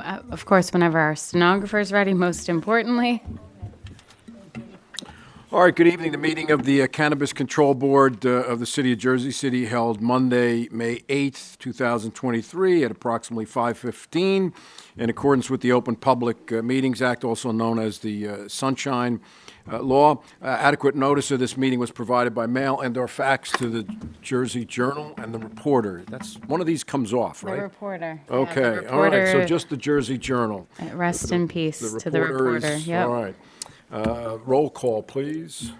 of course, whenever our stenographer's ready, most importantly. All right, good evening. The meeting of the Cannabis Control Board of the City of Jersey City held Monday, May 8th, 2023 at approximately 5:15 in accordance with the Open Public Meetings Act, also known as the Sunshine Law. Adequate notice of this meeting was provided by mail and/or fax to the Jersey Journal and the Reporter. That's one of these comes off, right? The reporter. Okay, Yeah, the all right, so reporter. just the Jersey Journal. Rest in peace to the reporter reporter. is- Yep. All right. Roll call, please.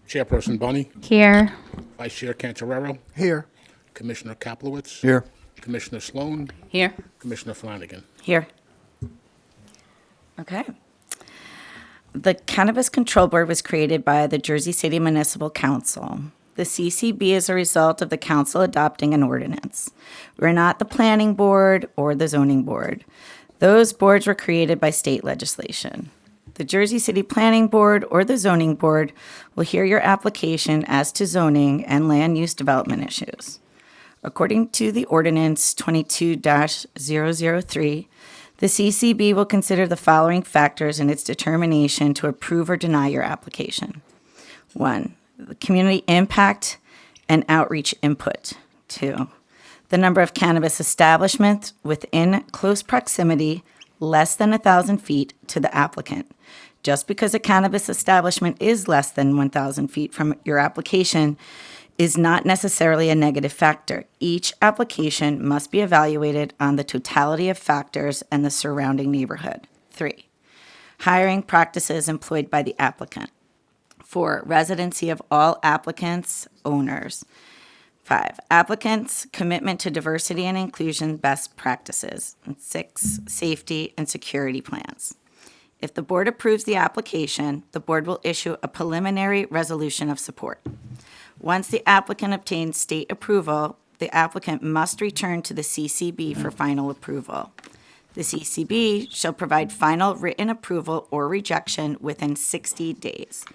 Chairperson Bunny, Here. Vice Chair Cantarero, Here. Commissioner Kaplowitz, Here. Commissioner Sloan, Here. Commissioner Flanagan. Here. Okay. The Cannabis Control Board was created by the Jersey City Municipal Council. The CCB is a result of the council adopting an ordinance. We're not the planning board or the zoning board. Those boards were created by state legislation. The Jersey City Planning Board or the Zoning Board will hear your application as to zoning and land use development issues. According to the ordinance 22-003, the CCB will consider the following factors in its determination to approve or deny your application. 1, the community impact and outreach input. 2, the number of cannabis establishments within close proximity, less than 1,000 feet to the applicant. Just because a cannabis establishment is less than 1,000 feet from your application is not necessarily a negative factor. Each application must be evaluated on the totality of factors and the surrounding neighborhood. 3, hiring practices employed by the applicant. 4, residency of all applicants, owners. 5, applicants' commitment to diversity and inclusion best practices. And 6, safety and security plans. If the board approves the application, the board will issue a preliminary resolution of support. Once the applicant obtains state approval, the applicant must return to the CCB for final approval. The CCB shall provide final written approval or rejection within 60 days.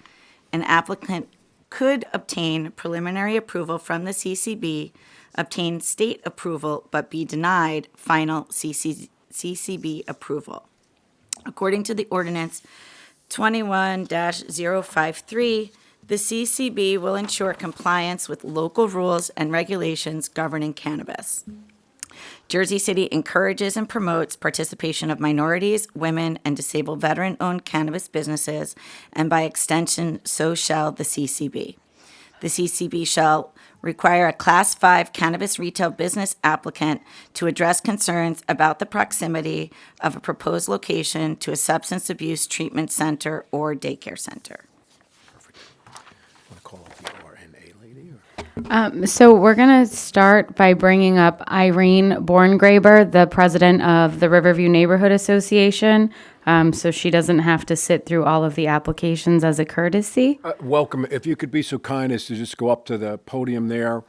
An applicant could obtain preliminary approval from the CCB, obtain state approval, but be denied final CCB approval. According to the ordinance 21-053, the CCB will ensure compliance with local rules and regulations governing cannabis. Jersey City encourages and promotes participation of minorities, women, and disabled veteran-owned cannabis businesses, and by extension, so shall the CCB. The CCB shall require a Class 5 cannabis retail business applicant to address concerns about the proximity of a proposed location to a substance abuse treatment center or daycare center. Want to call up the RNA lady? So we're going to start by bringing up Irene Borngraber, the president of the Riverview Neighborhood Association, so she doesn't have to sit through all of the applications as a courtesy. Welcome. If you could be so kind as to just go up to the podium there.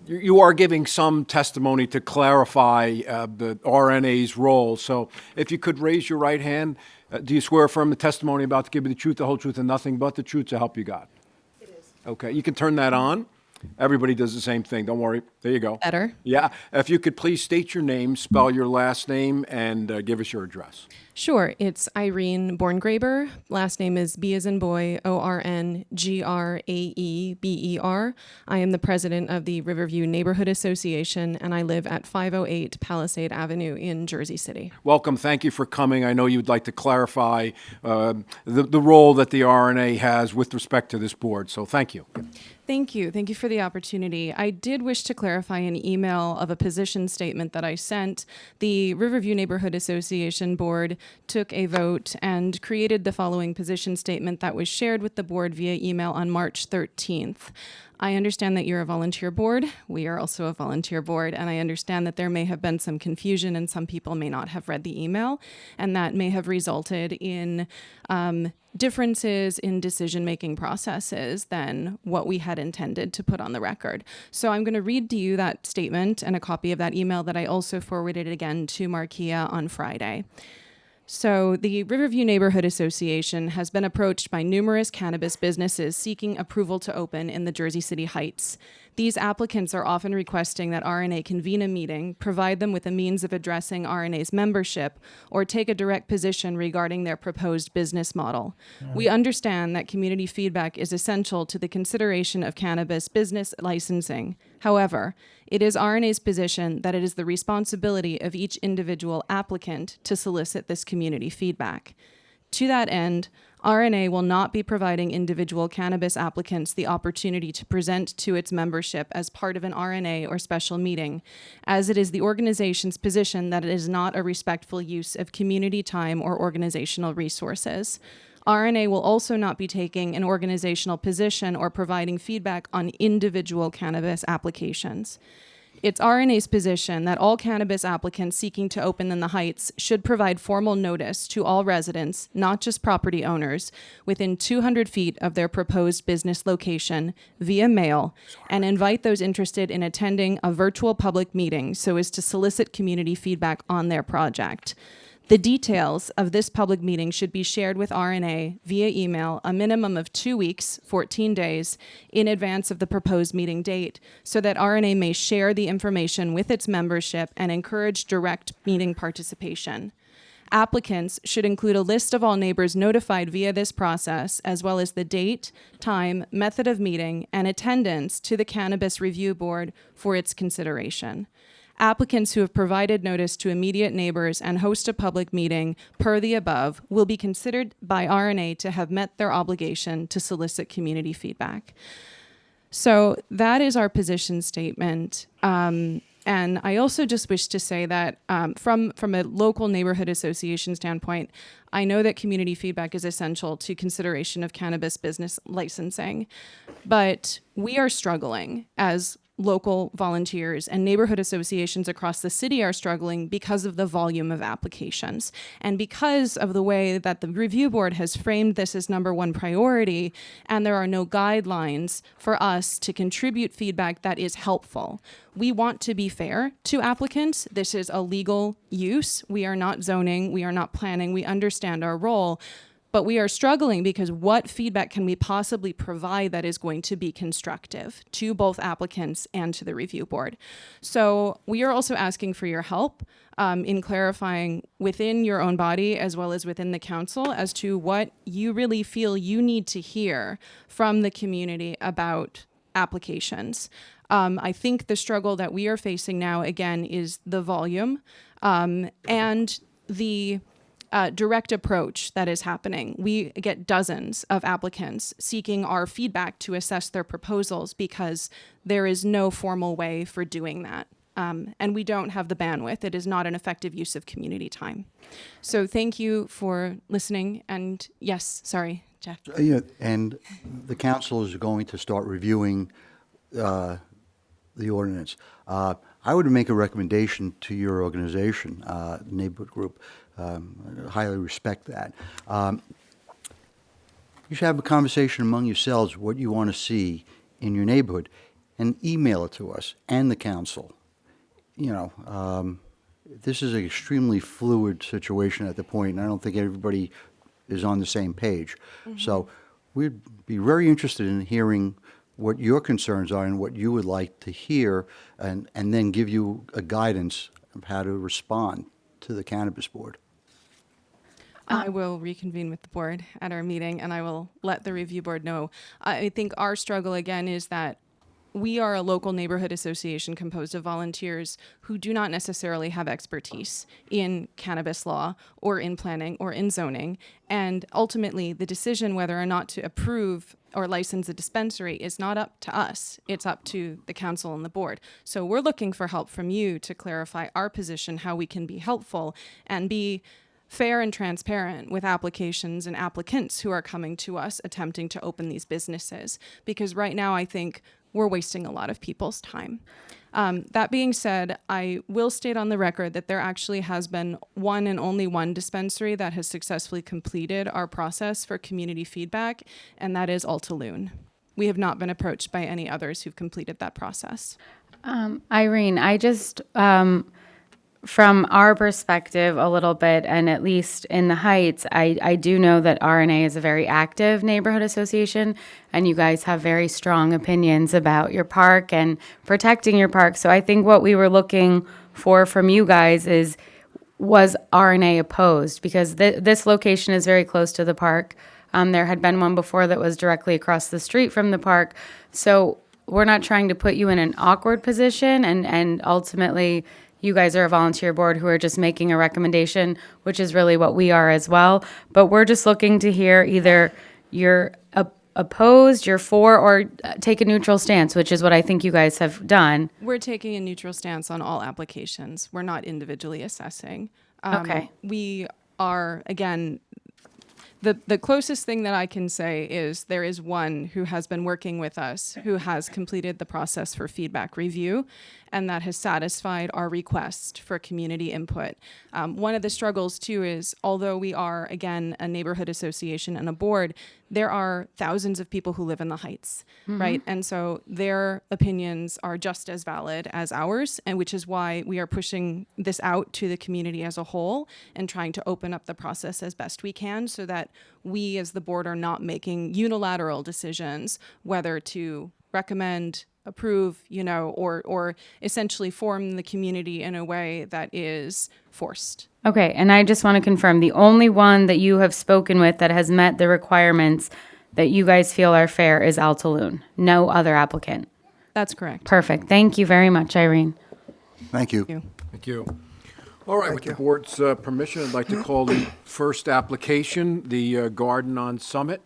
You are giving some testimony to clarify the RNA's role. So if you could raise your right hand, do you swear affirm the testimony about to give you the truth, the whole truth, and nothing but the truth to help you God? It is. Okay, you can turn that on. Everybody does the same thing. Don't worry. There you go. Better. Yeah. If you could please state your name, spell your last name, and give us your address. Sure. It's Irene Borngraber. Last name is B as in boy, Orngraeber. I am the president of the Riverview Neighborhood Association, and I live at 508 Palisade Avenue in Jersey City. Welcome. Thank you for coming. I know you'd like to clarify the role that the RNA has with respect to this board. So thank you. Thank you. Thank you for the opportunity. I did wish to clarify an email of a position statement that I sent. The Riverview Neighborhood Association Board took a vote and created the following position statement that was shared with the board via email on March 13th. I understand that you're a volunteer board. We are also a volunteer board, and I understand that there may have been some confusion and some people may not have read the email, and that may have resulted in differences in decision-making processes than what we had intended to put on the record. So I'm going to read to you that statement and a copy of that email that I also forwarded again to Markia on Friday. So the Riverview Neighborhood Association has been approached by numerous cannabis businesses seeking approval to open in the Jersey City Heights. These applicants are often requesting that RNA convene a meeting, provide them with a means of addressing RNA's membership, or take a direct position regarding their proposed business model. We understand that community feedback is essential to the consideration of cannabis business licensing. However, it is RNA's position that it is the responsibility of each individual applicant to solicit this community feedback. To that end, RNA will not be providing individual cannabis applicants the opportunity to present to its membership as part of an RNA or special meeting, as it is the organization's position that it is not a respectful use of community time or organizational resources. RNA will also not be taking an organizational position or providing feedback on individual cannabis applications. It's RNA's position that all cannabis applicants seeking to open in the Heights should provide formal notice to all residents, not just property owners, within 200 feet of their proposed business location via mail, and invite those interested in attending a virtual public meeting so as to solicit community feedback on their project. The details of this public meeting should be shared with RNA via email a minimum of 2 weeks, 14 days, in advance of the proposed meeting date, so that RNA may share the information with its membership and encourage direct meeting participation. Applicants should include a list of all neighbors notified via this process, as well as the date, time, method of meeting, and attendance to the Cannabis Review Board for its consideration. Applicants who have provided notice to immediate neighbors and host a public meeting per the above will be considered by RNA to have met their obligation to solicit community feedback. So that is our position statement. And I also just wish to say that from a local neighborhood association standpoint, I know that community feedback is essential to consideration of cannabis business licensing, but we are struggling as local volunteers, and neighborhood associations across the city are struggling because of the volume of applications. And because of the way that the review board has framed this as number one priority, and there are no guidelines for us to contribute feedback that is helpful. We want to be fair to applicants. This is a legal use. We are not zoning. We are not planning. We understand our role. But we are struggling because what feedback can we possibly provide that is going to be constructive to both applicants and to the review board? So we are also asking for your help in clarifying within your own body as well as within the council as to what you really feel you need to hear from the community about applications. I think the struggle that we are facing now, again, is the volume and the direct approach that is happening. We get dozens of applicants seeking our feedback to assess their proposals because there is no formal way for doing that. And we don't have the bandwidth. It is not an effective use of community time. So thank you for listening. And yes, sorry, Jeff. Yeah, and the council is going to start reviewing the ordinance. I would make a recommendation to your organization, neighborhood group. I highly respect that. You should have a conversation among yourselves what you want to see in your neighborhood and email it to us and the council. You know, this is an extremely fluid situation at the point, and I don't think everybody is on the same page. Mm-hmm. So we'd be very interested in hearing what your concerns are and what you would like to hear, and then give you a guidance of how to respond to the Cannabis Board. I will reconvene with the board at our meeting, and I will let the review board know. I think our struggle, again, is that we are a local neighborhood association composed of volunteers who do not necessarily have expertise in cannabis law or in planning or in zoning. And ultimately, the decision whether or not to approve or license a dispensary is not up to us. It's up to the council and the board. So we're looking for help from you to clarify our position, how we can be helpful and be fair and transparent with applications and applicants who are coming to us attempting to open these businesses. Because right now, I think we're wasting a lot of people's time. That being said, I will state on the record that there actually has been one and only one dispensary that has successfully completed our process for community feedback, and that is Altaloon. We have not been approached by any others who've completed that process. Irene, I just From our perspective, a little bit, and at least in the Heights, I do know that RNA is a very active neighborhood association, and you guys have very strong opinions about your park and protecting your park. So I think what we were looking for from you guys is, was RNA opposed? Because this location is very close to the park. There had been one before that was directly across the street from the park. So we're not trying to put you in an awkward position, and ultimately, you guys are a volunteer board who are just making a recommendation, which is really what we are as well. But we're just looking to hear either you're opposed, you're for, or take a neutral stance, which is what I think you guys have done. We're taking a neutral stance on all applications. We're not individually assessing. Okay. We are, again, the closest thing that I can say is there is one who has been working with us who has completed the process for feedback review, and that has satisfied our request for community input. One of the struggles too is, although we are, again, a neighborhood association and a board, there are thousands of people who live in the Heights, right? And so their opinions are just as valid as ours, and which is why we are pushing this out to the community as a whole and trying to open up the process as best we can so that we as the board are not making unilateral decisions whether to recommend, approve, or essentially form the community in a way that is forced. Okay, and I just want to confirm, the only one that you have spoken with that has met the requirements that you guys feel are fair is Altaloon, no other applicant. That's correct. Perfect. Thank you very much, Irene. Thank you. Thank you. Thank you. All right, with the board's permission, I'd like to call the first application, the Garden on Summit.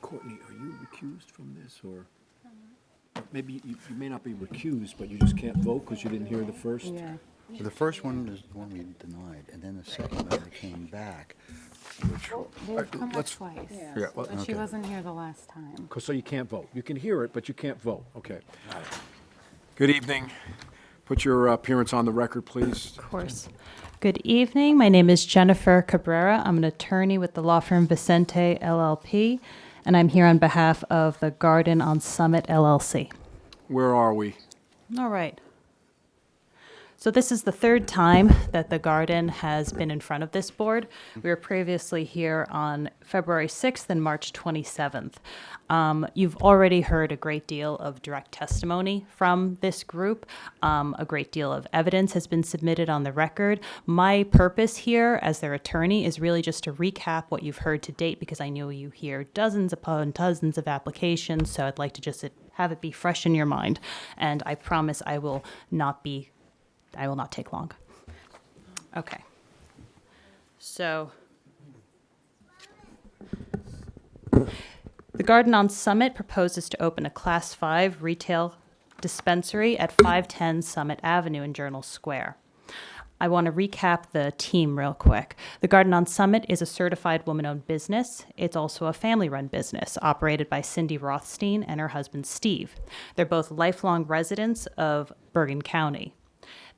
Courtney, are you recused from this, or? Maybe you may not be recused, but you just can't vote because you didn't hear the first? Yeah. So the first one is the one we denied, and then the second one that came back, which, They've come back let's- twice. Yeah, well, But she okay. wasn't here the last time. So you can't vote. You can hear it, but you can't vote. Okay. Good evening. Put your appearance on the record, please. Of course. Good evening. My name is Jennifer Cabrera. I'm an attorney with the law firm Vicente LLP, and I'm here on behalf of the Garden on Summit LLC. Where are we? All right. So this is the third time that the garden has been in front of this board. We were previously here on February 6th and March 27th. You've already heard a great deal of direct testimony from this group. A great deal of evidence has been submitted on the record. My purpose here as their attorney is really just to recap what you've heard to date, because I know you hear dozens upon dozens of applications, so I'd like to just have it be fresh in your mind. And I promise I will not take long. Okay. So, the Garden on Summit proposes to open a Class 5 retail dispensary at 510 Summit Avenue in Journal Square. I want to recap the team real quick. The Garden on Summit is a certified woman-owned business. It's also a family-run business operated by Cindy Rothstein and her husband, Steve. They're both lifelong residents of Bergen County.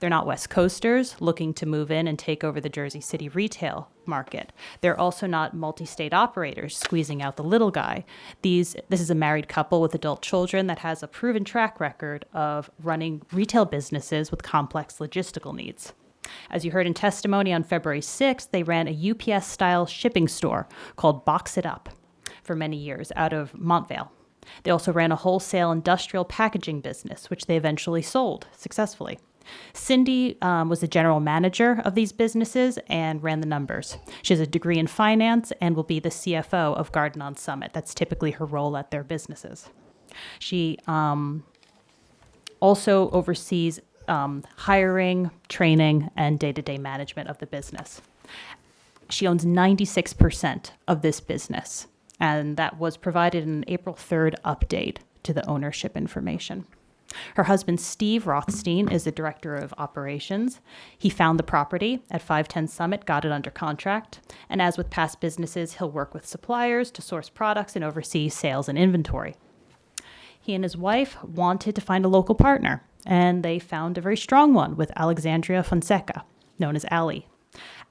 They're not West Coasters looking to move in and take over the Jersey City retail market. They're also not multi-state operators squeezing out the little guy. This is a married couple with adult children that has a proven track record of running retail businesses with complex logistical needs. As you heard in testimony on February 6th, they ran a UPS-style shipping store called Box It Up for many years out of Montvale. They also ran a wholesale industrial packaging business, which they eventually sold successfully. Cindy was the general manager of these businesses and ran the numbers. She has a degree in finance and will be the CFO of Garden on Summit. That's typically her role at their businesses. She also oversees hiring, training, and day-to-day management of the business. She owns 96% of this business, and that was provided in an April 3rd update to the ownership information. Her husband, Steve Rothstein, is the director of operations. He found the property at 510 Summit, got it under contract, and as with past businesses, he'll work with suppliers to source products and oversee sales and inventory. He and his wife wanted to find a local partner, and they found a very strong one with Alexandria Fonseca, known as Allie.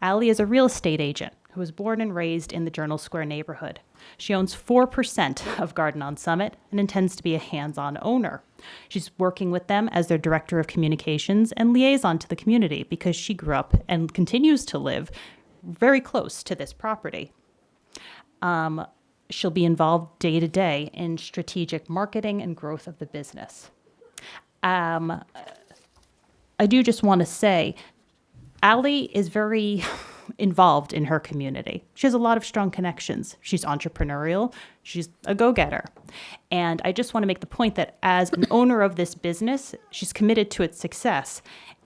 Allie is a real estate agent who was born and raised in the Journal Square neighborhood. She owns 4% of Garden on Summit and intends to be a hands-on owner. She's working with them as their director of communications and liaison to the community because she grew up and continues to live very close to this property. She'll be involved day to day in strategic marketing and growth of the business. I do just want to say, Allie is very involved in her community. She has a lot of strong connections. She's entrepreneurial. She's a go-getter. And I just want to make the point that as an owner of this business, she's committed to its success.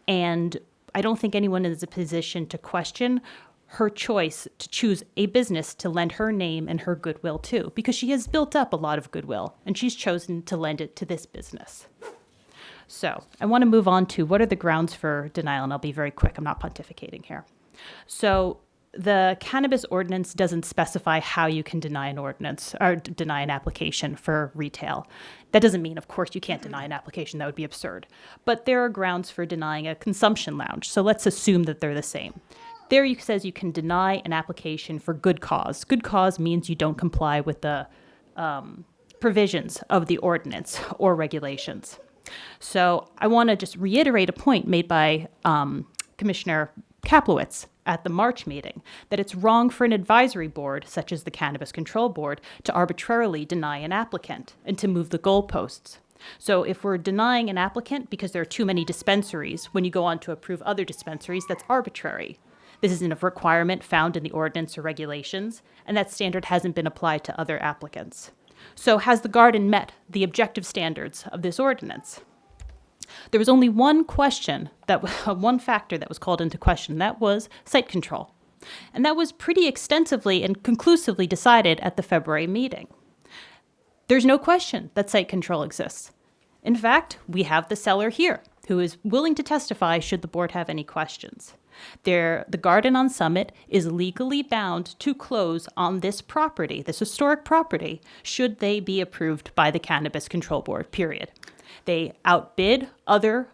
And I don't think anyone is in a position to question her choice to choose a business to lend her name and her goodwill to, because she has built up a lot of goodwill, and she's chosen to lend it to this business. So I want to move on to what are the grounds for denial, and I'll be very quick. I'm not pontificating here. So the cannabis ordinance doesn't specify how you can deny an ordinance or deny an application for retail. That doesn't mean, of course, you can't deny an application. That would be absurd. But there are grounds for denying a consumption lounge. So let's assume that they're the same. There it says you can deny an application for good cause. Good cause means you don't comply with the provisions of the ordinance or regulations. So I want to just reiterate a point made by Commissioner Kaplowitz at the March meeting, that it's wrong for an advisory board, such as the Cannabis Control Board, to arbitrarily deny an applicant and to move the goalposts. So if we're denying an applicant because there are too many dispensaries, when you go on to approve other dispensaries, that's arbitrary. This isn't a requirement found in the ordinance or regulations, and that standard hasn't been applied to other applicants. So has the garden met the objective standards of this ordinance? There was only one question, one factor that was called into question, that was site control. And that was pretty extensively and conclusively decided at the February meeting. There's no question that site control exists. In fact, we have the seller here who is willing to testify should the board have any questions. The garden on Summit is legally bound to close on this property, this historic property, should they be approved by the Cannabis Control Board, period. They outbid other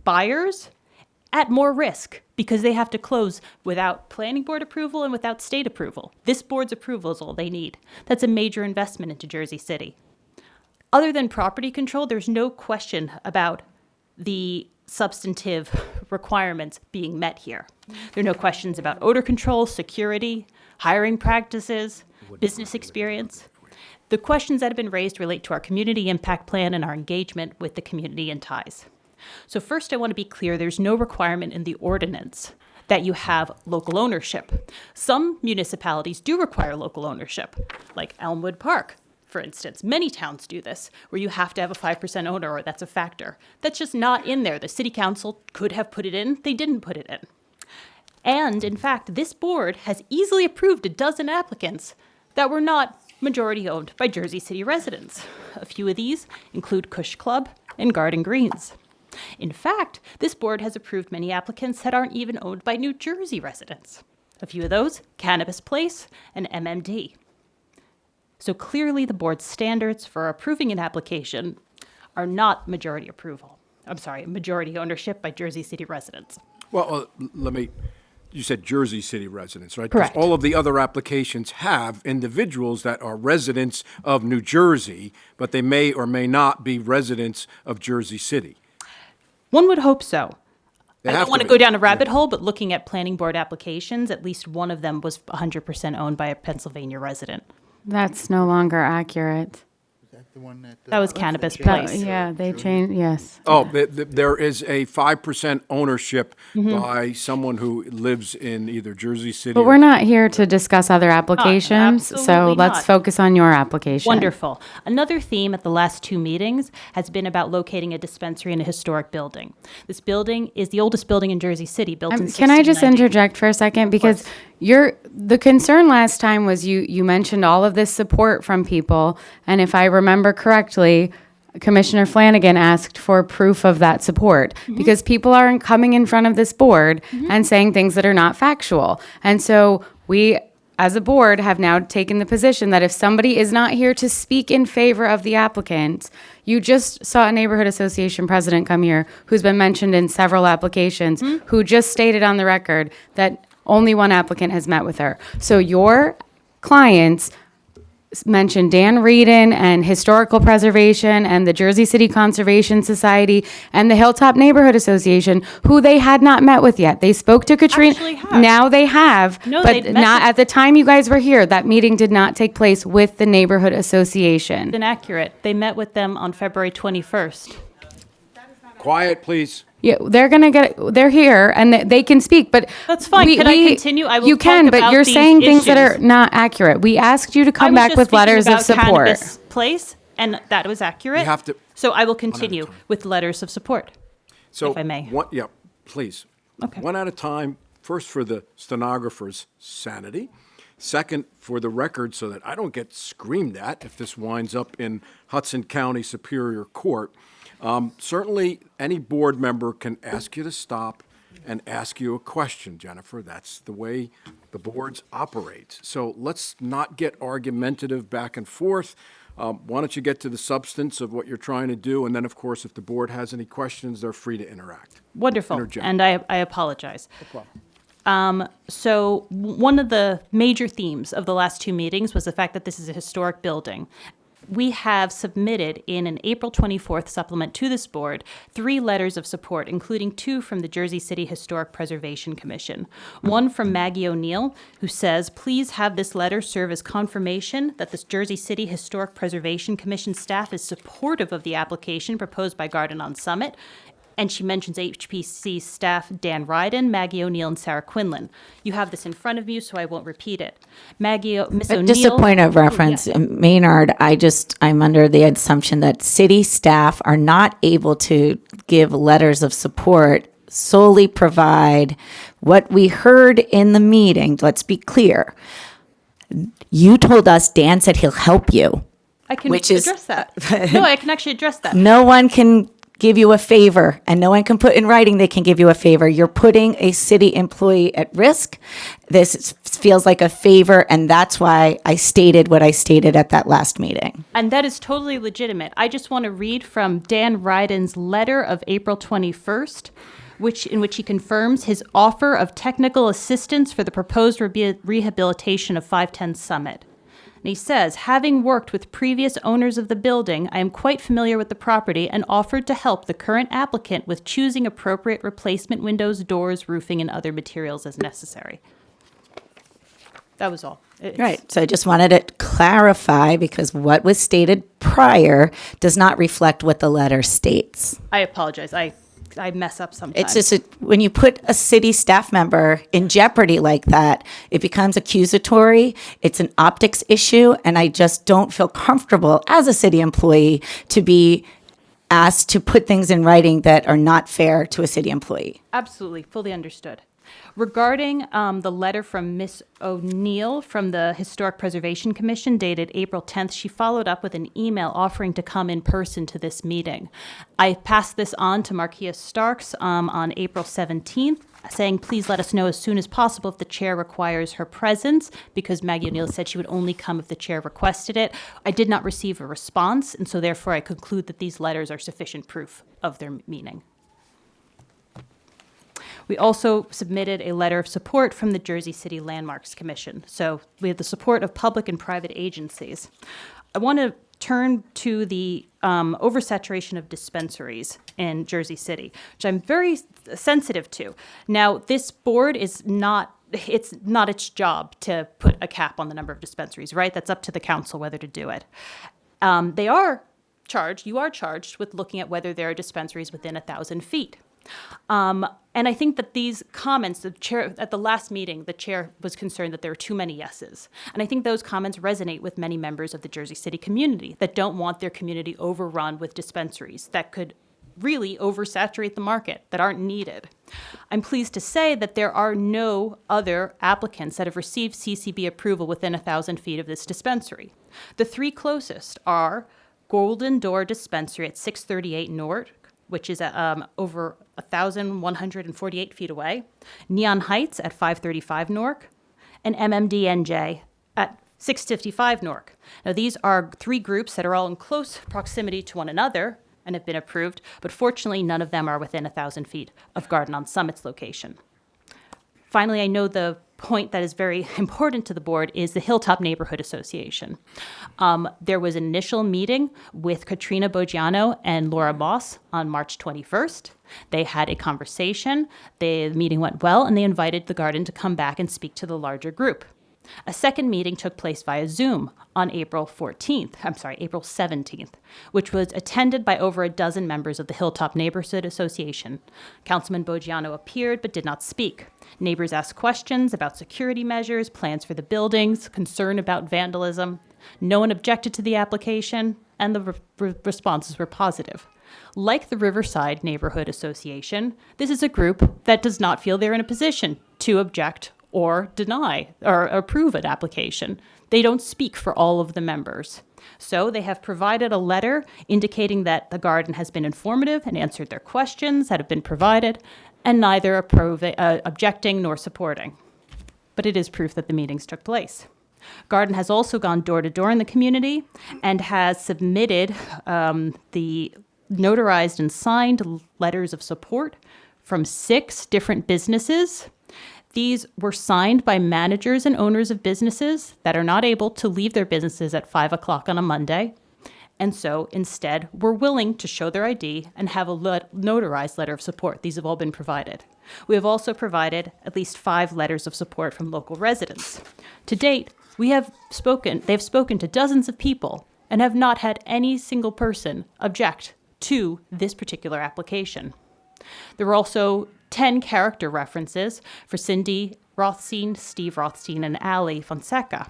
buyers at more risk because they have to close without planning board approval and without state approval. This board's approval is all they need. That's a major investment into Jersey City. Other than property control, there's no question about the substantive requirements being met here. There are no questions about odor control, security, hiring practices, business experience. The questions that have been raised relate to our community impact plan and our engagement with the community and ties. So first, I want to be clear, there's no requirement in the ordinance that you have local ownership. Some municipalities do require local ownership, like Elmwood Park, for instance. Many towns do this, where you have to have a 5% owner, or that's a factor. That's just not in there. The city council could have put it in. They didn't put it in. And in fact, this board has easily approved a dozen applicants that were not majority owned by Jersey City residents. A few of these include Cush Club and Garden Greens. In fact, this board has approved many applicants that aren't even owned by New Jersey residents. A few of those, Cannabis Place and MMD. So clearly the board's standards for approving an application are not majority ownership by Jersey City residents. Well, you said Jersey City residents, right? 'Cause Correct. all of the other applications have individuals that are residents of New Jersey, but they may or may not be residents of Jersey City. One would hope so. They I have don't want to be. go down a rabbit hole, but looking at planning board applications, at least one of them was 100% owned by a Pennsylvania resident. That's no longer accurate. That was Cannabis But, Place. yeah, they changed, yes. Oh, there is a 5% ownership by someone who lives in either Jersey City But or... we're not here to discuss other applications, so absolutely let's not. focus on your application. Wonderful. Another theme at the last two meetings has been about locating a dispensary in a historic building. This building is the oldest building in Jersey City, built in Can I just 1690. interject for a second? Because the concern last time was you mentioned all of this support from people, and if I remember correctly, Commissioner Flanagan asked for proof of that support because people aren't coming in front of this board and saying things that are not factual. And so we, as a board, have now taken the position that if somebody is not here to speak in favor of the applicant, you just saw a neighborhood association president come here who's been mentioned in several applications, who just stated on the record that only one applicant has met with her. So your clients mentioned Dan Reedon and Historical Preservation and the Jersey City Conservation Society and the Hilltop Neighborhood Association, who they had not met with yet. They spoke to Katrina. Actually have. Now they have, No, but they'd met not with- at the time you guys were here. That meeting did not take place with the Neighborhood Association. Inaccurate. They met with them on February 21st. Quiet, please. Yeah, they're here and they can speak, but. That's fine. Can I continue? I will You can, talk but about you're these saying things that are issues. not accurate. We asked you to I come was back just with speaking letters of about support. Cannabis Place, and that was accurate. You have to- So I will One at a continue time. with letters of support. So If I may. Yeah, please. Okay. One at a time. First, for the stenographer's sanity. Second, for the record, so that I don't get screamed at if this winds up in Hudson County Superior Court. Certainly, any board member can ask you to stop and ask you a question, Jennifer. That's the way the boards operate. So let's not get argumentative back and forth. Why don't you get to the substance of what you're trying to do? And then, of course, if the board has any questions, they're free to interact. Wonderful. Interject. And I apologize. So one of the major themes of the last two meetings was the fact that this is a historic building. We have submitted in an April 24th supplement to this board 3 letters of support, including 2 from the Jersey City Historic Preservation Commission. One from Maggie O'Neill, who says, please have this letter serve as confirmation that the Jersey City Historic Preservation Commission staff is supportive of the application proposed by Garden on Summit. And she mentions HPC staff Dan Ryden, Maggie O'Neill, and Sarah Quinlan. You have this in front of you, so I won't repeat it. Miss O'Neill. Just a point of reference, Oh, yeah. Maynard, I'm under the assumption that city staff are not able to give letters of support, solely provide what we heard in the meeting. Let's be clear. You told us Dan said he'll help you. I can which is- address that. No, I can actually address that. No one can give you a favor, and no one can put in writing they can give you a favor. You're putting a city employee at risk. This feels like a favor, and that's why I stated what I stated at that last meeting. And that is totally legitimate. I just want to read from Dan Ryden's letter of April 21st, in which he confirms his offer of technical assistance for the proposed rehabilitation of 510 Summit. And he says, having worked with previous owners of the building, I am quite familiar with the property and offered to help the current applicant with choosing appropriate replacement windows, doors, roofing, and other materials as necessary. That was all. Right. So I just wanted to clarify because what was stated prior does not reflect what the letter states. I apologize. I mess up sometimes. It's just when you put a city staff member in jeopardy like that, it becomes accusatory. It's an optics issue, and I just don't feel comfortable as a city employee to be asked to put things in writing that are not fair to a city employee. Absolutely, fully understood. Regarding the letter from Miss O'Neill from the Historic Preservation Commission dated April 10th, she followed up with an email offering to come in person to this meeting. I passed this on to Markia Starks on April 17th, saying, please let us know as soon as possible if the chair requires her presence, because Maggie O'Neill said she would only come if the chair requested it. I did not receive a response, and so therefore I conclude that these letters are sufficient proof of their meaning. We also submitted a letter of support from the Jersey City Landmarks Commission. So we have the support of public and private agencies. I want to turn to the oversaturation of dispensaries in Jersey City, which I'm very sensitive to. Now, this board is not its job to put a cap on the number of dispensaries, right? That's up to the council whether to do it. You are charged with looking at whether there are dispensaries within 1,000 feet. And I think that these comments, the chair at the last meeting, the chair was concerned that there were too many yeses. And I think those comments resonate with many members of the Jersey City community that don't want their community overrun with dispensaries that could really oversaturate the market, that aren't needed. I'm pleased to say that there are no other applicants that have received CCB approval within 1,000 feet of this dispensary. The 3 closest are Golden Door Dispensary at 638 North, which is over 1,148 feet away, Neon Heights at 535 Newark, and MMDNJ at 655 Newark. Now, these are 3 groups that are all in close proximity to one another and have been approved, but fortunately, none of them are within 1,000 feet of Garden on Summit's location. Finally, I know the point that is very important to the board is the Hilltop Neighborhood Association. There was an initial meeting with Katrina Boggiano and Laura Moss on March 21st. They had a conversation. The meeting went well, and they invited the garden to come back and speak to the larger group. A second meeting took place via Zoom on April 17th, which was attended by over a dozen members of the Hilltop Neighborhood Association. Councilman Boggiano appeared but did not speak. Neighbors asked questions about security measures, plans for the buildings, concern about vandalism. No one objected to the application, and the responses were positive. Like the Riverside Neighborhood Association, this is a group that does not feel they're in a position to object or deny or approve an application. They don't speak for all of the members. So they have provided a letter indicating that the garden has been informative and answered their questions that have been provided, and neither objecting nor supporting. But it is proof that the meetings took place. Garden has also gone door to door in the community and has submitted the notarized and signed letters of support from 6 different businesses. These were signed by managers and owners of businesses that are not able to leave their businesses at 5 o'clock on a Monday, and so instead were willing to show their ID and have a notarized letter of support. These have all been provided. We have also provided at least 5 letters of support from local residents. To date, they've spoken to dozens of people and have not had any single person object to this particular application. There were also 10 character references for Cindy Rothstein, Steve Rothstein, and Ali Fonseca.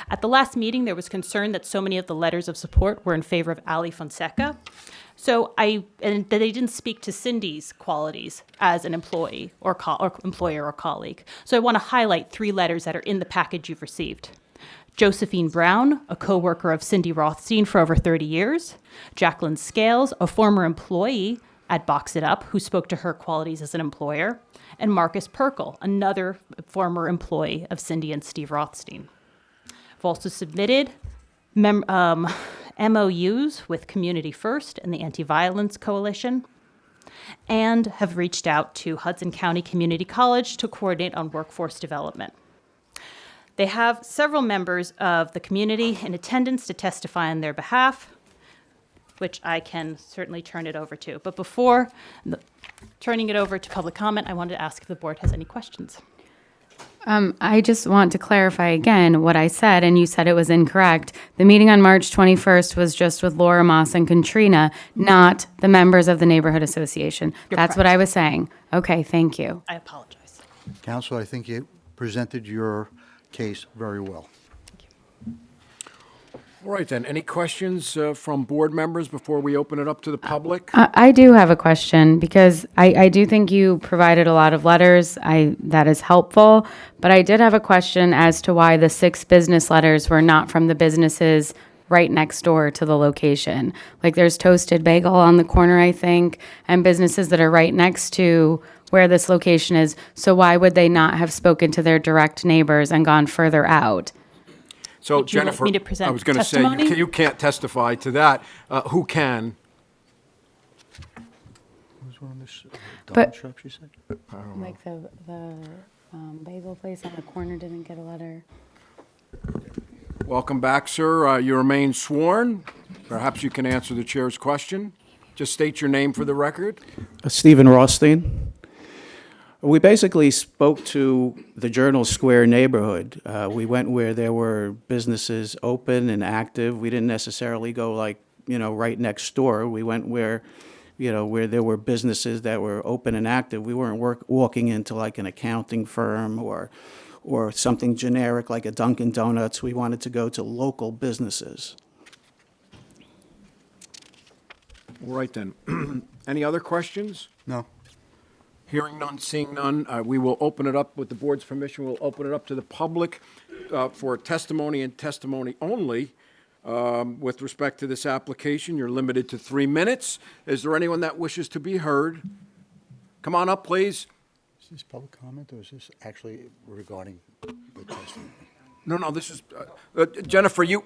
At the last meeting, there was concern that so many of the letters of support were in favor of Ali Fonseca. And that they didn't speak to Cindy's qualities as an employee or employer or colleague. So I want to highlight 3 letters that are in the package you've received. Josephine Brown, a co-worker of Cindy Rothstein for over 30 years. Jacqueline Scales, a former employee at Box It Up, who spoke to her qualities as an employer, and Marcus Perkel, another former employee of Cindy and Steve Rothstein. I've also submitted MOUs with Community First and the Anti-Violence Coalition, and have reached out to Hudson County Community College to coordinate on workforce development. They have several members of the community in attendance to testify on their behalf, which I can certainly turn it over to. But before turning it over to public comment, I wanted to ask if the board has any questions. I just want to clarify again what I said, and you said it was incorrect. The meeting on March 21st was just with Laura Moss and Katrina, not the members of the Neighborhood Association. That's what I was saying. Okay, thank you. I apologize. Counsel, I think you presented your case very well. All right, then. Any questions from board members before we open it up to the public? I do have a question because I do think you provided a lot of letters. That is helpful. But I did have a question as to why the 6 business letters were not from the businesses right next door to the location. Like there's Toasted Bagel on the corner, I think, and businesses that are right next to where this location is. So why would they not have spoken to their direct neighbors and gone further out? So, Would you like Jennifer, me to present I was going to say, testimony? you can't testify to that. Who can? Who's one of this But- shop, she said? Like the bagel place on the corner didn't get a letter. Welcome back, sir. You remain sworn. Perhaps you can answer the chair's question. Just state your name for the record. Stephen Rothstein. We basically spoke to the Journal Square neighborhood. We went where there were businesses open and active. We didn't necessarily go right next door. We went where there were businesses that were open and active. We weren't walking into like an accounting firm or something generic like a Dunkin' Donuts. We wanted to go to local businesses. All right, then. Any other questions? No. Hearing none, seeing none, we will open it up, with the board's permission, we'll open it up to the public for testimony and testimony only. With respect to this application, you're limited to 3 minutes. Is there anyone that wishes to be heard? Come on up, please. Is this public comment or is this actually regarding the testimony? No, this is, Jennifer, you,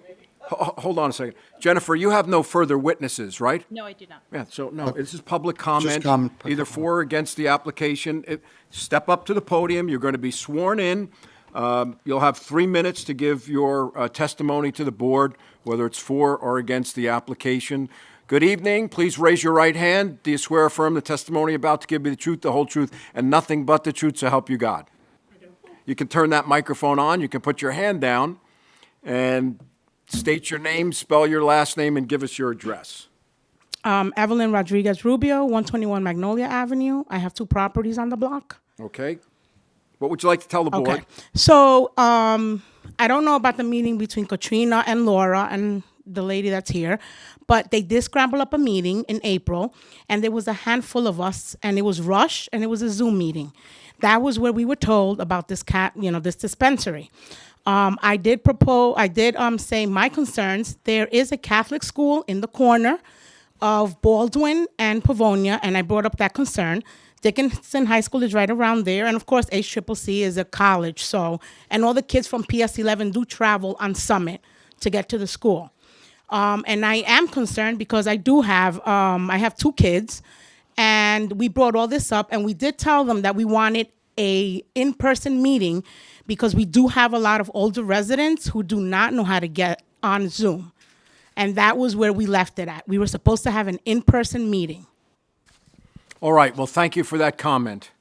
Hold on a second. Jennifer, you have no further witnesses, right? No, I do not. Yeah, so no, this is public comment, comment. either for or against the application. Step up to the podium, you're going to be sworn in. You'll have 3 minutes to give your testimony to the board, whether it's for or against the application. Good evening, please raise your right hand. Do you swear or affirm the testimony about to give you the truth, the whole truth, and nothing but the truth, so help you God? You can turn that microphone on, you can put your hand down, and state your name, spell your last name, and give us your address. Evelyn Rodriguez Rubio, 121 Magnolia Avenue. I have 2 properties on the block. Okay? What would you like to tell the board? Okay. So I don't know about the meeting between Katrina and Laura and the lady that's here, but they did scramble up a meeting in April, and there was a handful of us, and it was rushed, and it was a Zoom meeting. That was where we were told about this this dispensary. I did say my concerns. There is a Catholic school in the corner of Baldwin and Pavonia, and I brought up that concern. Dickinson High School is right around there, and of course HCCC is a college. So, and all the kids from PS11 do travel on Summit to get to the school. And I am concerned because I have 2 kids, and we brought all this up, and we did tell them that we wanted a in-person meeting because we do have a lot of older residents who do not know how to get on Zoom. And that was where we left it at. We were supposed to have an in-person meeting. All right, well, thank you for that comment.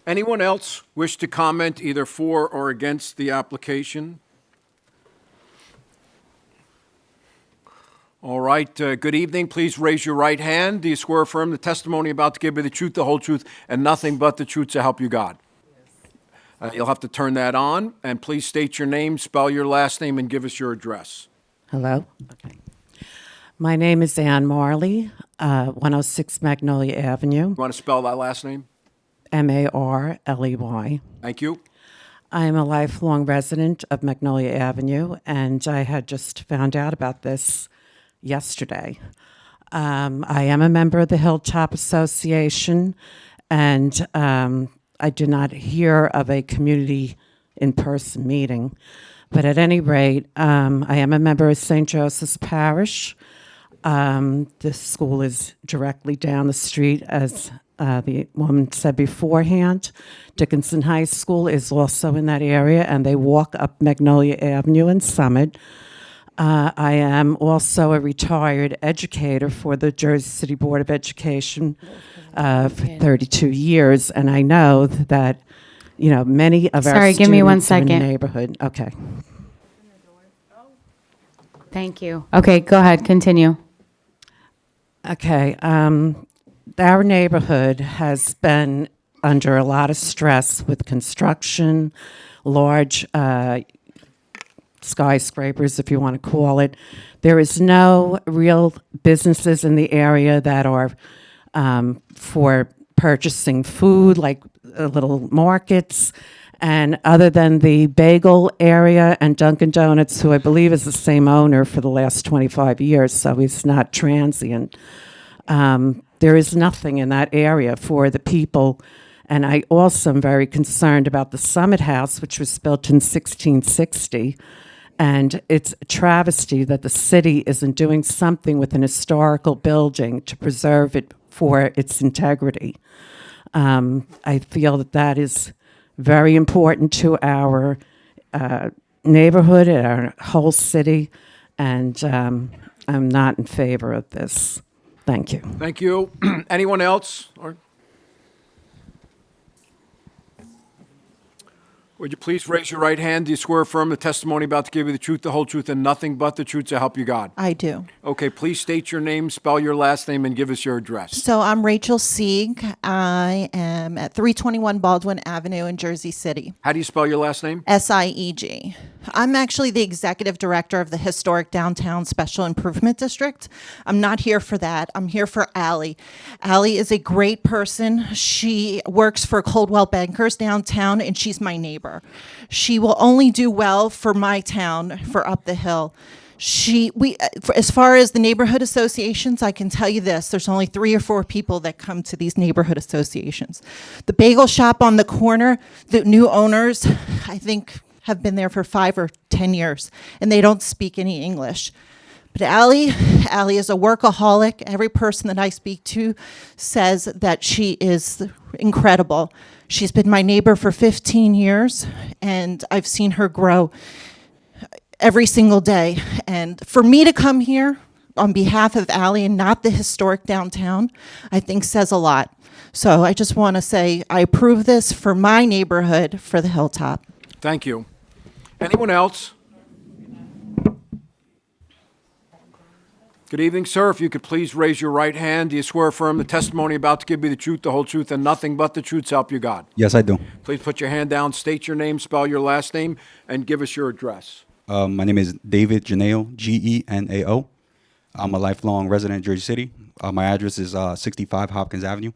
Anyone else wish to comment either for or against the application? All right, good evening. Please raise your right hand. Do you swear or affirm the testimony about to give you the truth, the whole truth, and nothing but the truth, so help you God? You'll have to turn that on, and please state your name, spell your last name, and give us your address. Hello? Okay. My name is Ann Marley, 106 Magnolia Avenue, You want to spell that last name? Marley. Thank you. I am a lifelong resident of Magnolia Avenue, and I had just found out about this yesterday. I am a member of the Hilltop Association, and I did not hear of a community in-person meeting. But at any rate, I am a member of St. Joseph's Parish. This school is directly down the street, as the woman said beforehand. Dickinson High School is also in that area, and they walk up Magnolia Avenue in Summit. I am also a retired educator for the Jersey City Board of Education for 32 years, and I know that, many of our Sorry, students give me 1 are in the second. neighborhood. Okay. Thank you. Okay, go ahead, continue. Okay. Our neighborhood has been under a lot of stress with construction, large skyscrapers, if you want to call it. There is no real businesses in the area that are for purchasing food, like little markets. And other than the bagel area and Dunkin' Donuts, who I believe is the same owner for the last 25 years, so he's not transient, there is nothing in that area for the people. And I also am very concerned about the Summit House, which was built in 1660. And it's a travesty that the city isn't doing something with an historical building to preserve it for its integrity. I feel that that is very important to our neighborhood and our whole city, and I'm not in favor of this. Thank you. Thank you. Anyone else? Would you please raise your right hand? Do you swear or affirm the testimony about to give you the truth, the whole truth, and nothing but the truth, so help you God? I do. Okay, please state your name, spell your last name, and give us your address. So I'm Rachel Sieg. I am at 321 Baldwin Avenue in Jersey City. How do you spell your last name? SIEG. I'm actually the executive director of the Historic Downtown Special Improvement District. I'm not here for that. I'm here for Allie. Allie is a great person. She works for Coldwell Bankers downtown, and she's my neighbor. She will only do well for my town, for up the hill. As far as the neighborhood associations, I can tell you this: there's only 3 or 4 people that come to these neighborhood associations. The bagel shop on the corner, the new owners, I think, have been there for 5 or 10 years, and they don't speak any English. But Allie is a workaholic. Every person that I speak to says that she is incredible. She's been my neighbor for 15 years, and I've seen her grow every single day. And for me to come here on behalf of Allie and not the historic downtown, I think says a lot. So I just want to say I approve this for my neighborhood, for the Hilltop. Thank you. Anyone else? Good evening, sir. If you could please raise your right hand. Do you swear or affirm the testimony about to give you the truth, the whole truth, and nothing but the truth, so help you God? Yes, I do. Please put your hand down, state your name, spell your last name, and give us your address. My name is David Genao, Genao. I'm a lifelong resident of Jersey City. My address is 65 Hopkins Avenue.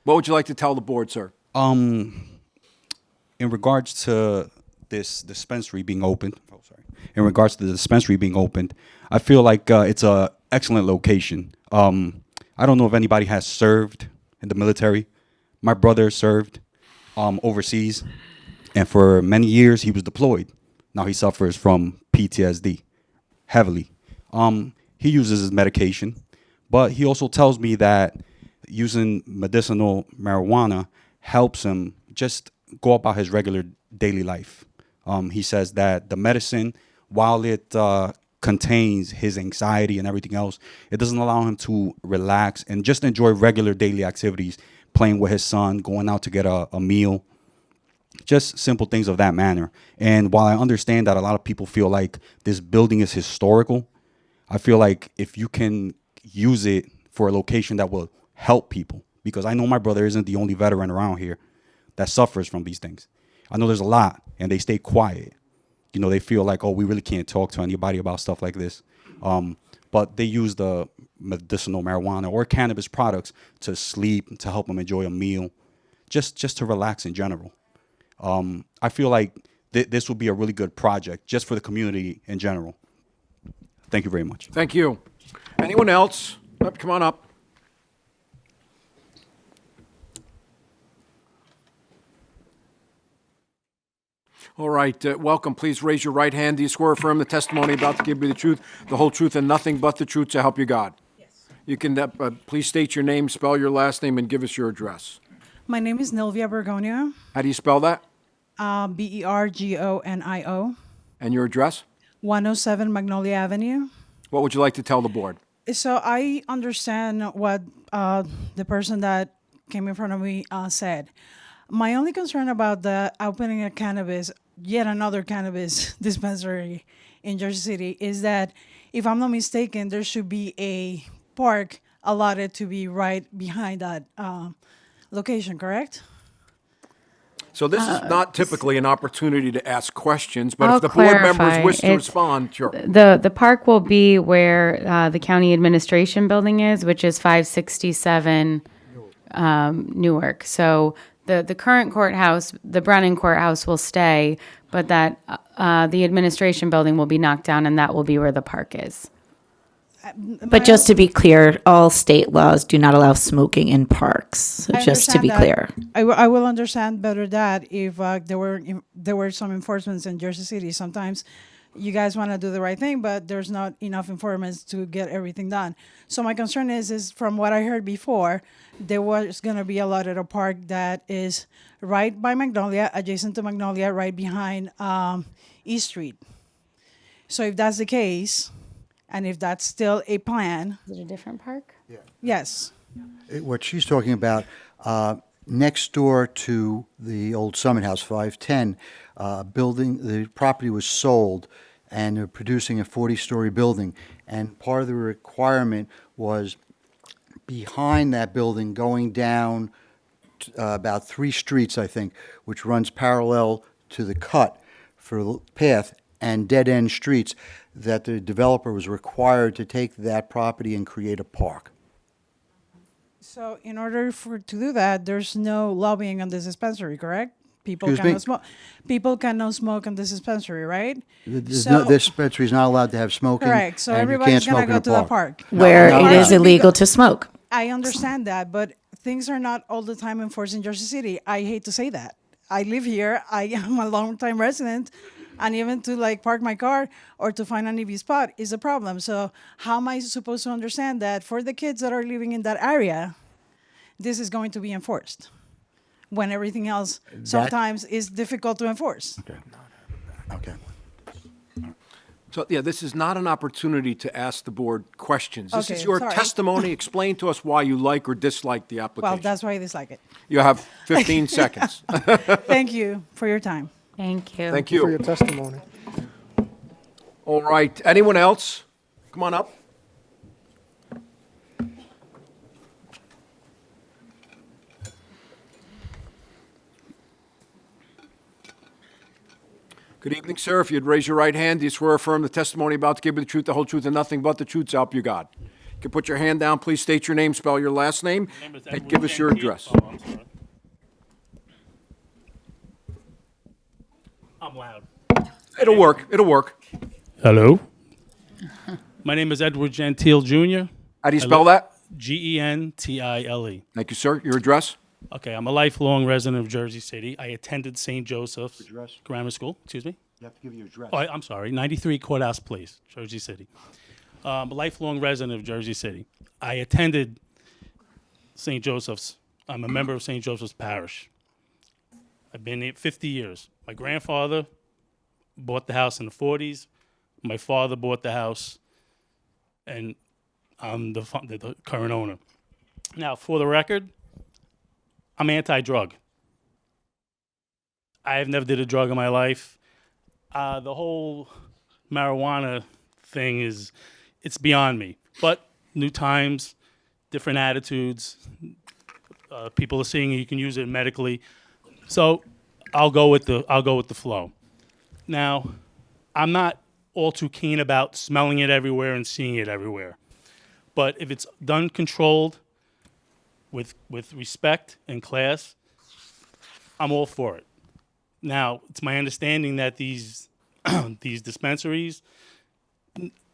What would you like to tell the board, sir? In regards to this dispensary being opened, I feel like it's a excellent location. I don't know if anybody has served in the military. My brother served overseas, and for many years he was deployed. Now he suffers from PTSD heavily. He uses his medication, but he also tells me that using medicinal marijuana helps him just go about his regular daily life. He says that the medicine, while it contains his anxiety and everything else, it doesn't allow him to relax and just enjoy regular daily activities, playing with his son, going out to get a meal, just simple things of that manner. And while I understand that a lot of people feel like this building is historical, I feel like if you can use it for a location that will help people, because I know my brother isn't the only veteran around here that suffers from these things. I know there's a lot, and they stay quiet. You know, they feel like, oh, we really can't talk to anybody about stuff like this. But they use the medicinal marijuana or cannabis products to sleep, to help them enjoy a meal, just to relax in general. I feel like this would be a really good project just for the community in general. Thank you very much. Thank you. Anyone else? Come on up. All right, welcome. Please raise your right hand. Do you swear or affirm the testimony about to give you the truth, the whole truth, and nothing but the truth, to help you God? Yes. You can please state your name, spell your last name, and give us your address. My name is Nilvia Bergonio, How do you spell that? Bergonio. And your address? 107 Magnolia Avenue. What would you like to tell the board? So I understand what the person that came in front of me said. My only concern about the opening of cannabis, yet another cannabis dispensary in Jersey City, is that, if I'm not mistaken, there should be a park allotted to be right behind that location, correct? So this is not typically an opportunity to ask questions, but I'll if the board members clarify. wish to It's- respond, sure. The park will be where the county administration building is, which is 567 Newark. So the current courthouse, the Brennan Courthouse, will stay, but that the administration building will be knocked down, and that will be where the park is. But just to be clear, all state laws do not allow smoking in parks. So I just to be understand clear. that. I will understand better that if there were some enforcements in Jersey City. Sometimes you guys want to do the right thing, but there's not enough informants to get everything done. So my concern is from what I heard before, there was going to be allotted a park that is right by Magnolia, adjacent to Magnolia, right behind East Street. So if that's the case, and if that's still a plan, Is it a different park? yes. What she's talking about, next door to the old Summit House, 510, the property was sold, and they're producing a 40-story building. And part of the requirement was behind that building, going down about 3 streets, I think, which runs parallel to the cut for the path and dead-end streets, that the developer was required to take that property and create a park. So in order to do that, there's no lobbying on this dispensary, correct? People Excuse me? cannot smoke. People cannot smoke on this dispensary, right? This So- dispensary is not allowed to have smoking. Correct. So and you everybody's can't smoke gonna in go a to the park. Where no, it no. is illegal to smoke. I understand that, but things are not all the time enforced in Jersey City. I hate to say that. I live here. I am a long-time resident, And even to like park my car or to find an EV spot is a problem. So how am I supposed to understand that for the kids that are living in that area, this is going to be enforced when everything else sometimes is difficult to enforce? Okay. So, yeah, this is not an opportunity to ask the board questions. This is Okay, your sorry. testimony. Explain to us why you like or dislike the Well, application. that's why I dislike it. You have 15 seconds. Thank you for your time. Thank you. Thank For your you. testimony. All right. Anyone else? Come on up. Good evening, sir. If you'd raise your right hand, do you swear or affirm the testimony about to give you the truth, the whole truth, and nothing but the truth, so help you God? You can put your hand down. Please state your name, spell your last name, and give us your address. I'm loud. It'll work. It'll work. Hello. My name is Edward Gentile Jr. How do you spell that? Gentile. Thank you, sir. Your address? Okay, I'm a lifelong resident of Jersey City. I attended St. Joseph's Address? Grammar School. Excuse me. You have to give your address. Oh, I'm sorry. 93 Courthouse Place, Jersey City. I'm a lifelong resident of Jersey City. I attended St. Joseph's. I'm a member of St. Joseph's Parish. I've been here 50 years. My grandfather bought the house in the 40s. My father bought the house, and I'm the current owner. Now, for the record, I'm anti-drug. I've never did a drug in my life. The whole marijuana thing it's beyond me. But new times, different attitudes. People are seeing you can use it medically. So I'll go with the flow. Now, I'm not all too keen about smelling it everywhere and seeing it everywhere. But if it's done controlled, with respect and class, I'm all for it. Now, it's my understanding that these these dispensaries,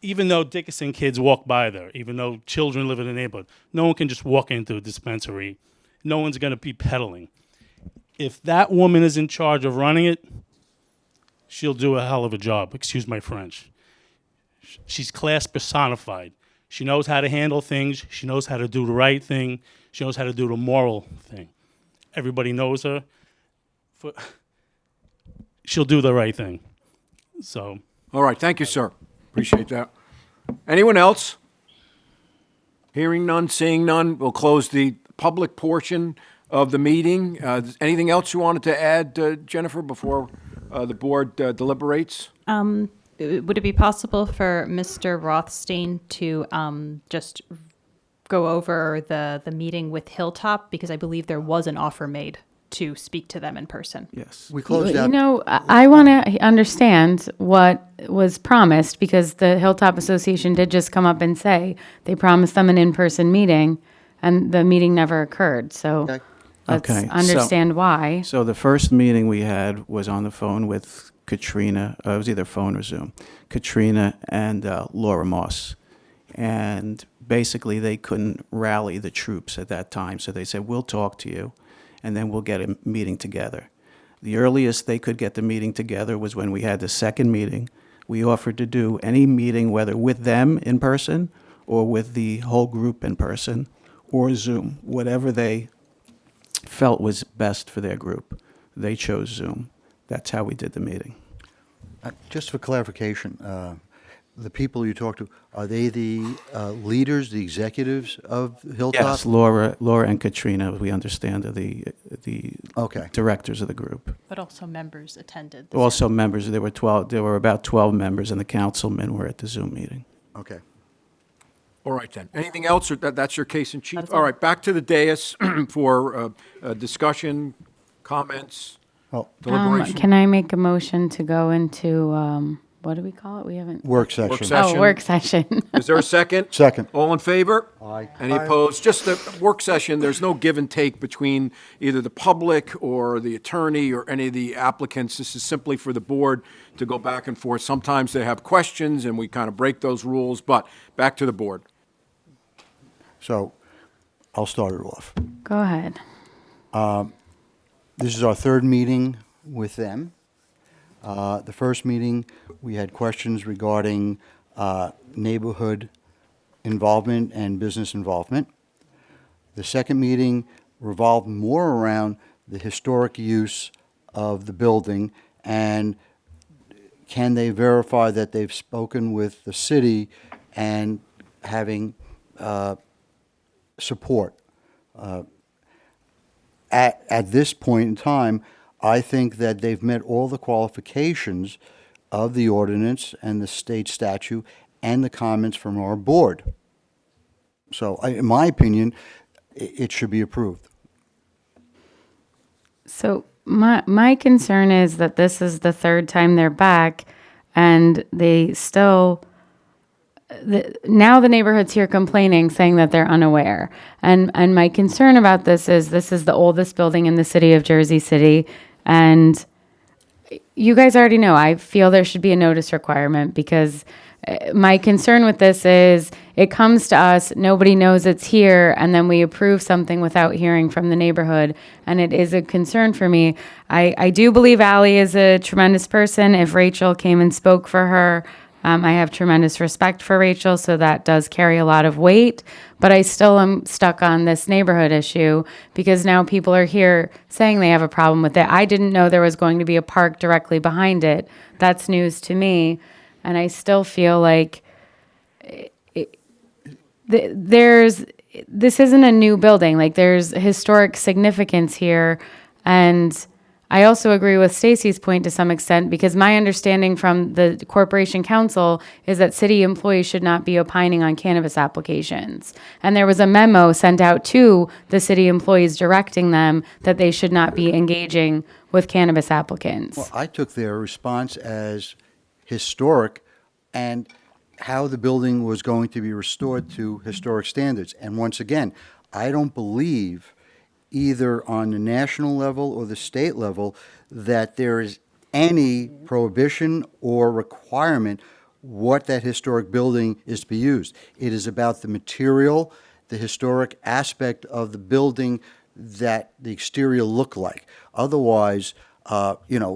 even though Dickinson kids walk by there, even though children live in the neighborhood, no one can just walk into a dispensary. No one's going to be peddling. If that woman is in charge of running it, she'll do a hell of a job. Excuse my French. She's class personified. She knows how to handle things. She knows how to do the right thing. She knows how to do the moral thing. Everybody knows her. She'll do the right thing. So. All right. Thank you, sir. Appreciate that. Anyone else? Hearing none, seeing none, we'll close the public portion of the meeting. Anything else you wanted to add, Jennifer, before the board deliberates? Would it be possible for Mr. Rothstein to just go over the meeting with Hilltop? Because I believe there was an offer made to speak to them in person. Yes. We closed You out. know, I want to understand what was promised, because the Hilltop Association did just come up and say they promised them an in-person meeting, and the meeting never occurred. So Okay. let's Okay, so- understand why. So the first meeting we had was on the phone with Katrina. It was either phone or Zoom. Katrina and Laura Moss. And basically they couldn't rally the troops at that time. So they said, we'll talk to you, and then we'll get a meeting together. The earliest they could get the meeting together was when we had the second meeting. We offered to do any meeting, whether with them in person or with the whole group in person or Zoom, whatever they felt was best for their group. They chose Zoom. That's how we did the meeting. Just for clarification, the people you talk to, are they the leaders, the executives of Hilltop? Yes, Laura and Katrina, we understand, are the Okay. directors of the group. But also members attended. Also members, there were about 12 members, and the councilmen were at the Zoom meeting. Okay. All right, then. Anything else, or that's your case in chief? That's All all. right, back to the dais for discussion, comments, Oh, deliberation. Can I make a motion to go into, what do we call it? We haven't. work session. Work session. Oh, work session. Is there a second? Second. All in favor? Aye. Any opposed? Just a work session. There's no give and take between either the public or the attorney or any of the applicants. This is simply for the board to go back and forth. Sometimes they have questions and we kind of break those rules, but back to the board. So I'll start it off. Go ahead. This is our third meeting with them. The first meeting, we had questions regarding neighborhood involvement and business involvement. The second meeting revolved more around the historic use of the building and can they verify that they've spoken with the city and having support. At this point in time, I think that they've met all the qualifications of the ordinance and the state statute and the comments from our board. So, in my opinion, it should be approved. So my concern is that this is the third time they're back, and they still. Now the neighborhood's here complaining, saying that they're unaware. And my concern about this is the oldest building in the city of Jersey City, and you guys already know I feel there should be a notice requirement because my concern with this is it comes to us, nobody knows it's here, and then we approve something without hearing from the neighborhood, and it is a concern for me. I do believe Ally is a tremendous person. If Rachel came and spoke for her, I have tremendous respect for Rachel, so that does carry a lot of weight. But I still am stuck on this neighborhood issue because now people are here saying they have a problem with it. I didn't know there was going to be a park directly behind it. That's news to me. And I still feel like this isn't a new building. Like, there's historic significance here. And I also agree with Stacy's point to some extent because my understanding from the Corporation Council is that city employees should not be opining on cannabis applications. And there was a memo sent out to the city employees directing them that they should not be engaging with cannabis applicants. Well, I took their response as historic and how the building was going to be restored to historic standards. And once again, I don't believe either on the national level or the state level that there is any prohibition or requirement what that historic building is to be used. It is about the material, the historic aspect of the building that the exterior look like. Otherwise,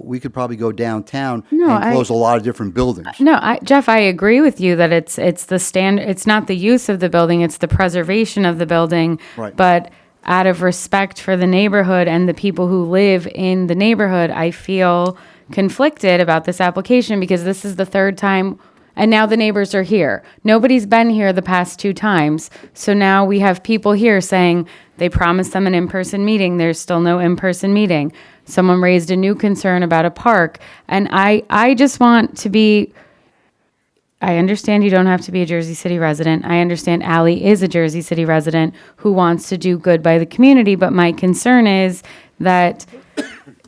we could probably go downtown and close a lot of different buildings. No, Jeff, I agree with you that it's the standard. It's not the use of the building; it's the preservation of the building. Right. But out of respect for the neighborhood and the people who live in the neighborhood, I feel conflicted about this application because this is the third time, and now the neighbors are here. Nobody's been here the past 2 times, so now we have people here saying they promised them an in-person meeting. There's still no in-person meeting. Someone raised a new concern about a park, and I just want to be. I understand you don't have to be a Jersey City resident. I understand Ally is a Jersey City resident who wants to do good by the community, but my concern is that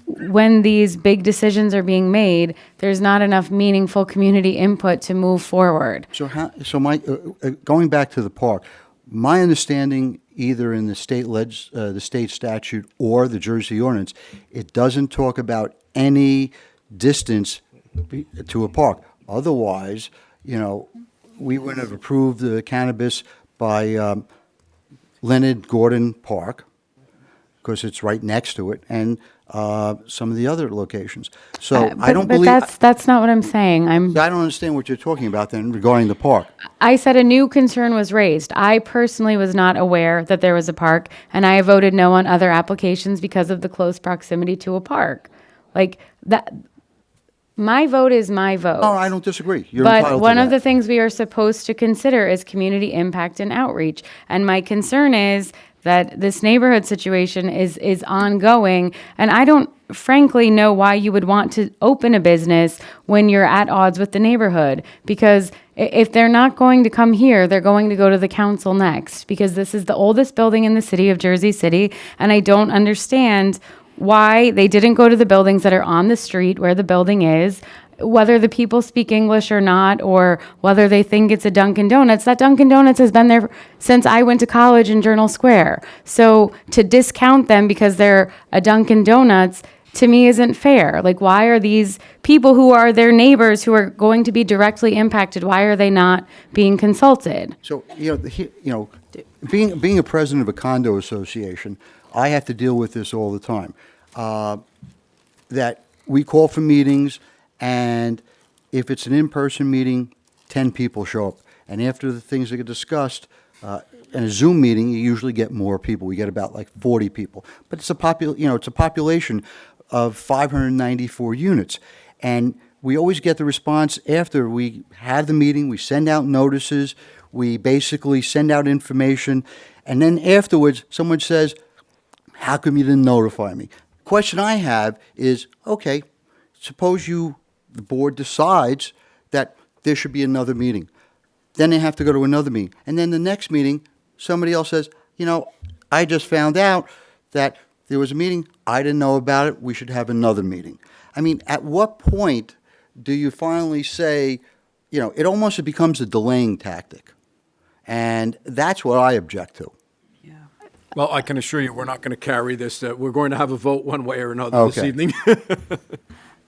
when these big decisions are being made, there's not enough meaningful community input to move forward. So going back to the park, my understanding either in the state statute or the Jersey ordinance, it doesn't talk about any distance to a park. Otherwise, we wouldn't have approved the cannabis by Leonard Gordon Park because it's right next to it, and some of the other locations. So I don't believe. But that's not what I'm saying. I don't understand what you're talking about then regarding the park. I said a new concern was raised. I personally was not aware that there was a park, and I voted no on other applications because of the close proximity to a park. Like that. My vote is my vote. No, I don't disagree. You're but entitled to one of that. the things we are supposed to consider is community impact and outreach. And my concern is that this neighborhood situation is ongoing. And I don't frankly know why you would want to open a business when you're at odds with the neighborhood. Because if they're not going to come here, they're going to go to the council next. Because this is the oldest building in the city of Jersey City. And I don't understand why they didn't go to the buildings that are on the street where the building is, whether the people speak English or not, or whether they think it's a Dunkin' Donuts. That Dunkin' Donuts has been there since I went to college in Journal Square. So to discount them because they're a Dunkin' Donuts, to me, isn't fair. Like, why are these people who are their neighbors who are going to be directly impacted, why are they not being consulted? So, being a president of a condo association, I have to deal with this all the time. That we call for meetings And if it's an in-person meeting, 10 people show up. And after the things that get discussed, in a Zoom meeting, you usually get more people. We get about like 40 people. But it's it's a population of 594 units. And we always get the response after we have the meeting, we send out notices, we basically send out information, and then afterwards, someone says, how come you didn't notify me? Question I have is, okay, suppose the board decides that there should be another meeting. Then they have to go to another meeting. And then the next meeting, somebody else says, I just found out that there was a meeting. I didn't know about it. We should have another meeting. I mean, at what point do you finally say, it almost becomes a delaying tactic. And that's what I object to. Well, I can assure you, we're not going to carry this. We're going to have a vote one way or another this Okay. evening.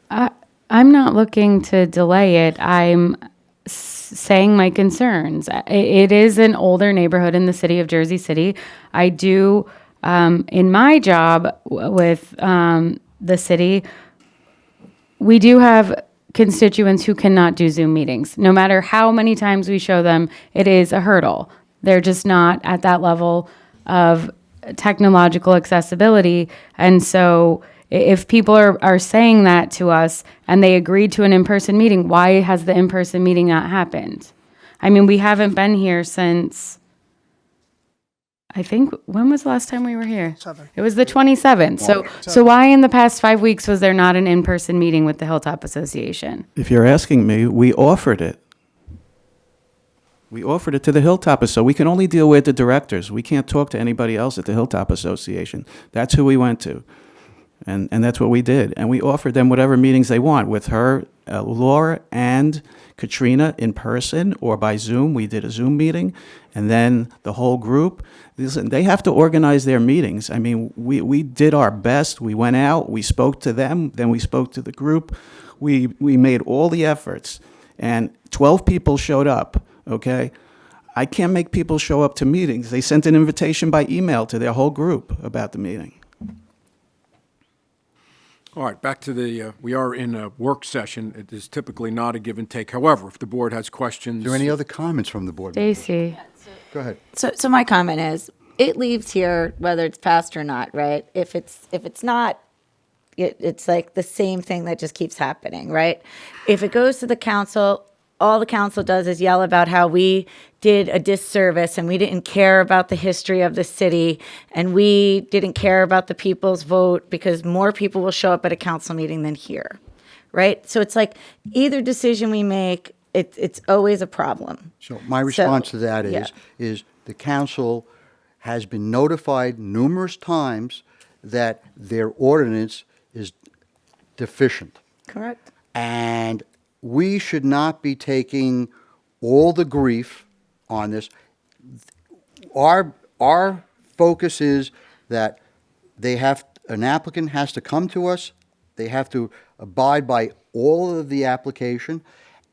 I'm not looking to delay it. I'm saying my concerns. It is an older neighborhood in the city of Jersey City. I do, in my job with the city, we do have constituents who cannot do Zoom meetings. No matter how many times we show them, it is a hurdle. They're just not at that level of technological accessibility. And so if people are saying that to us and they agreed to an in-person meeting, why has the in-person meeting not happened? I mean, we haven't been here since, I think, when was the last time we were here? It was the 27th. So why in the past 5 weeks was there not an in-person meeting with the Hilltop Association? If you're asking me, we offered it. We offered it to the Hilltop, so we can only deal with the directors. We can't talk to anybody else at the Hilltop Association. That's who we went to, and that's what we did. And we offered them whatever meetings they want with her, Laura, and Katrina in person or by Zoom. We did a Zoom meeting, and then the whole group. Listen, they have to organize their meetings. I mean, we did our best. We went out, we spoke to them, then we spoke to the group. We made all the efforts, and 12 people showed up. Okay, I can't make people show up to meetings. They sent an invitation by email to their whole group about the meeting. All right, back to we are in a work session. It is typically not a give and take. However, if the board has questions. Is there any other comments from the board members? Stacy. Go ahead. So my comment is, it leaves here whether it's passed or not, right? If it's not, it's like the same thing that just keeps happening, right? If it goes to the council, all the council does is yell about how we did a disservice and we didn't care about the history of the city and we didn't care about the people's vote because more people will show up at a council meeting than here, right? So it's like either decision we make, it's always a problem. So my response to that yeah. is the council has been notified numerous times that their ordinance is deficient. Correct. And we should not be taking all the grief on this. Our focus is that an applicant has to come to us. They have to abide by all of the application.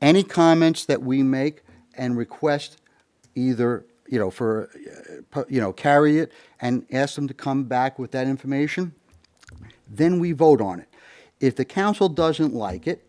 Any comments that we make and request either, carry it and ask them to come back with that information, then we vote on it. If the council doesn't like it,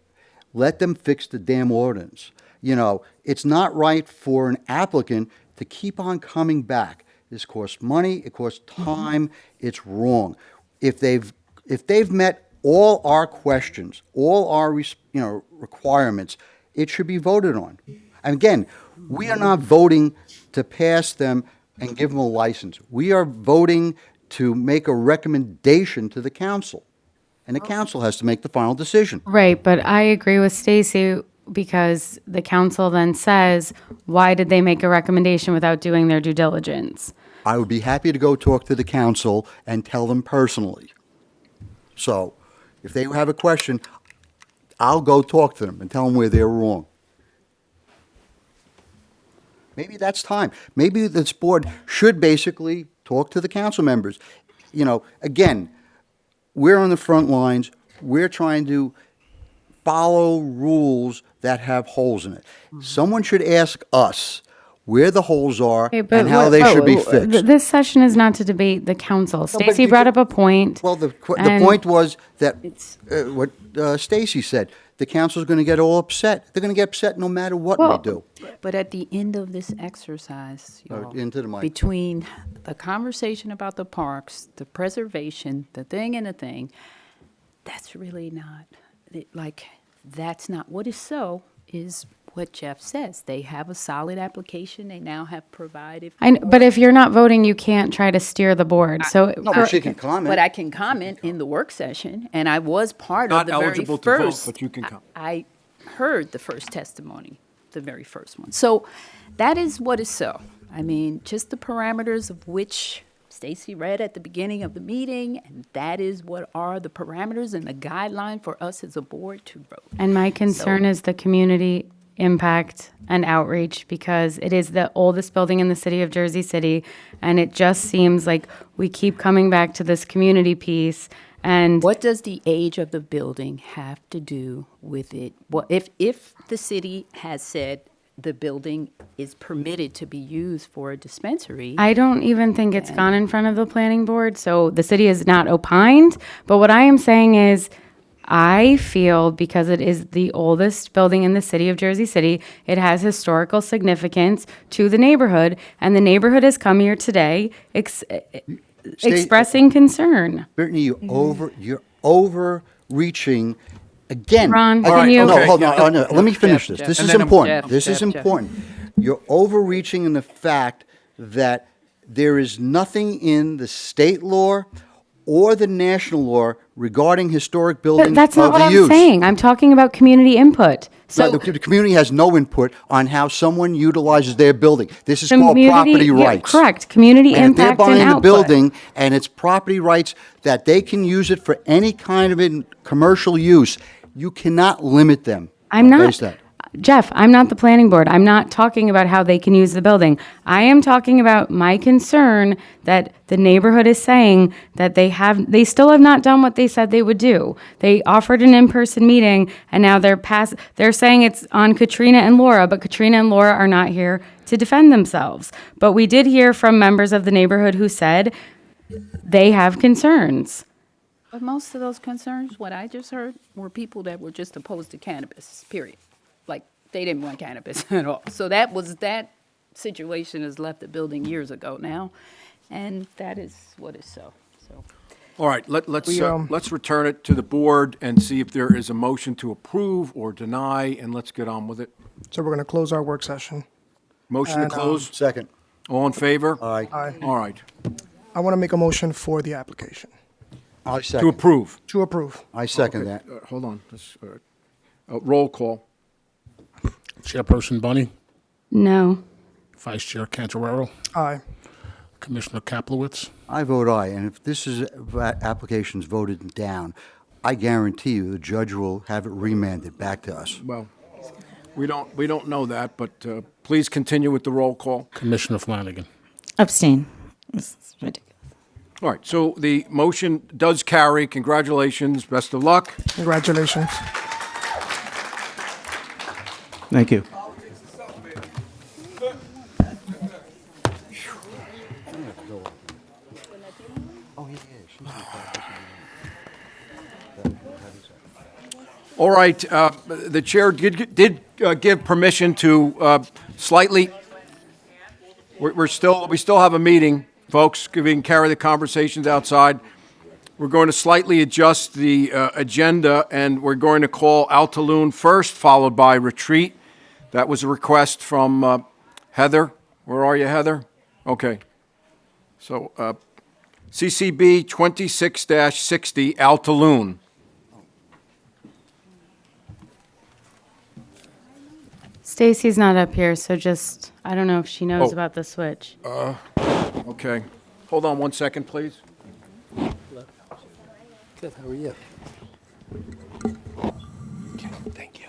let them fix the damn ordinance. It's not right for an applicant to keep on coming back. This costs money, it costs time, it's wrong. If they've met all our questions, all our requirements, it should be voted on. And again, we are not voting to pass them and give them a license. We are voting to make a recommendation to the council. And the council has to make the final decision. Right, but I agree with Stacy because the council then says, why did they make a recommendation without doing their due diligence? I would be happy to go talk to the council and tell them personally. So if they have a question, I'll go talk to them and tell them where they're wrong. Maybe that's time. Maybe this board should basically talk to the council members. Again, we're on the front lines. We're trying to follow rules that have holes in it. Someone should ask us where the holes are Okay, but and how what- they but should be w- fixed. This session is not to debate the council. but Stacy you brought could- up a point. Well, the and point was that what Stacy said. the council's going to get all upset. They're going to get upset no matter what we do. But at the end of this exercise, y'all, Into the mic. between the conversation about the parks, the preservation, the thing and the thing, that's really not, that's not what is so, is what Jeff says. They have a solid application. They now have provided. But if you're not voting, you can't try to steer the board. So No, but she can comment. But I can comment in the work session, and I was part Not of the very eligible to vote, first. but you can comment. I heard the first testimony, the very first one. So that is what is so. I mean, just the parameters of which Stacy read at the beginning of the meeting, and that is what are the parameters and the guideline for us as a board to vote. And my concern is the community impact and outreach, because it is the oldest building in the city of Jersey City, and it just seems like we keep coming back to this community piece. And What does the age of the building have to do with it? Well, if the city has said the building is permitted to be used for a dispensary, I don't even think it's gone in front of the planning board, so the city is not opined. But what I am saying is, I feel because it is the oldest building in the city of Jersey City, it has historical significance to the neighborhood, and the neighborhood has come here today expressing concern. Brittany, you're overreaching again. Ron, All can right, you? okay. No, hold on. Oh, no. Let me finish Jeff, this. This Jeff. is And then important. Jeff, This is Jeff. important. You're overreaching in the fact that there is nothing in the state law or the national law regarding historic buildings But that's not what I'm overuse. saying. I'm talking about community input. So So the community has no input on how someone utilizes their building. This is called community, property yeah, rights. correct. Community And if they're impact and buying the output. building and it's property rights that they can use it for any kind of commercial use, you cannot limit them. I'm not, based on that. Jeff, I'm not the planning board. I'm not talking about how they can use the building. I am talking about my concern that the neighborhood is saying that they still have not done what they said they would do. They offered an in-person meeting, and now they're saying it's on Katrina and Laura, but Katrina and Laura are not here to defend themselves. But we did hear from members of the neighborhood who said they have concerns. but most of those concerns, what I just heard, were people that were just opposed to cannabis, period. Like, they didn't want cannabis at all. So that situation has left the building years ago now, and that is what is so. All right, let's return it to the board and see if there is a motion to approve or deny, and let's get on with it. So we're going to close our work session. Motion to And, close? Second. All in favor? Aye. Aye. All right. I want to make a motion for the application. I To second. approve. To approve. I second that. Hold on. Roll call. Chairperson Bunny, No. Vice Chair Cantorero, Aye. Commissioner Kaplowitz. I vote aye, and if this application's voted down, I guarantee you the judge will have it remanded back to us. Well, we don't know that, but please continue with the roll call. Commissioner Flanagan. Abstain. This is ridiculous. All right, so the motion does carry. Congratulations. Best of luck. Congratulations. Thank you. All right, the chair did give permission to slightly, we still have a meeting, folks. We can carry the conversations outside. We're going to slightly adjust the agenda, and we're going to call Altaloon first, followed by Retreat. That was a request from Heather. Where are you, Heather? Okay. So CCB 26-60, Altaloon. Stacy's not up here, so just, I don't know if she knows Oh. about the switch. Okay. Hold on 1 second, please. Good, how are you? Thank you.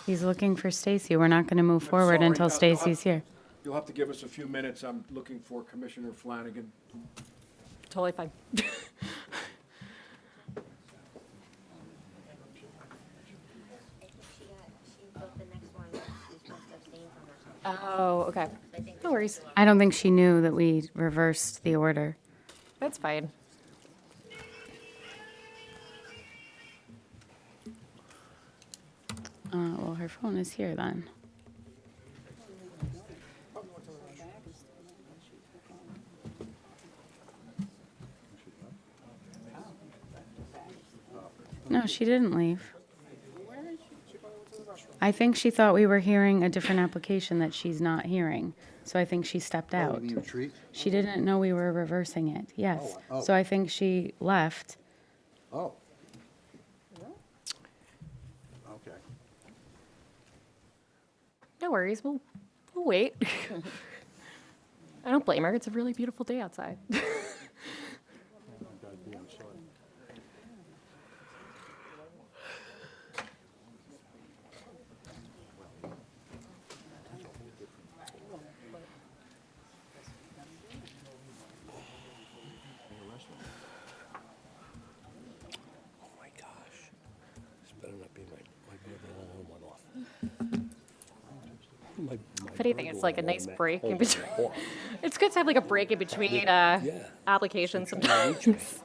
He's looking for Stacy. We're not going to move forward sorry, until you'll Stacy's have- here. You'll have to give us a few minutes. I'm looking for Commissioner Flanagan. Totally fine. Oh, okay. No worries. I don't think she knew that we reversed the order. That's fine. Well, her phone is here then. No, she didn't leave. I think she thought we were hearing a different application that she's not hearing. So I think she stepped Oh, out. you mean retreat? She didn't know we were reversing it. Yes. Oh. So I think she left. Oh. Okay. No worries. We'll wait. I don't blame her. It's a really beautiful day outside. If anything, it's like a nice break in between. It's good to have like a break in between applications sometimes. There's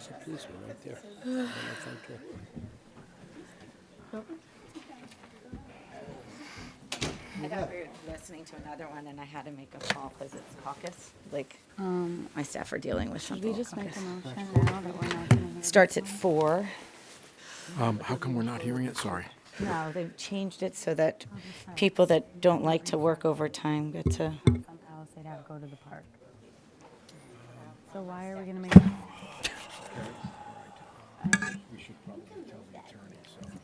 a policeman right there. On my front door. I thought we were listening to another one, and I had to make a call because it's caucus. Like, my staff are dealing with Should something. we just make a motion now that we're not going to? Starts at 4. How come we're not hearing it? Sorry. No, they've changed it so that people that don't like to work overtime get to. Somehow they'd have to go to the park. So why are we going to make?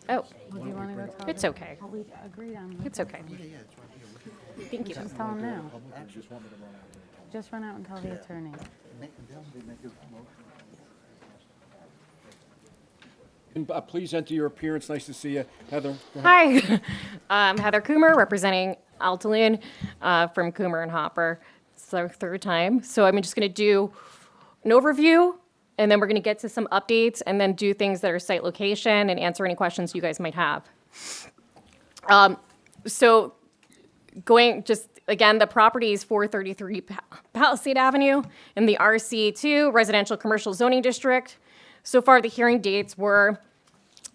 Oh, Well, do you want to go tell? it's them? okay. Well, we agreed on. It's okay. Thank you. Just tell them now. Just run out and tell the attorney. And, please enter your appearance. Nice to see you. Heather. Go ahead. Hi, I'm Heather Coomer, representing Altaloon from Coomer and Hopper. It's our third time. So I'm just going to do an overview, and then we're going to get to some updates, and then do things that are site location and answer any questions you guys might have. So going just again, the property is 433 Palisade Avenue in the RC2 Residential Commercial Zoning District. So far, the hearing dates were,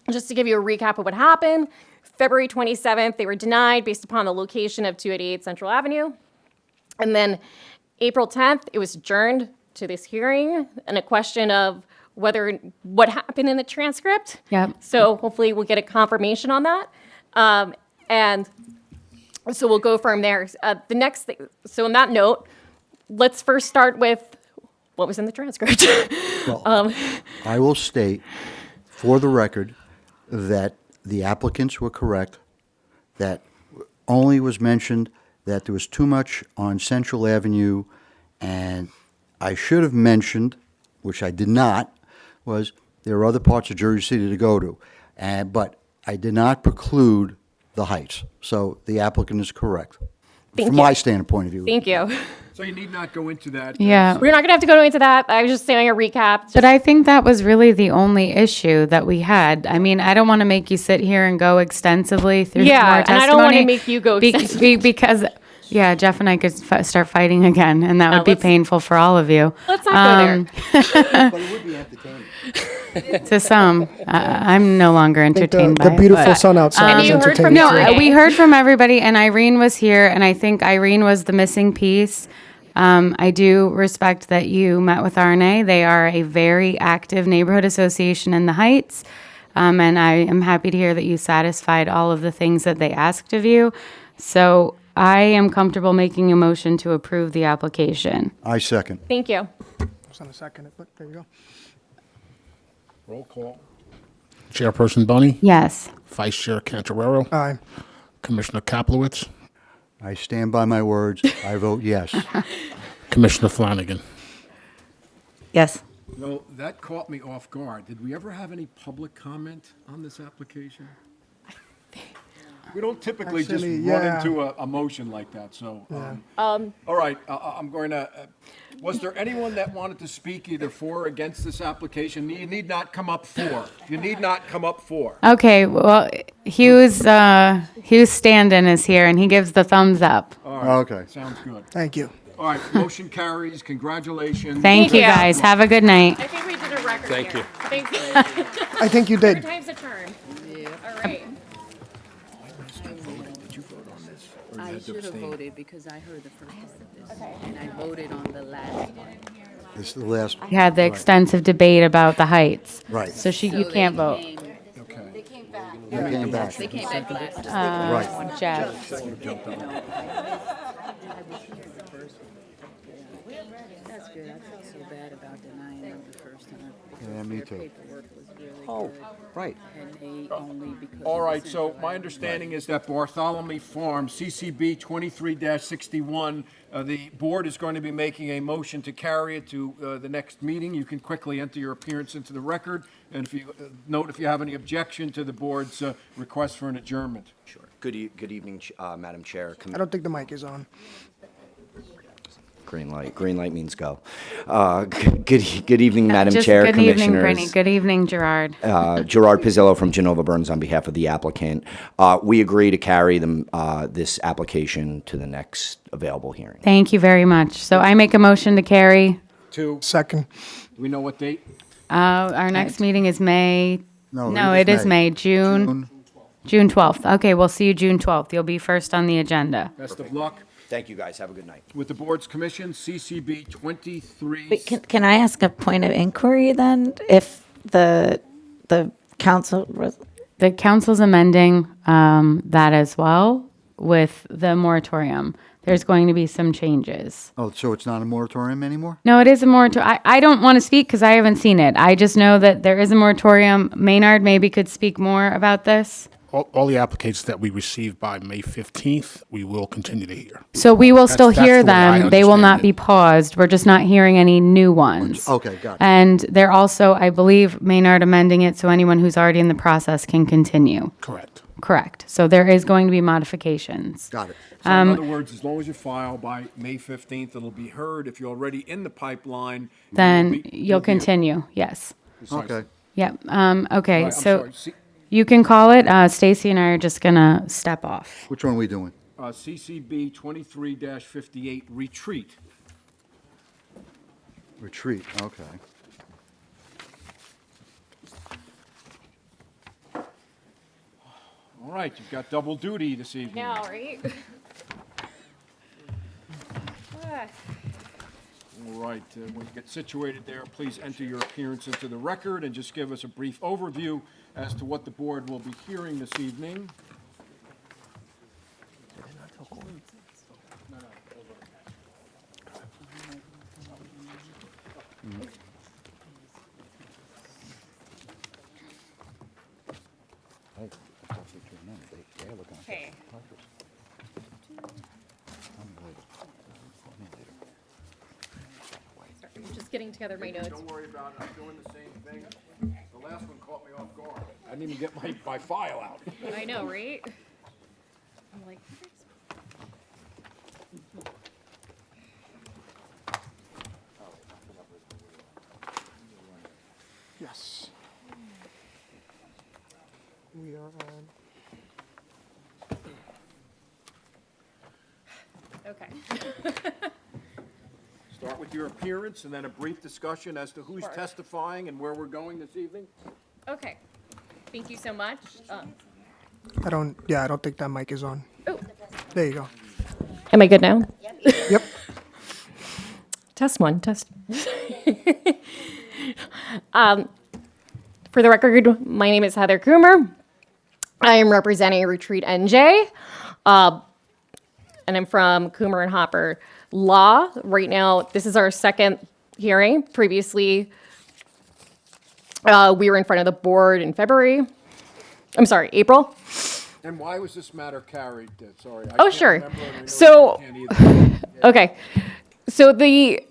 just to give you a recap of what happened, February 27th, they were denied based upon the location of 288 Central Avenue. And then April 10th, it was adjourned to this hearing and a question of what happened in the transcript. Yep. So hopefully we'll get a confirmation on that. And so we'll go from there. The next thing, so on that note, let's first start with what was in the transcript. Well, I will state for the record that the applicants were correct, that only was mentioned that there was too much on Central Avenue, and I should have mentioned, which I did not, was there are other parts of Jersey City to go to. But I did not preclude the heights. So the applicant is correct. Thank From you. my standpoint of view. Thank you. So you need not go into that. Yeah. We're not going to have to go into that. I was just saying a recap. But I think that was really the only issue that we had. I mean, I don't want to make you sit here and go extensively through Yeah, more and testimony. I don't want to make you go extensively. Because, yeah, Jeff and I could start fighting again, and that No, would be let's- painful for all of you. Let's not go there. But it would be entertaining. To some, I'm no longer entertained by The it, beautiful but- sun outside And is you heard from entertaining. No, Irene. we heard from everybody, and Irene was here, and I think Irene was the missing piece. I do respect that you met with RNA. They are a very active neighborhood association in the Heights, and I am happy to hear that you satisfied all of the things that they asked of you. So I am comfortable making a motion to approve the application. I second. Thank you. I was going to second it, but there you go. Roll call. Chairperson Bunny, Yes. Vice Chair Cantorero, Aye. Commissioner Kaplowitz, I stand by my words. I vote yes. Commissioner Flanagan. Yes. Well, that caught me off guard. Did we ever have any public comment on this application? We don't typically Actually, just run yeah. into a motion like that, so. All right, I'm going to, was there anyone that wanted to speak either for or against this application? You need not come up for. You need not come up for. Okay, well, Hughes Standen is here, and he gives the thumbs up. All right. Okay. Sounds good. Thank you. All right, motion carries. Congratulations. Thank you, guys. Have a good night. I think we did a record Thank here. you. Thank you. I think you Third did. time's a charm. All right. Did you vote on this? Or you I had to should have abstain? voted because I heard the first part of this, and I voted on the last one. This is the last. We had the extensive debate about the heights. Right. So you they can't vote. came- Okay. They came back. They came back last. Right. Jeff. That's good. I felt so bad about denying them the first time. because Yeah, me their too. paperwork was really Oh, good, right. and they only because. All of the right, so centralized- my understanding is that Bartholomew Farm, CCB 23-61, the board is going to be making a motion to carry it to the next meeting. You can quickly enter your appearance into the record, and if you note if you have any objection to the board's request for an adjournment. Sure. Good evening, Madam Chair. I don't think the mic is on. Green light. Green light means go. Good evening, Madam Just Chair, good evening, Commissioners. Brittany. Good evening, Gerard. Gerard Pizzillo from Genova Burns on behalf of the applicant. We agree to carry this application to the next available hearing. Thank you very much. So I make a motion to carry. Second. Do we know what date? Our next meeting is May. No, it is May. June 12th. Okay, we'll see you June 12th. You'll be first on the agenda. Best of luck. Thank you, guys. Have a good night. With the board's commission, CCB 23. Wait, can I ask a point of inquiry then? If the council, The council's amending that as well with the moratorium. There's going to be some changes. Oh, so it's not a moratorium anymore? No, it is a moratorium. I don't want to speak because I haven't seen it. I just know that there is a moratorium. Maynard maybe could speak more about this. All the applications that we receive by May 15th, we will continue to hear. So we will still That's hear the way I them. They will not understand be paused. We're just not hearing any new ones. Okay, got it. And they're also, I believe, Maynard amending it so anyone who's already in the process can continue. Correct. Correct. So there is going to be modifications. Got it. So in other words, as long as you file by May 15th, it'll be heard. If you're already in the pipeline, Then you'll continue. Yes. Okay. Yep. Okay. I'm So sorry, you can call it. Stacy and I are just gonna step off. Which one are we doing? CCB 23-58 retreat. Retreat, okay. All right, you've got double duty this evening. Now, right? All right, when you get situated there, please enter your appearance into the record and just give us a brief overview as to what the board will be hearing this evening. Okay. Sorry, I'm just getting together my notes. Don't worry about it, I'm doing the same thing. The last one caught me off guard. I didn't even get my file out. I know, right? I'm like, Yes. We are on. okay. Start with your appearance and then a brief discussion as to who's Sure. testifying and where we're going this evening. Okay. Thank you so much. I don't think that mic is on. Oh. There you go. Am I good now? Yep. Test one, test. For the record, my name is Heather Coomer. I am representing Retreat NJ, and I'm from Coomer and Hopper Law. Right now, this is our second hearing. Previously, we were in front of the board in April. And why was this matter carried? Sorry. I Oh, can't sure. remember, and I know So, you can't either. okay. So the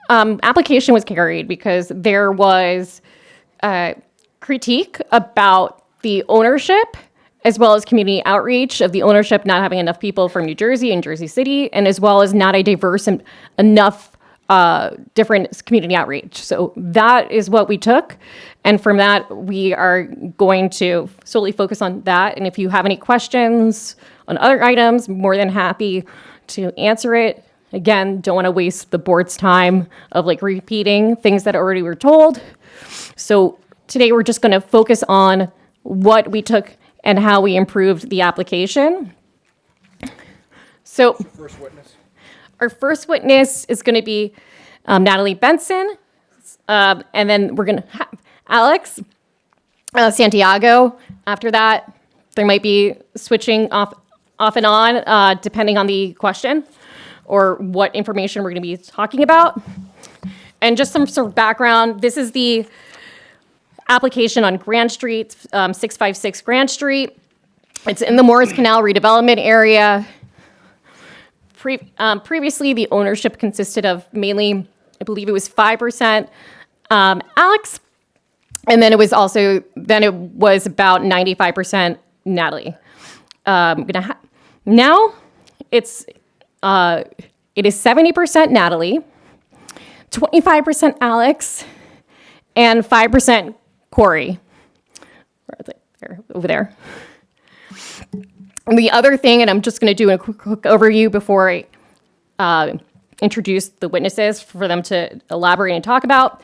application was carried because there was critique about the ownership as well as community outreach of the ownership not having enough people from New Jersey and Jersey City, and as well as not a diverse enough different community outreach. So that is what we took. And from that, we are going to solely focus on that. And if you have any questions on other items, more than happy to answer it. Again, don't want to waste the board's time of like repeating things that already were told. So today we're just going to focus on what we took and how we improved the application. So First witness. our first witness is going to be Natalie Benson, and then we're going to have Alex Santiago. After that, there might be switching off and on, depending on the question or what information we're going to be talking about. And just some sort of background, this is the application on Grand Street, 656 Grand Street. It's in the Morris Canal redevelopment area. Previously, the ownership consisted of mainly, I believe it was 5% Alex, and then it was about 95% Natalie. Now it is 70% Natalie, 25% Alex, and 5% Corey. Where is it? There, over there. And the other thing, and I'm just going to do a quick overview before I introduce the witnesses for them to elaborate and talk about,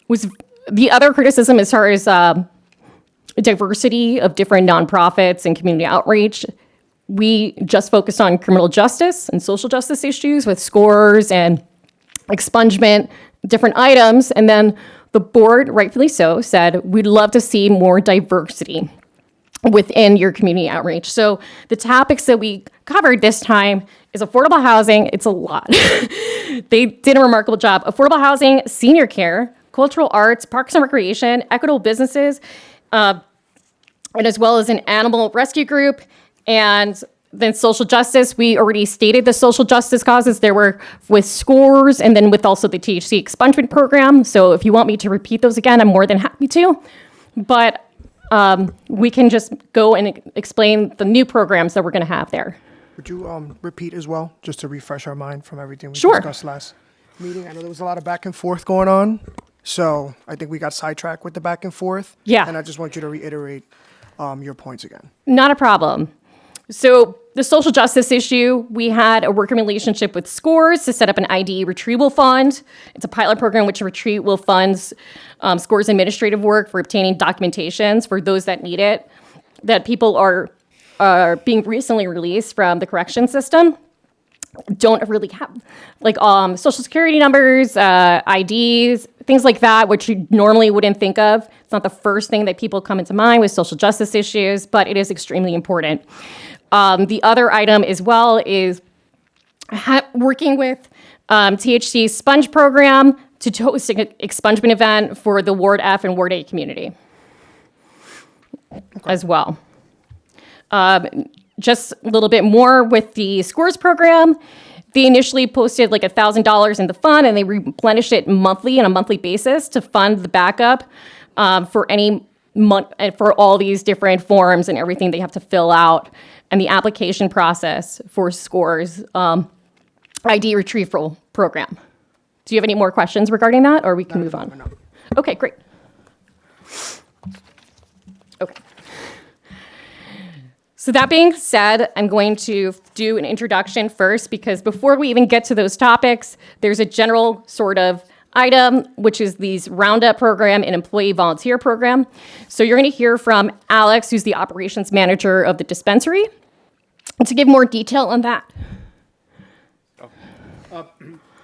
was the other criticism as far as diversity of different nonprofits and community outreach. We just focused on criminal justice and social justice issues with scores and expungement, different items, and then the board, rightfully so, said we'd love to see more diversity within your community outreach. So the topics that we covered this time is affordable housing. It's a lot. They did a remarkable job. Affordable housing, senior care, cultural arts, parks and recreation, equitable businesses, and as well as an animal rescue group. And then social justice, we already stated the social justice causes. There were with scores and then with also the THC expungement program. So if you want me to repeat those again, I'm more than happy to. But we can just go and explain the new programs that we're going to have there. Would you repeat as well, just to refresh our mind from everything we Sure. discussed last meeting? I know there was a lot of back and forth going on, so I think we got sidetracked with the back and forth. Yeah. And I just want you to reiterate your points again. Not a problem. So the social justice issue, we had a working relationship with SCORES to set up an ID retrieval fund. It's a pilot program which will fund SCORES administrative work for obtaining documentations for those that need it, that people are being recently released from the correction system, don't really have, like social security numbers, IDs, things like that, which you normally wouldn't think of. It's not the first thing that people come into mind with social justice issues, but it is extremely important. The other item as well is working with THC Sponge Program to host an expungement event for the Ward F and Ward A community as well. Just a little bit more with the SCORES program. They initially posted like $1,000 in the fund, and they replenished it monthly on a monthly basis to fund the backup for any month, for all these different forms and everything they have to fill out, and the application process for SCORES ID retrieval program. Do you have any more questions regarding that, or we can move on? No. Okay, great. Okay. So that being said, I'm going to do an introduction first, because before we even get to those topics, there's a general sort of item, which is these Roundup program and employee volunteer program. So you're going to hear from Alex, who's the operations manager of the dispensary, to give more detail on that.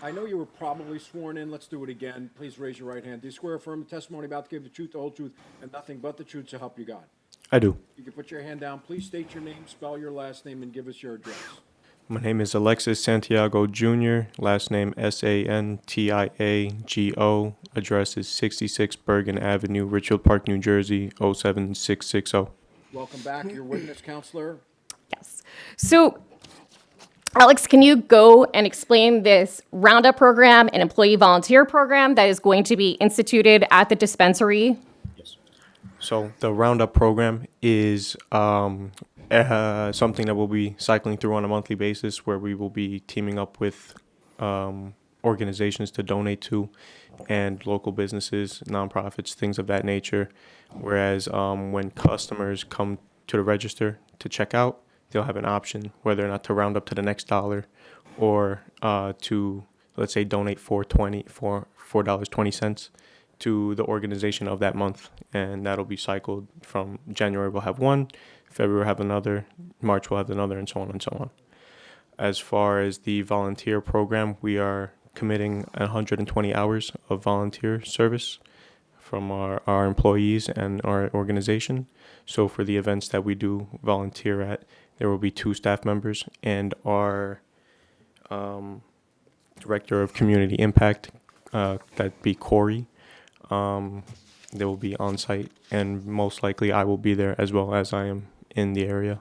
I know you were probably sworn in. Let's do it again. Please raise your right hand. Do you swear or affirm the testimony about to give the truth, the whole truth, and nothing but the truth, so help you God? I do. You can put your hand down. Please state your name, spell your last name, and give us your address. My name is Alexis Santiago Jr., last name Santiago. Address is 66 Bergen Avenue, Richfield Park, New Jersey, 07660. Welcome back. Your witness, counselor. Yes. So Alex, can you go and explain this Roundup program and employee volunteer program that is going to be instituted at the dispensary? So the Roundup program is something that we'll be cycling through on a monthly basis, where we will be teaming up with organizations to donate to, and local businesses, nonprofits, things of that nature. Whereas when customers come to the register to check out, they'll have an option whether or not to round up to the next dollar, or to, let's say, donate $4.20 to the organization of that month. And that'll be cycled from January, we'll have one, February we'll have another, March we'll have another, and so on and so on. As far as the volunteer program, we are committing 120 hours of volunteer service from our employees and our organization. So for the events that we do volunteer at, there will be 2 staff members, and our director of community impact, that'd be Corey. They will be on site, and most likely I will be there as well, as I am in the area.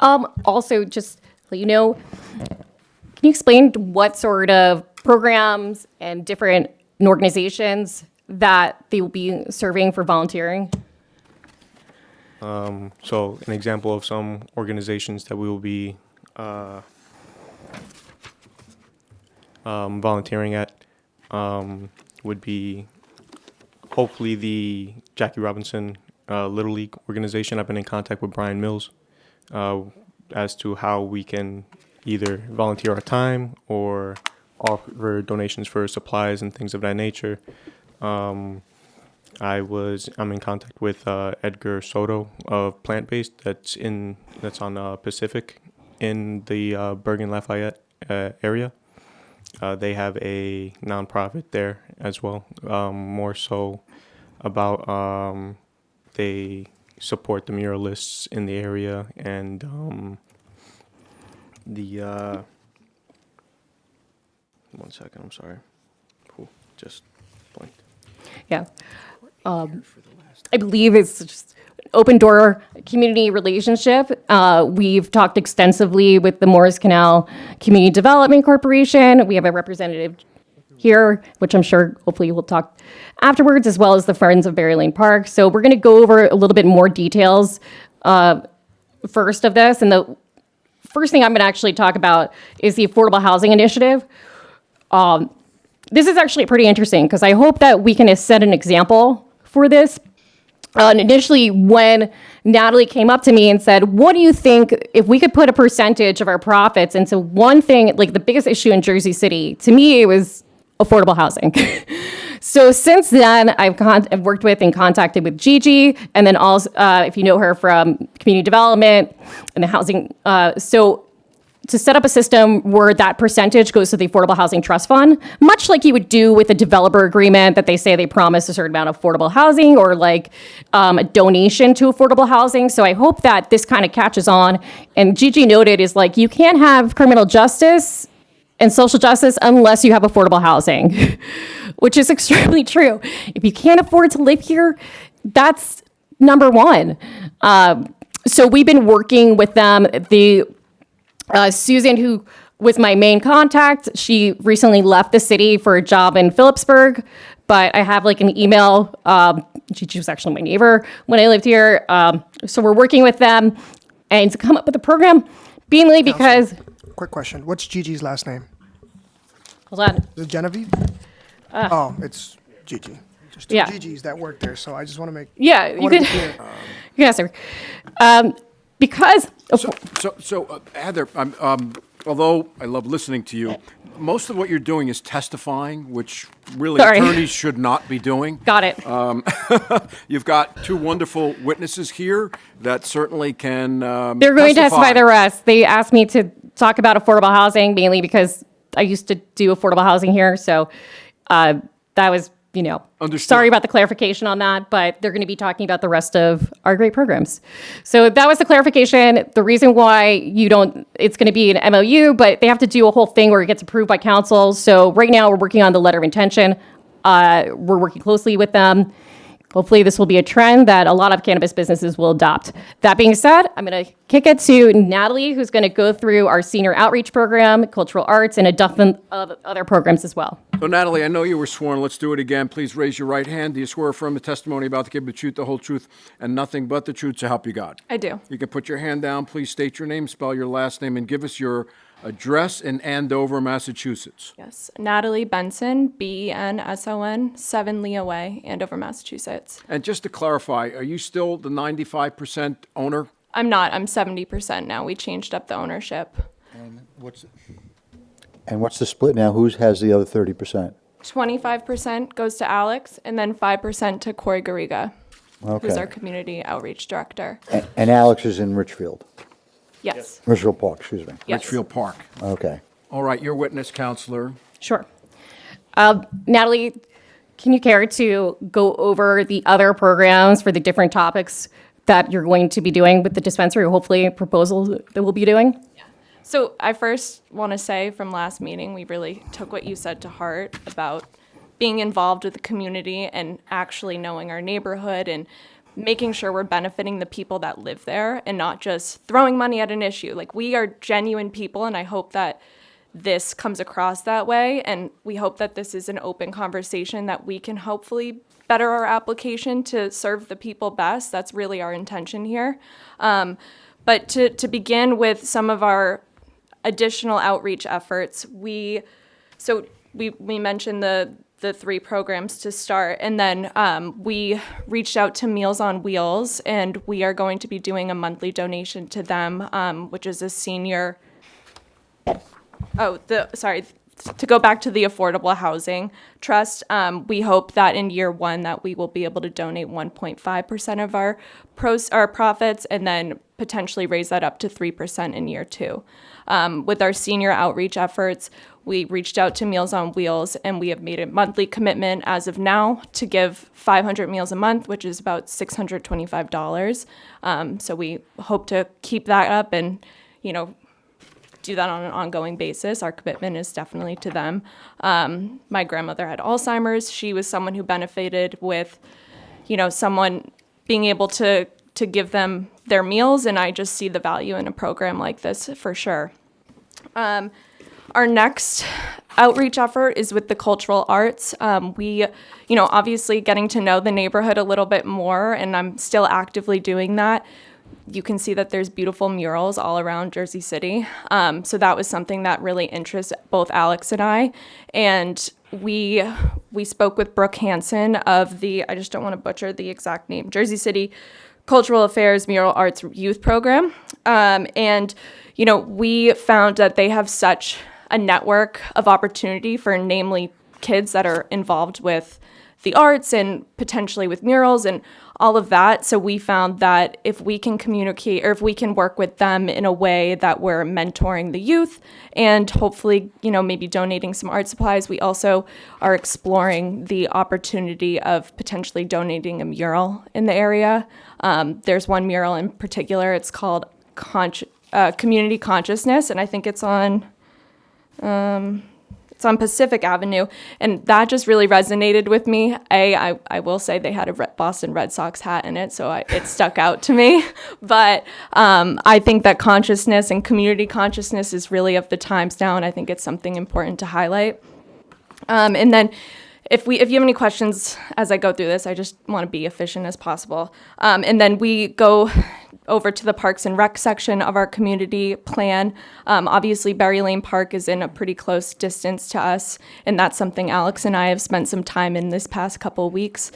Also, just let you know, can you explain what sort of programs and different organizations that they will be serving for volunteering? So an example of some organizations that we will be volunteering at would be hopefully the Jackie Robinson Little League organization. I've been in contact with Brian Mills as to how we can either volunteer our time or offer donations for supplies and things of that nature. I'm in contact with Edgar Soto of Plant Based that's on Pacific in the Bergen Lafayette area. They have a nonprofit there as well. More so about they support the muralists in the area, and one second, I'm sorry. Cool. Just blanked. Yeah. I believe it's just open door community relationship. We've talked extensively with the Morris Canal Community Development Corporation. We have a representative here, which I'm sure hopefully we'll talk afterwards, as well as the Friends of Berry Lane Park. So we're going to go over a little bit more details first of this. And the first thing I'm going to actually talk about is the Affordable Housing Initiative. This is actually pretty interesting because I hope that we can set an example for this. And initially, when Natalie came up to me and said, what do you think if we could put a percentage of our profits into one thing, like the biggest issue in Jersey City, to me, it was affordable housing. So since then, I've worked with and contacted with Gigi, and then also, if you know her from community development and the housing, so to set up a system where that percentage goes to the Affordable Housing Trust Fund, much like you would do with a developer agreement that they say they promise a certain amount of affordable housing, or like a donation to affordable housing. So I hope that this kind of catches on. And Gigi noted is like, you can't have criminal justice and social justice unless you have affordable housing, which is extremely true. If you can't afford to live here, that's number one. So we've been working with them. Susan, who was my main contact, she recently left the city for a job in Phillipsburg, but I have like an email. She was actually my neighbor when I lived here. So we're working with them and to come up with a program, mainly because... Quick question. What's Gigi's last name? Hold on. Is it Genevieve? It's Gigi. There's two Gigis that work there, so I just want to make... Yeah, you can... Yes, sir. Because... So Heather, although I love listening to you, most of what you're doing is testifying, which really attorneys should not be doing. Got it. You've got 2 wonderful witnesses here that certainly can They're going to testify the rest. They asked me to talk about affordable housing, mainly because I used to do affordable housing here. So that was, Understood. Sorry about the clarification on that, but they're going to be talking about the rest of our great programs. So that was the clarification. The reason why it's going to be an MOU, but they have to do a whole thing where it gets approved by council. So right now we're working on the letter of intention. We're working closely with them. Hopefully, this will be a trend that a lot of cannabis businesses will adopt. That being said, I'm going to kick it to Natalie, who's going to go through our senior outreach program, cultural arts, and a dozen of other programs as well. So Natalie, I know you were sworn. Let's do it again. Please raise your right hand. Do you swear affirm the testimony about to give the truth, the whole truth, and nothing but the truth, so help you God? I do. You can put your hand down. Please state your name, spell your last name, and give us your address in Andover, Massachusetts. Yes. Natalie Benson, Benson, 7 Lea Way, Andover, Massachusetts. And just to clarify, are you still the 95% owner? I'm not. I'm 70% now. We changed up the ownership. And what's the split now? Who has the other 30%? 25% goes to Alex, and then 5% to Corey Garriga, who's Okay. our community outreach director. And Alex is in Richfield. Yes. Richfield Park, excuse me. Yes. Richfield Park. Okay. All right, your witness, counselor. Sure. Natalie, can you care to go over the other programs for the different topics that you're going to be doing with the dispensary, or hopefully proposals that we'll be doing? So I first want to say from last meeting, we really took what you said to heart about being involved with the community and actually knowing our neighborhood and making sure we're benefiting the people that live there and not just throwing money at an issue. Like, we are genuine people, and I hope that this comes across that way. And we hope that this is an open conversation that we can hopefully better our application to serve the people best. That's really our intention here. But to begin with some of our additional outreach efforts, we mentioned the 3 programs to start, and then we reached out to Meals on Wheels, and we are going to be doing a monthly donation to them, which is a senior. To go back to the Affordable Housing Trust, we hope that in year 1 that we will be able to donate 1.5% of our profits, and then potentially raise that up to 3% in year 2. With our senior outreach efforts, we reached out to Meals on Wheels, and we have made a monthly commitment as of now to give 500 meals a month, which is about $625. So we hope to keep that up and, do that on an ongoing basis. Our commitment is definitely to them. My grandmother had Alzheimer's. She was someone who benefited with, someone being able to give them their meals, and I just see the value in a program like this for sure. Our next outreach effort is with the cultural arts. We, obviously getting to know the neighborhood a little bit more, and I'm still actively doing that. You can see that there's beautiful murals all around Jersey City. So that was something that really interests both Alex and I. And we spoke with Brooke Hansen of I just don't want to butcher the exact name, Jersey City Cultural Affairs Mural Arts Youth Program. And, we found that they have such a network of opportunity for namely kids that are involved with the arts and potentially with murals and all of that. So we found that if we can communicate, or if we can work with them in a way that we're mentoring the youth and hopefully, maybe donating some art supplies, we also are exploring the opportunity of potentially donating a mural in the area. There's one mural in particular, it's called Community Consciousness, and I think it's on Pacific Avenue, and that just really resonated with me. I will say they had a Boston Red Sox hat in it, so it stuck out to me. But I think that consciousness and community consciousness is really of the times now, and I think it's something important to highlight. And then if you have any questions as I go through this, I just want to be efficient as possible. And then we go over to the Parks and Rec section of our community plan. Obviously, Berry Lane Park is in a pretty close distance to us, and that's something Alex and I have spent some time in this past couple of weeks.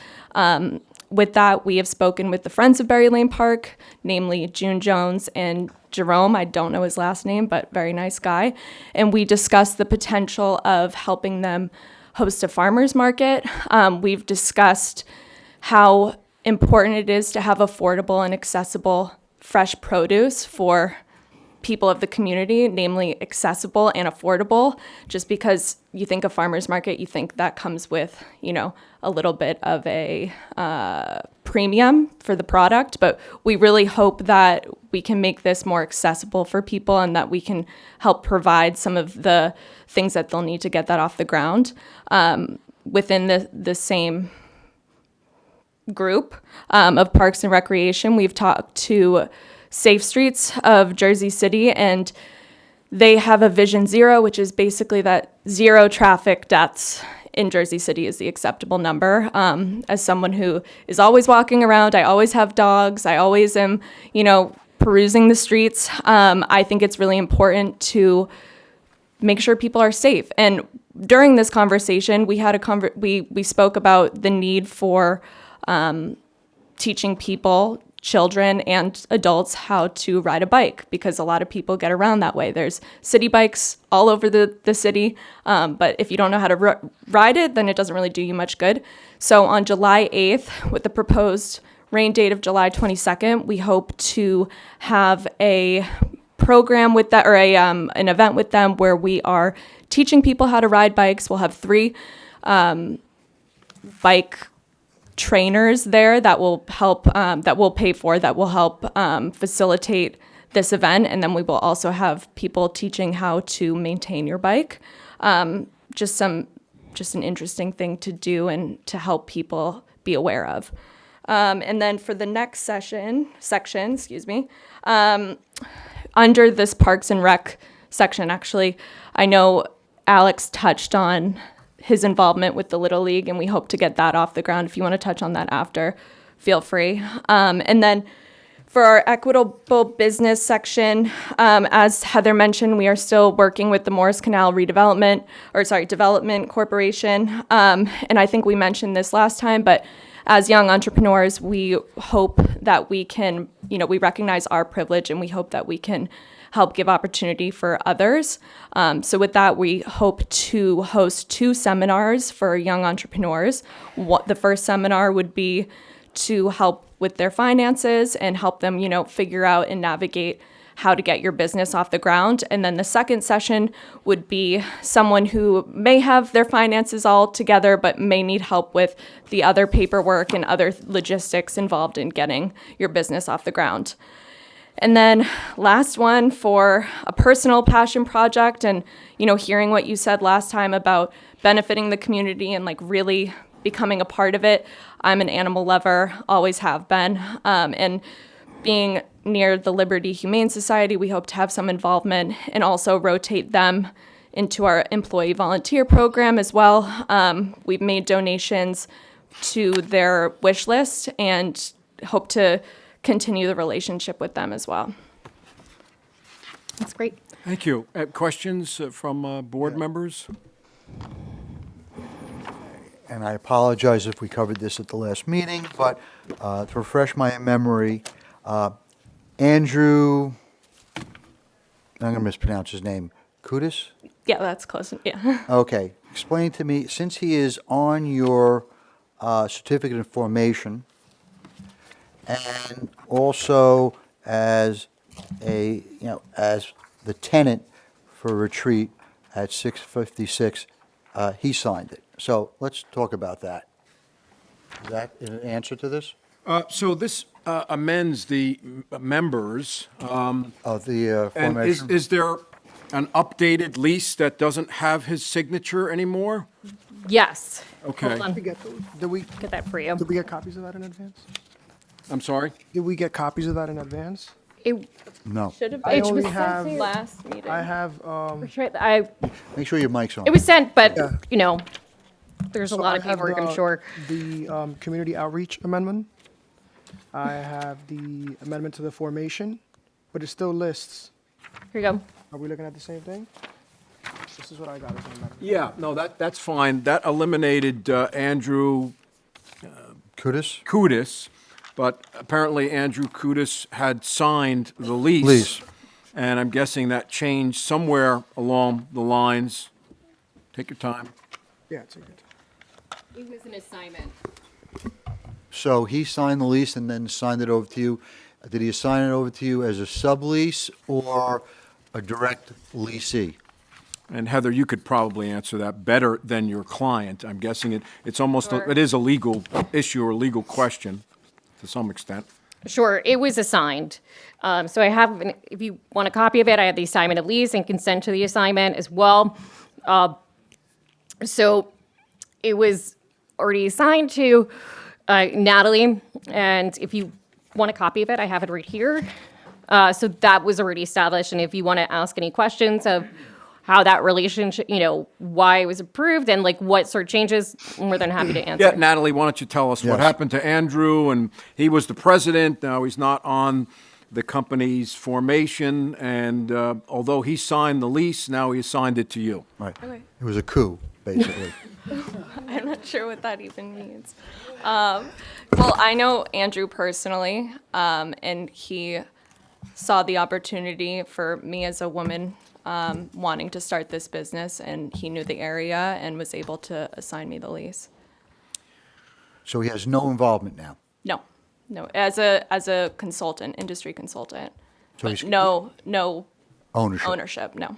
With that, we have spoken with the Friends of Berry Lane Park, namely June Jones and Jerome. I don't know his last name, but very nice guy. And we discussed the potential of helping them host a farmer's market. We've discussed how important it is to have affordable and accessible fresh produce for people of the community, namely accessible and affordable. Just because you think of farmer's market, you think that comes with, a little bit of a premium for the product, but we really hope that we can make this more accessible for people and that we can help provide some of the things that they'll need to get that off the ground within the same group of Parks and Recreation. We've talked to Safe Streets of Jersey City, and they have a Vision Zero, which is basically that 0 traffic deaths in Jersey City is the acceptable number. As someone who is always walking around, I always have dogs, I always am, perusing the streets. I think it's really important to make sure people are safe. And during this conversation, we had we spoke about the need for teaching people, children and adults, how to ride a bike, because a lot of people get around that way. There's city bikes all over the city, but if you don't know how to ride it, then it doesn't really do you much good. So on July 8th, with the proposed rain date of July 22nd, we hope to have a program with that, or an event with them where we are teaching people how to ride bikes. We'll have 3 bike trainers there that will help, that we'll pay for, that will help facilitate this event. And then we will also have people teaching how to maintain your bike. Just an interesting thing to do and to help people be aware of. And then for the next section, under this Parks and Rec section, actually, I know Alex touched on his involvement with the Little League, and we hope to get that off the ground. If you want to touch on that after, feel free. And then for our equitable business section, as Heather mentioned, we are still working with the Morris Canal Development Corporation. And I think we mentioned this last time, but as young entrepreneurs, we hope that we can, we recognize our privilege, and we hope that we can help give opportunity for others. So with that, we hope to host 2 seminars for young entrepreneurs. The first seminar would be to help with their finances and help them, figure out and navigate how to get your business off the ground. And then the second session would be someone who may have their finances all together, but may need help with the other paperwork and other logistics involved in getting your business off the ground. And then last one, for a personal passion project, and, hearing what you said last time about benefiting the community and really becoming a part of it. I'm an animal lover, always have been. And being near the Liberty Humane Society, we hope to have some involvement and also rotate them into our employee volunteer program as well. We've made donations to their wish list and hope to continue the relationship with them as well. That's great. Thank you. Questions from board members? And I apologize if we covered this at the last meeting, but to refresh my memory, Andrew, I'm going to mispronounce his name, Kudis? Yeah, that's close. Yeah. Okay. Explain to me, since he is on your certificate of formation, and also as as the tenant for retreat at 656, he signed it. So let's talk about that. Is that an answer to this? So this amends the members. Of the And formation? is there an updated lease that doesn't have his signature anymore? Yes. Okay. Hold on. Did we get that for you? Did we get copies of that in advance? I'm sorry? Did we get copies of that in advance? It No. should have I been only was sent have to you. last meeting. I have Make sure your mic's on. It was sent, but Yeah. there's a So lot I of have paperwork, I'm sure. The community outreach amendment. I have the amendment to the formation, but it still lists. Here you go. Are we looking at the same thing? This is what I got as an amendment. Yeah, no, that's fine. That eliminated Andrew Kudis, but apparently Andrew Kudis had signed the lease. And I'm guessing that changed somewhere along the lines. Take your time. Yeah, it's a good. It was an assignment. So he signed the lease and then signed it over to you. Did he assign it over to you as a sublease or a direct leasee? And Heather, you could probably answer that better than your client. I'm guessing it's almost, Sure. it is a legal issue or a legal question to some extent. Sure, it was assigned. So I have, if you want a copy of it, I have the assignment of lease and consent to the assignment as well. So it was already assigned to Natalie, and if you want a copy of it, I have it right here. So that was already established, and if you want to ask any questions of how that relationship, why it was approved and like what sort of changes, I'm more than happy to answer. Yeah, Natalie, why don't you tell us what Yes. happened to Andrew? And he was the president. Now he's not on the company's formation. And although he signed the lease, now he assigned it to you. Right. Okay. It was a coup, basically. I'm not sure what that even means. Well, I know Andrew personally, and he saw the opportunity for me as a woman wanting to start this business, and he knew the area and was able to assign me the lease. So he has no involvement now. No, as a consultant, industry consultant, So but he's- no Ownership. no.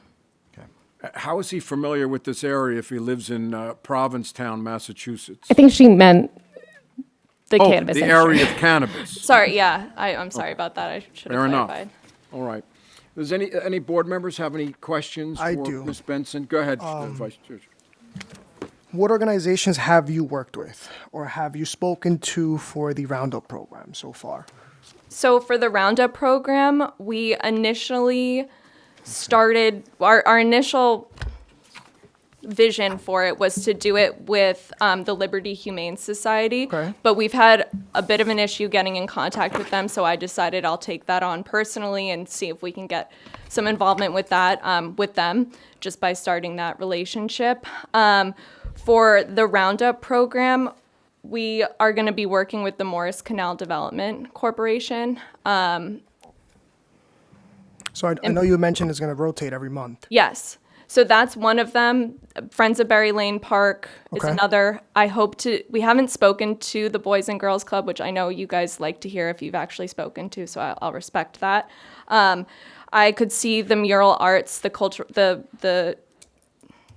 How is he familiar with this area if he lives in Provincetown, Massachusetts? I think she meant the cannabis the industry. area of cannabis. Sorry, yeah, I'm sorry about that. I should have Fair enough. clarified. All right. Does any board members have any questions I for do. Ms. Benson? Go ahead, Vice Chair. What organizations have you worked with or have you spoken to for the Roundup program so far? So for the Roundup program, we initially started, our initial vision for it was to do it with the Liberty Humane Society. Okay. But we've had a bit of an issue getting in contact with them, so I decided I'll take that on personally and see if we can get some involvement with that, with them, just by starting that relationship. For the Roundup program, we are going to be working with the Morris Canal Development Corporation. So I know you mentioned it's going to rotate every month. Yes. So that's one of them. Friends of Berry Lane Park is Okay. another. We haven't spoken to the Boys and Girls Club, which I know you guys like to hear if you've actually spoken to, so I'll respect that. I could see the mural arts, the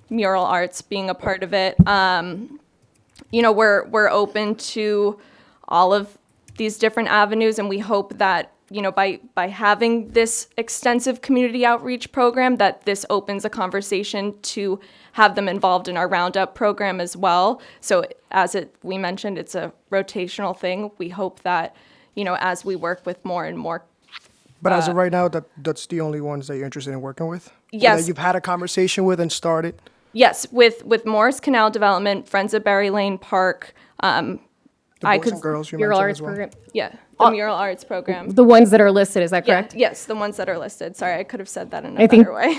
mural arts being a part of it. We're open to all of these different avenues, and we hope that by having this extensive community outreach program, that this opens a conversation to have them involved in our Roundup program as well. So we mentioned, it's a rotational thing. We hope that, as we work with more and more. But as of right now, that's the only ones that you're interested in working with? Or Yes. that you've had a conversation with and started? Yes, with Morris Canal Development, Friends of Berry Lane Park, The Boys and Girls you Mural mentioned arts as well? program. yeah, the mural arts program. The ones that are listed, is that Yeah, correct? yes, the ones that are listed. Sorry, I could have said that in a I think- better way.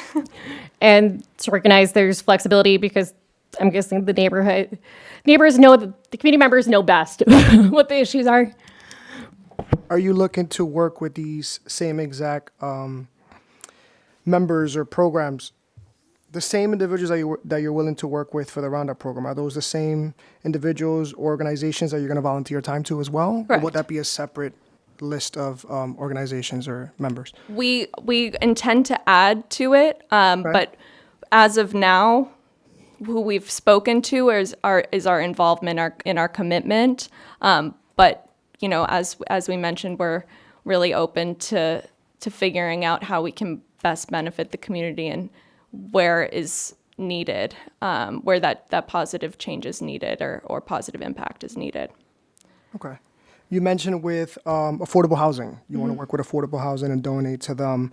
And to recognize there's flexibility because I'm guessing the neighbors know, the community members know best what the issues are. Are you looking to work with these same exact members or programs, the same individuals that you're willing to work with for the Roundup program? Are those the same individuals or organizations that you're going to volunteer time to as well? Correct. Or would that be a separate list of organizations or members? We intend to add to it, but as of now, who we've spoken to is our involvement, in our commitment. But as we mentioned, we're really open to figuring out how we can best benefit the community and where is needed, where that positive change is needed or positive impact is needed. Okay. You mentioned with affordable housing, you want to work with affordable housing and donate to them.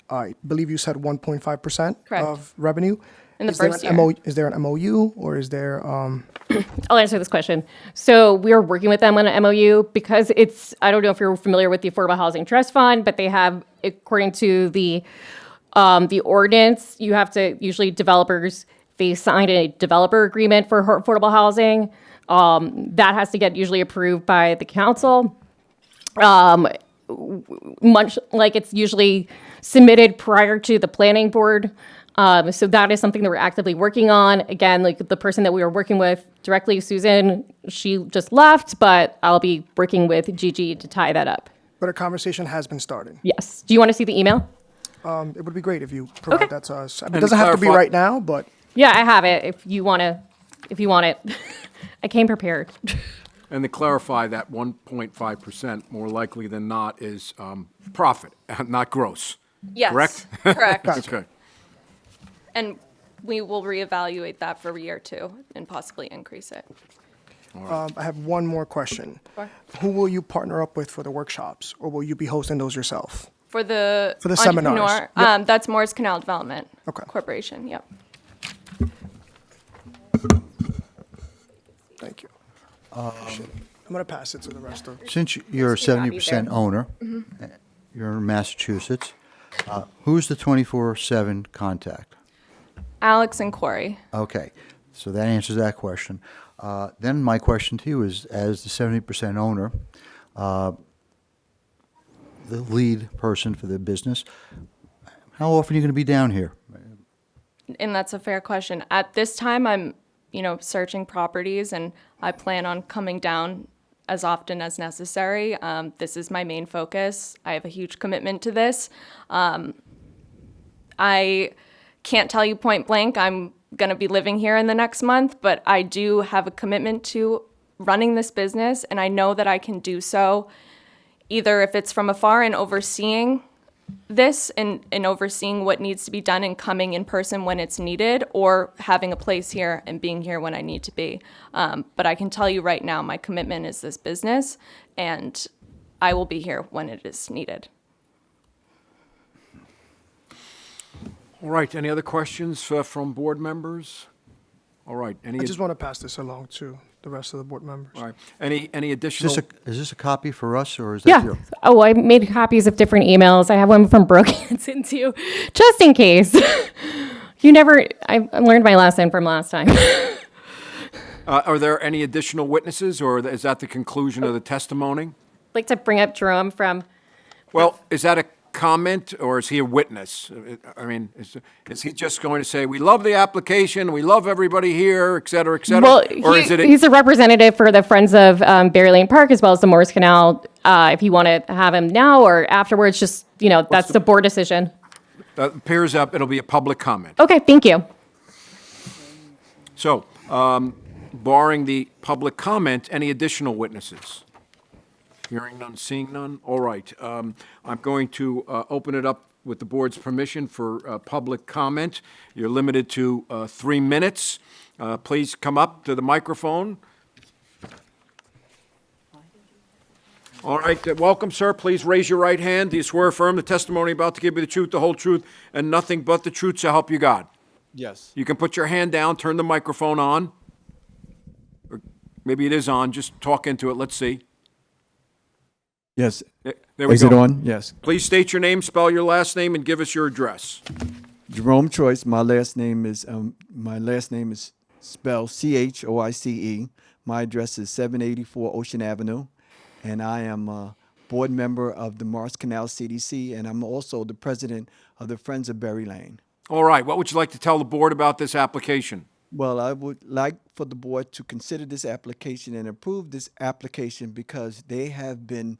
I believe you said 1.5% Correct. of revenue. In the Is there first an year. Is there an MOU or is there? I'll answer this question. So we are working with them on an MOU because I don't know if you're familiar with the Affordable Housing Trust Fund, but they have, according to the ordinance, you have to, usually developers, they signed a developer agreement for affordable housing. That has to get usually approved by the council. Much like it's usually submitted prior to the planning board. So that is something that we're actively working on. Again, like the person that we were working with directly, Susan, she just left, but I'll be working with Gigi to tie that up. But a conversation has been started. Yes. Do you want to see the email? It would be great if you provide that to us. I mean, it And doesn't have to be clarify- right now, but Yeah, I have it. If you want it, I came prepared. And to clarify, that 1.5%, more likely than not, is profit, not gross. Yes, Correct? correct. Okay. And we will reevaluate that for year 2 and possibly increase it. I have one more question. Sure. Who will you partner up with for the workshops, or will you be hosting those yourself? For the seminars. entrepreneur, Yep. that's Morris Canal Development Okay. Corporation. Yep. Thank you. I'm going to pass it to the rest of. Since you're a 70% owner, Mm-hmm. you're in Massachusetts, who's the 24/7 contact? Alex and Corey. Okay, so that answers that question. Then my question to you is, as the 70% owner, the lead person for the business, how often are you going to be down here? And that's a fair question. At this time, I'm, searching properties, and I plan on coming down as often as necessary. This is my main focus. I have a huge commitment to this. I can't tell you point blank I'm going to be living here in the next month, but I do have a commitment to running this business, and I know that I can do so either if it's from afar and overseeing this and overseeing what needs to be done and coming in person when it's needed, or having a place here and being here when I need to be. But I can tell you right now, my commitment is this business, and I will be here when it is needed. All right, any other questions from board members? All right, I just want to pass this along to the rest of the board members. All right, any Is additional? is this a copy for us, or is that Yeah. you? Oh, I made copies of different emails. I have one from Brooke Hanson too, just in case. I learned my lesson from last time. Are there any additional witnesses, or is that the conclusion of the testimony? I'd like to bring up Jerome from, Well, is that a comment, or is he a witness? I mean, is he just going to say, we love the application, we love everybody here, et cetera, et cetera? well, Or is it? he's a representative for the Friends of Berry Lane Park as well as the Morris Canal. If you want to have him now or afterwards, just, that's the board decision. Appears up, it'll be a public comment. Okay, thank you. So, barring the public comment, any additional witnesses? Hearing none, seeing none? All right. I'm going to open it up with the board's permission for public comment. You're limited to 3 minutes. Please come up to the microphone. All right, welcome, sir. Please raise your right hand. Do you swear or affirm the testimony about to give you the truth, the whole truth, and nothing but the truth, so help you God? Yes. You can put your hand down, turn the microphone on. Or maybe it is on, just talk into it, let's see. Yes. There we Is go. it on? Yes. Please state your name, spell your last name, and give us your address. Jerome Choice. My last name is spelled Choice. My address is 784 Ocean Avenue, and I am a board member of the Morris Canal CDC, and I'm also the president of the Friends of Berry Lane. All right, what would you like to tell the board about this application? Well, I would like for the board to consider this application and approve this application because they have been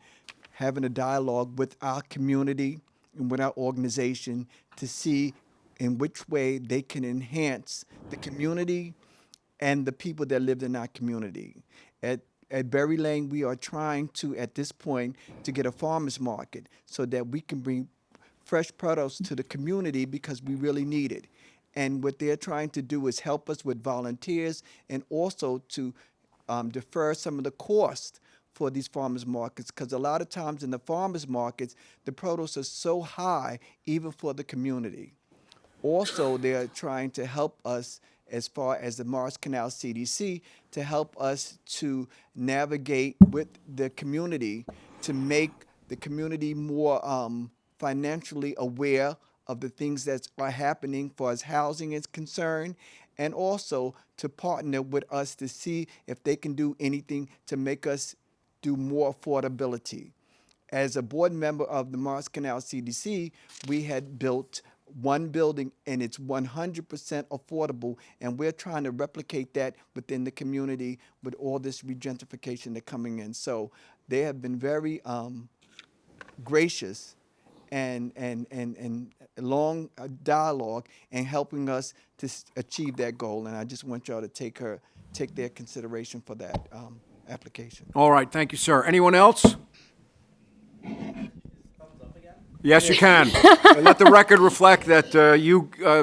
having a dialogue with our community and with our organization to see in which way they can enhance the community and the people that live in our community. At Berry Lane, we are trying to, at this point, to get a farmer's market so that we can bring fresh produce to the community because we really need it. And what they're trying to do is help us with volunteers and also to defer some of the cost for these farmers markets, because a lot of times in the farmers markets, the produce is so high, even for the community. Also, they're trying to help us as far as the Morris Canal CDC to help us to navigate with the community to make the community more financially aware of the things that are happening for as housing is concerned, and also to partner with us to see if they can do anything to make us do more affordability. As a board member of the Morris Canal CDC, we had built one building and it's 100% affordable, and we're trying to replicate that within the community with all this regentrification that's coming in. So they have been very gracious and long dialogue and helping us to achieve that goal. And I just want y'all to take their consideration for that application. All right, thank you, sir. Anyone else? Yes, you can. And let the record reflect that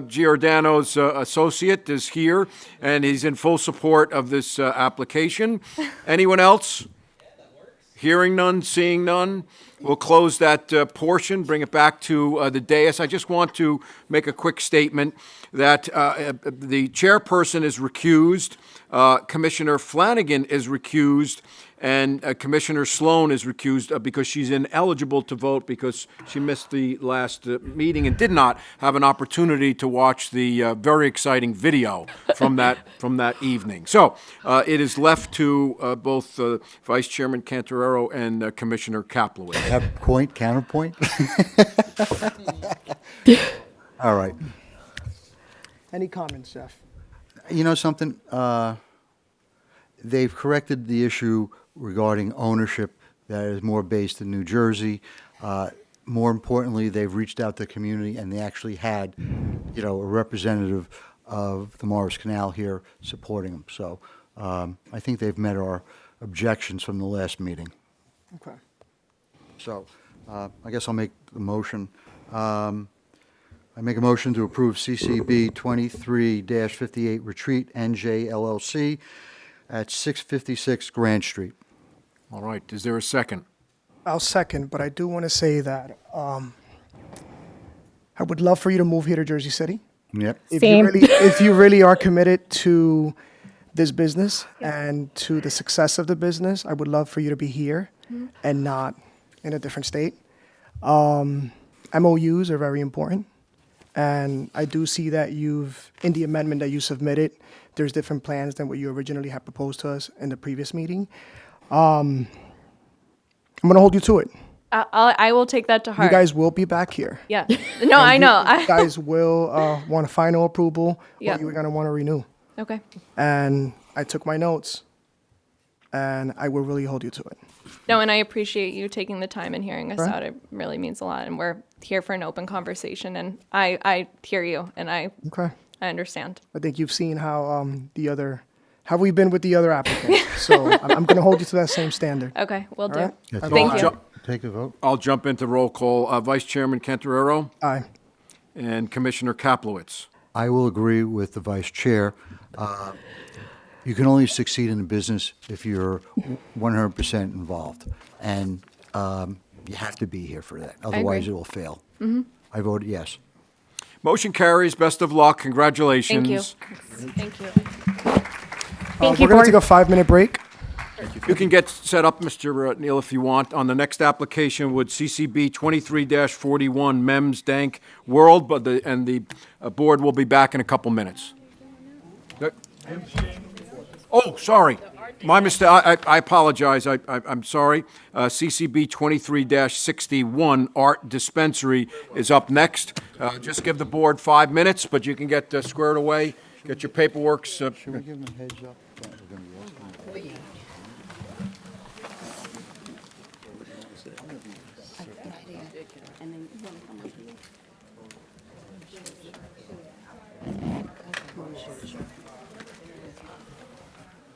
Giordano's associate is here, and he's in full support of this application. Anyone else? Hearing none, seeing none. We'll close that portion, bring it back to the dais. I just want to make a quick statement that the chairperson is recused, Commissioner Flanagan is recused, and Commissioner Sloan is recused because she's ineligible to vote because she missed the last meeting and did not have an opportunity to watch the very exciting video from that evening. So it is left to both Vice Chairman Cantorero and Commissioner Kaplowitz. Have point, counterpoint? All right. Any comments, Jeff? You know something? They've corrected the issue regarding ownership that is more based in New Jersey. More importantly, they've reached out to the community and they actually had, a representative of the Morris Canal here supporting them. So I think they've met our objections from the last meeting. Okay. So I guess I'll make the motion. I make a motion to approve CCB 23-58 Retreat NJ LLC at 656 Grand Street. All right, is there a second? I'll second, but I do want to say that I would love for you to move here to Jersey City. Yep. If you really are committed to this business and to the success of the business, I would love for you to be here and not in a different state. MOUs are very important. And I do see that in the amendment that you submitted, there's different plans than what you originally had proposed to us in the previous meeting. I'm going to hold you to it. I will take that to heart. You guys will be back here. Yeah. No, I know. You guys will want a final approval, Yeah. or you're going to want to renew. Okay. And I took my notes, and I will really hold you to it. No, and I appreciate you taking the time and hearing us Right. out. It really means a lot. And we're here for an open conversation. And I hear you and I understand. I think you've seen how how we've been with the other applicants. So I'm going to hold you to that same standard. Okay, will do. All right? Thank you. Take the vote. I'll jump into roll call. Vice Chairman Cantorero? Aye. And Commissioner Kaplowitz? I will agree with the vice chair. You can only succeed in a business if you're 100% involved. And you have to be here for that. Otherwise, agree. it will fail. Mhm. I voted yes. Motion carries. Best of luck. Congratulations. Thank you. We're going to take a 5-minute break. You can get set up, Mr. Neal, if you want. On the next application would CCB 23-41 MEMS Dank World, but the board will be back in a couple minutes. Oh, sorry. My mistake. I apologize. I'm sorry. CCB 23-61 Art Dispensary is up next. Just give the board 5 minutes, but you can get squared away, get your paperwork. Should we give them a heads up that we're going to be asking?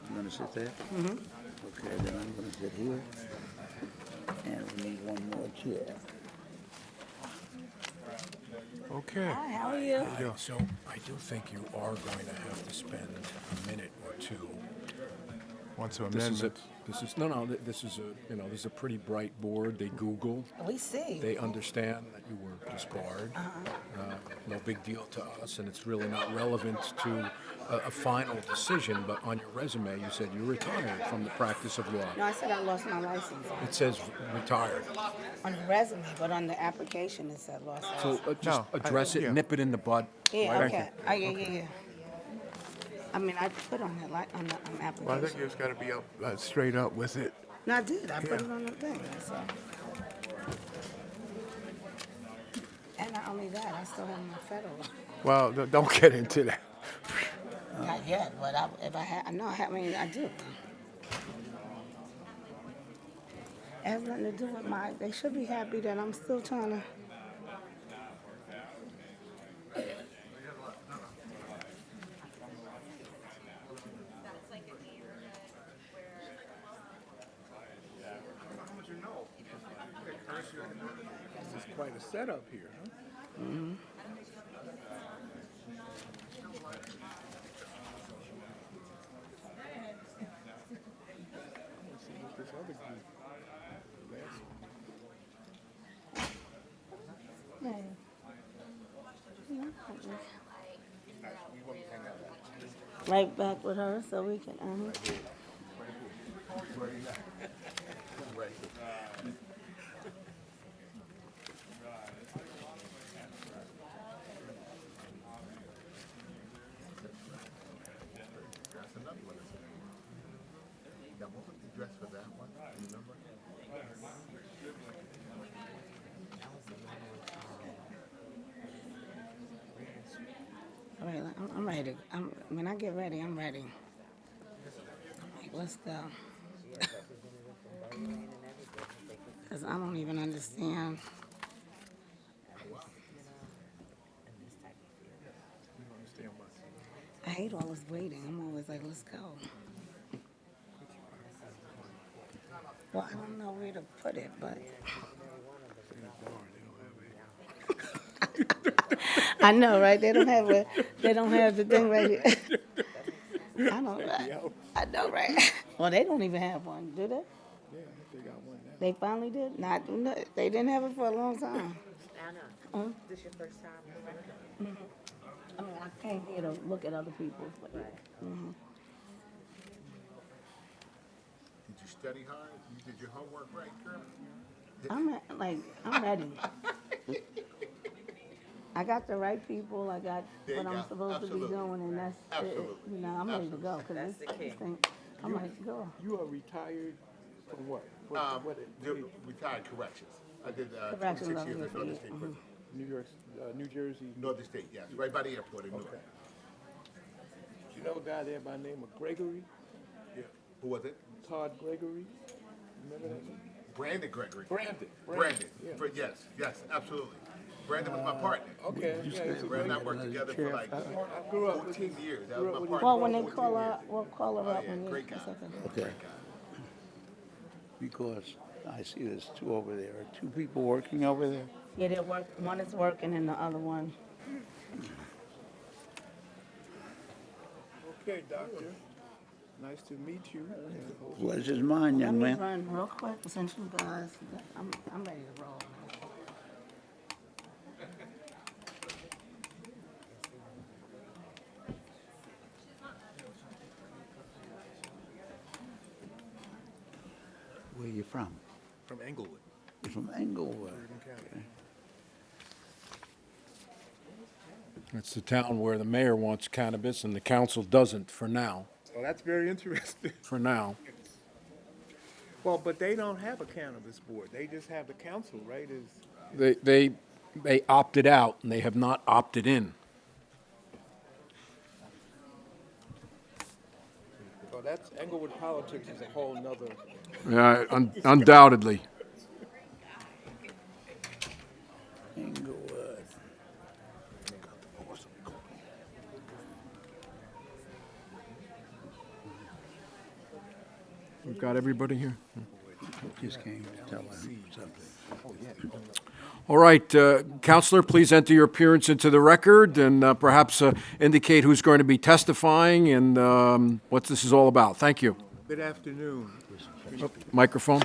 You want to sit there? Mm-hmm. Okay, then I'm going to sit here. And we need one more chair. Okay. Hi, how are you? So I do think you are going to have to spend a minute or two. Want to This is amend this is a pretty bright board. They Google. We see. They understand that you were disbarred. No big deal to us, and it's really not relevant to a final decision. But on your resume, you said you retired from the practice of law. No, I said I lost my license. It says retired. On the resume, but on the application it said lost So license. just address it, nip it in the bud. Yeah, Right? okay. Yeah. I mean, I put on the on the application. Well, I think you just got to be up, straight up with it. No, I did. I put it on the thing. So. And not only that, I still have my federal. Well, don't get into that. Not yet, but if I had, I do. It has nothing to do with they should be happy that I'm still trying to. Quite a setup here, huh? Mm-hmm. Let's see what this other group. Right back with her so we can, All right, I'm ready. When I get ready, I'm ready. Like, let's go. Because I don't even understand. I hate all this waiting. I'm always like, let's go. Well, I don't know where to put it, but. I know, right? They don't have the thing right here. I know, right? I know, right? Well, they don't even have one, do they? Yeah, they got one now. They finally did? Not, no, they didn't have it for a long time. Anna, this is your first time? I mean, I came here to look at other people's. But, Did you study hard? You did your homework right, girl? I'm ready. I got the right people. I got There what you I'm go. supposed to be Absolutely. doing, and that's Absolutely. it. You know, I'm ready to go because this thing, I'm ready to go. You are retired from what? Retired corrections. I did Corrections 26 years officer, at Northern State Prison. New York, New Jersey. Northern State, yes, right by the airport in Newark. Okay. You know a guy there by the name of Gregory? Yeah. Who was it? Todd Gregory. Remember that name? Brandon Gregory. Brandon. Yeah. Yes, absolutely. Brandon was my partner. Okay. Yeah, Brandon and I worked together for like I grew up 14 years. That was my partner. Well, when they for 14 call years. her, we'll call her up. Yeah, when great guy. Okay. Because I see there's two over there. Are two people working over there? Yeah, they work. One is working, and the other one. Okay, doctor. Nice to meet you. Pleasure's mine, young Let me man. run real quick since you guys. I'm ready to roll. Where you from? From Englewood. You're from Englewood. County. It's the town where the mayor wants cannabis and the council doesn't for now. Well, that's very interesting. For now. Well, but they don't have a cannabis board. They just have the council, right? They opted out and they have not opted in. Well, that's Englewood politics is a whole nother. Yeah, undoubtedly. Englewood. We've got everybody here. Just came to tell him something. All right, Counselor, please enter your appearance into the record and perhaps indicate who's going to be testifying and what this is all about. Thank you. Good afternoon. Microphone?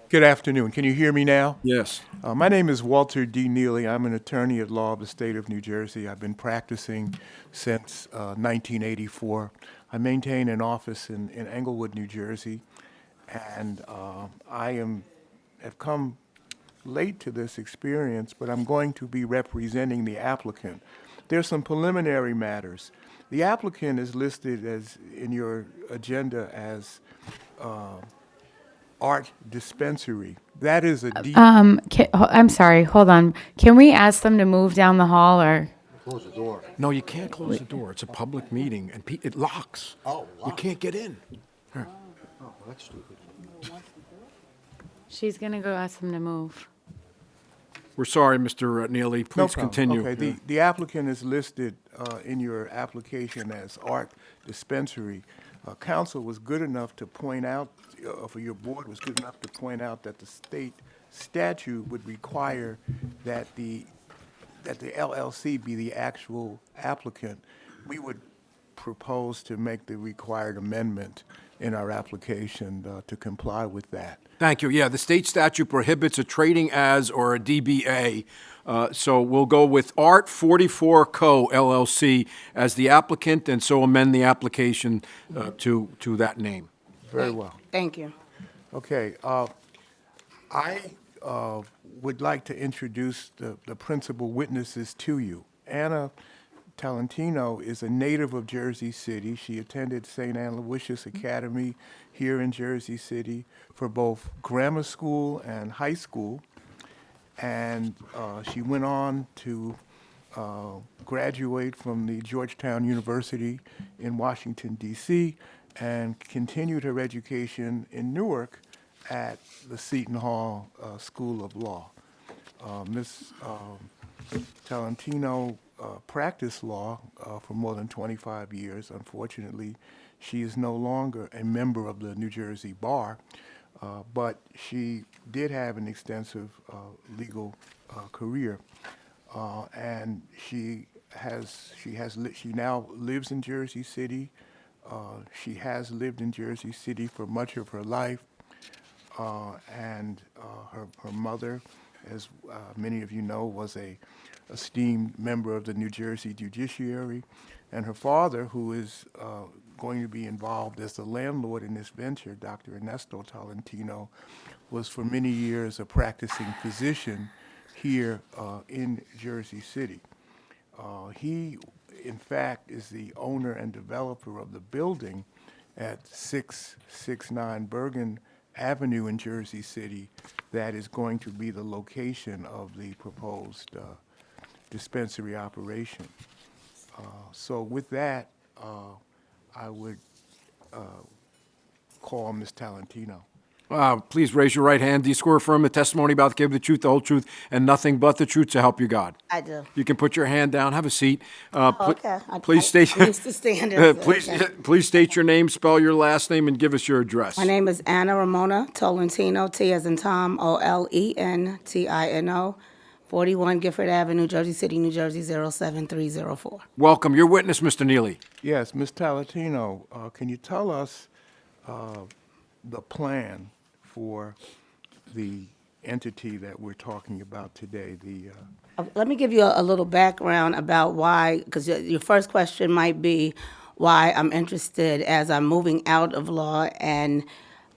Good afternoon. Can you hear me now? Yes. My name is Walter D. Neely. I'm an attorney at law of the state of New Jersey. I've been practicing since 1984. I maintain an office in Englewood, New Jersey, and I have come late to this experience, but I'm going to be representing the applicant. There's some preliminary matters. The applicant is listed as in your agenda as art dispensary. That is a deep. I'm sorry. Hold on. Can we ask them to move down the hall or? Close the door. No, you can't close the door. It's a public meeting and it locks. Oh, You can't get in. Here. Oh, that's stupid. She's gonna go ask them to move. We're sorry, Mr. Neely. No Please problem. continue. Okay, the applicant is listed in your application as art dispensary. Council was good enough to point out, for your board was good enough to point out that the state statute would require that the LLC be the actual applicant. We would propose to make the required amendment in our application to comply with that. Thank you. Yeah, the state statute prohibits a trading as or a DBA. So we'll go with Art 44 Co. LLC as the applicant, and so amend the application to that name. Very well. Thank you. Okay. I would like to introduce the principal witnesses to you. Anna Talentino is a native of Jersey City. She attended St. Anne Aloysius Academy here in Jersey City for both grammar school and high school. And she went on to graduate from the Georgetown University in Washington, D.C., and continued her education in Newark at the Seton Hall School of Law. Ms. Talentino practiced law for more than 25 years. Unfortunately, she is no longer a member of the New Jersey Bar, but she did have an extensive legal career, and she now lives in Jersey City. She has lived in Jersey City for much of her life, and her mother, as many of you know, was a esteemed member of the New Jersey judiciary, and her father, who is going to be involved as the landlord in this venture, Dr. Ernesto Talentino, was for many years a practicing physician here in Jersey City. He, in fact, is the owner and developer of the building at 669 Bergen Avenue in Jersey City that is going to be the location of the proposed dispensary operation. So with that, I would call Ms. Talentino. Please raise your right hand. Do you swear or affirm the testimony about to give the truth, the whole truth, and nothing but the truth to help you God? I do. You can put your hand down. Have a seat. Okay. Please state. I used to stand there. Please state your name, spell your last name, and give us your address. My name is Anna Ramona Tolentino, T as in Tom, Olentino, 41 Gifford Avenue, Jersey City, New Jersey, 07304. Welcome. Your witness, Mr. Neely. Yes, Ms. Talentino, can you tell us the plan for the entity that we're talking about today? Let me give you a little background about why, because your first question might be why I'm interested as I'm moving out of law. And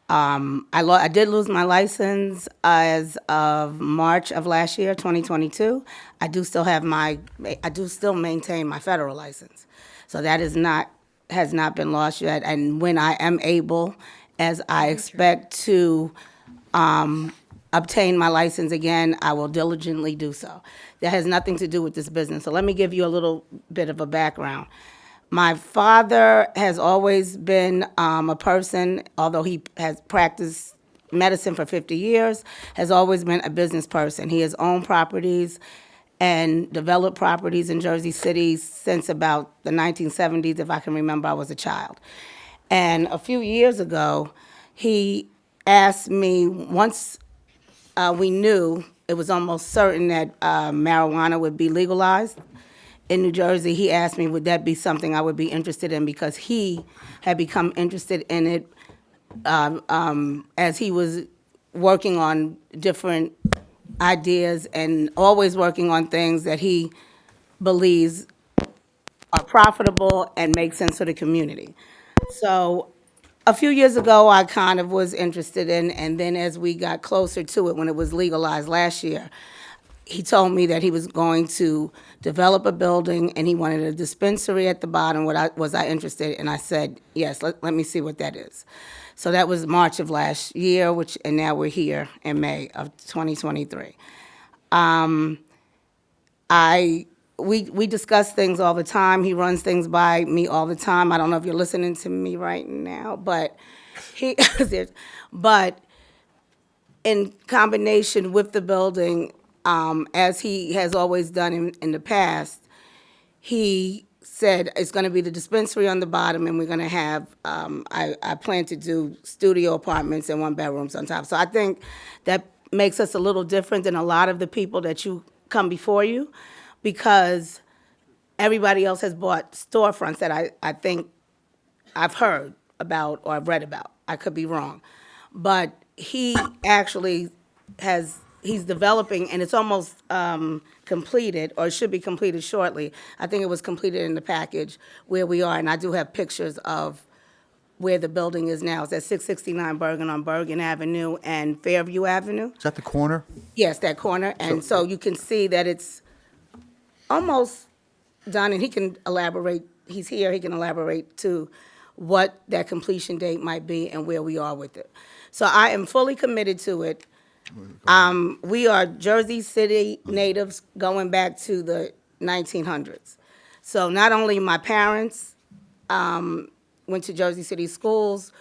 I did lose my license as of March of last year, 2022. I do still maintain my federal license. So that has not been lost yet. And when I am able, as I expect to obtain my license again, I will diligently do so. That has nothing to do with this business. So let me give you a little bit of a background. My father has always been a person, although he has practiced medicine for 50 years, has always been a business person. He has owned properties and developed properties in Jersey City since about the 1970s, if I can remember, I was a child. And a few years ago, he asked me, once we knew it was almost certain that marijuana would be legalized in New Jersey, he asked me, would that be something I would be interested in, because he had become interested in it as he was working on different ideas and always working on things that he believes are profitable and make sense for the community. So a few years ago, I kind of was interested in, and then as we got closer to it, when it was legalized last year, he told me that he was going to develop a building and he wanted a dispensary at the bottom. Was I interested? And I said, yes, let me see what that is. So that was March of last year, and now we're here in May of 2023. We discuss things all the time. He runs things by me all the time. I don't know if you're listening to me right now, but but in combination with the building, as he has always done in the past, he said it's going to be the dispensary on the bottom, and we're going to have, I plan to do studio apartments and one bedrooms on top. So I think that makes us a little different than a lot of the people that you come before you, because everybody else has bought storefronts that I think I've heard about or I've read about. I could be wrong. But he actually he's developing, and it's almost completed, or it should be completed shortly. I think it was completed in the package where we are, and I do have pictures of where the building is now. It's at 669 Bergen on Bergen Avenue and Fairview Avenue. Is that the corner? Yes, that corner. And so you can see that it's almost done, and he can elaborate. He's here, he can elaborate to what that completion date might be and where we are with it. So I am fully committed to it. We are Jersey City natives going back to the 1900s. So not only my parents went to Jersey City schools,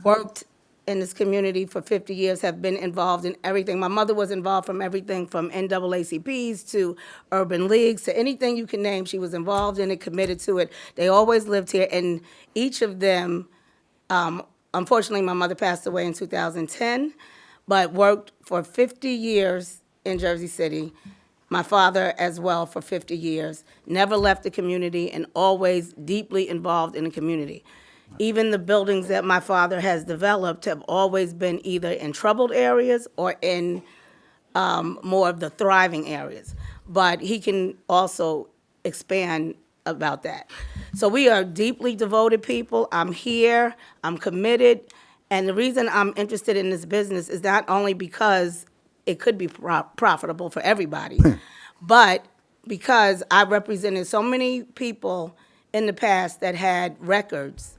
worked in this community for 50 years, have been involved in everything. My mother was involved from everything from NAACPs to urban leagues to anything you can name. She was involved in it, committed to it. They always lived here, and each of them, unfortunately, my mother passed away in 2010, but worked for 50 years in Jersey City. My father as well for 50 years, never left the community and always deeply involved in the community. Even the buildings that my father has developed have always been either in troubled areas or in more of the thriving areas. But he can also expand about that. So we are deeply devoted people. I'm here, I'm committed, and the reason I'm interested in this business is not only because it could be profitable for everybody, but because I represented so many people in the past that had records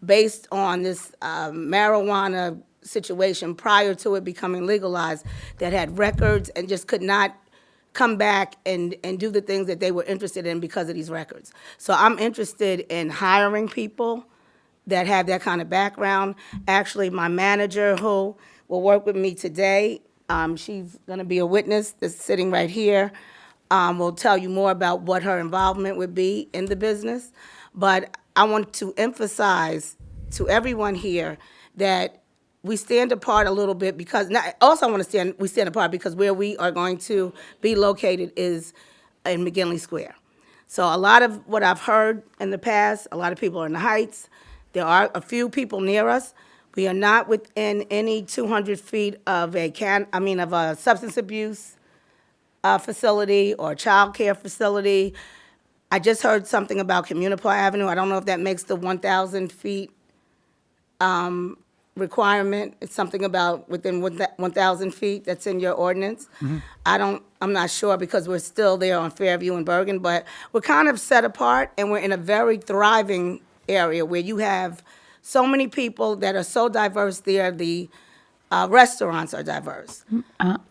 based on this marijuana situation prior to it becoming legalized, that had records and just could not come back and do the things that they were interested in because of these records. So I'm interested in hiring people that have that kind of background. Actually, my manager who will work with me today, she's gonna be a witness that's sitting right here, will tell you more about what her involvement would be in the business. But I want to emphasize to everyone here that we stand apart a little bit because, also I want to we stand apart because where we are going to be located is in McGinley Square. So a lot of what I've heard in the past, a lot of people are in the Heights. There are a few people near us. We are not within any 200 feet of a substance abuse facility or child care facility. I just heard something about Communipaw Avenue. I don't know if that makes the 1,000 feet requirement. It's something about within 1,000 feet that's in your ordinance. I'm not sure because we're still there on Fairview and Bergen, but we're kind of set apart and we're in a very thriving area where you have so many people that are so diverse there. The restaurants are diverse.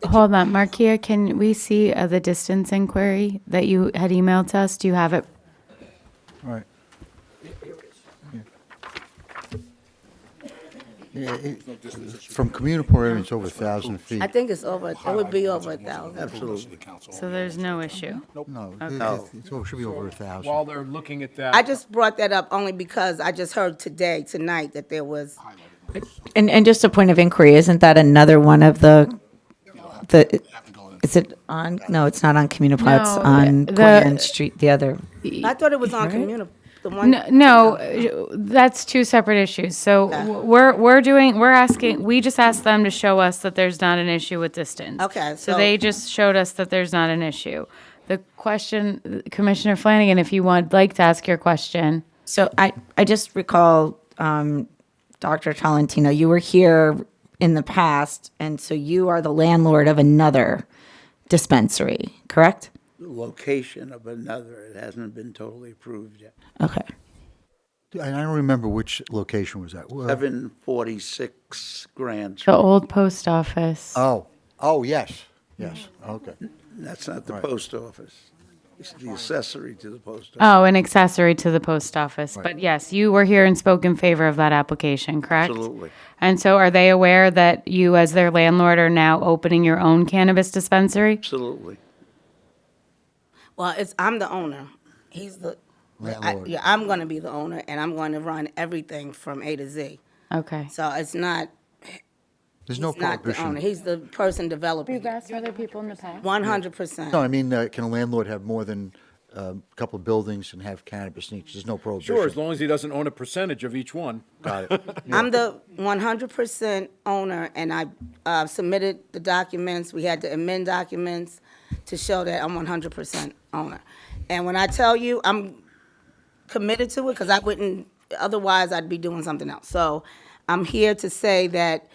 Hold on, Markia, can we see the distance inquiry that you had emailed to us? Do you have it? All right. From Communipaw area, it's over 1,000 feet. I think it's over, it would be over 1,000. Absolutely. So there's no issue? No, Okay. it should be over 1,000. While they're looking at that. I just brought that up only because I just heard tonight, that there was. And just a point of inquiry, isn't that another one of the, is it on, no, it's not on Communipaw, it's No, on Quinn Street, the other. I thought it was on Right? Communipaw. The one. No, that's two separate issues. So we just asked them to show us that there's not an issue with distance. Okay, So so- they just showed us that there's not an issue. The question, Commissioner Flanagan, if you would like to ask your question. So I just recall, Dr. Tolentino, you were here in the past, and so you are the landlord of another dispensary, correct? Location of another, it hasn't been totally approved yet. Okay. I don't remember which location was that. 746 Grand The Street. old post office. Oh, yes, okay. That's not the Right. post office. It's the accessory to the post office. Oh, an accessory to the post office. But yes, you were here and spoke in favor of that application, correct? Absolutely. And so are they aware that you, as their landlord, are now opening your own cannabis dispensary? Absolutely. Well, I'm the owner. He's the. Landlord. I'm going to be the owner, and I'm going to run everything from A to Z. Okay. So it's not There's no He's not the prohibition. owner. He's the person developing You've it. asked other people in the past? 100%. No, I mean, can a landlord have more than a couple of buildings and have cannabis in each? There's no prohibition. Sure, as long as he doesn't own a percentage of each one. Got it. I'm the 100% owner, and I submitted the documents. We had to amend documents to show that I'm 100% owner. And when I tell you I'm committed to it, because I wouldn't, otherwise I'd be doing something else. So I'm here to say that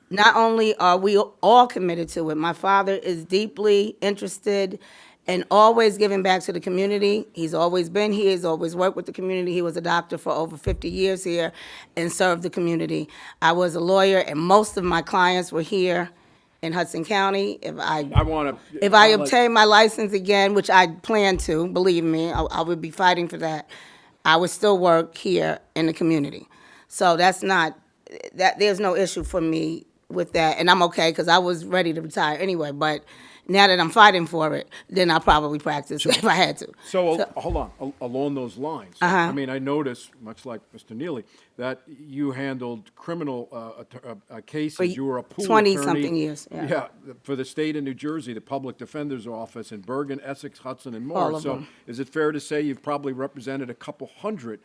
not only are we all committed to it, my father is deeply interested and always giving back to the community. He's always been here, he's always worked with the community. He was a doctor for over 50 years here and served the community. I was a lawyer, and most of my clients were here in Hudson County. If I obtain my license again, which I plan to, believe me, I would be fighting for that, I would still work here in the community. So there's no issue for me with that, and I'm okay, because I was ready to retire anyway, but now that I'm fighting for it, then I'll probably practice if I had to. So, hold on, along those lines. I mean, I noticed, much like Mr. Neely, that you handled criminal cases. You were a pool 20-something attorney. years, yeah. Yeah, for the state of New Jersey, the Public Defender's Office in Bergen, Essex, Hudson, and more. All of So them. is it fair to say you've probably represented a couple hundred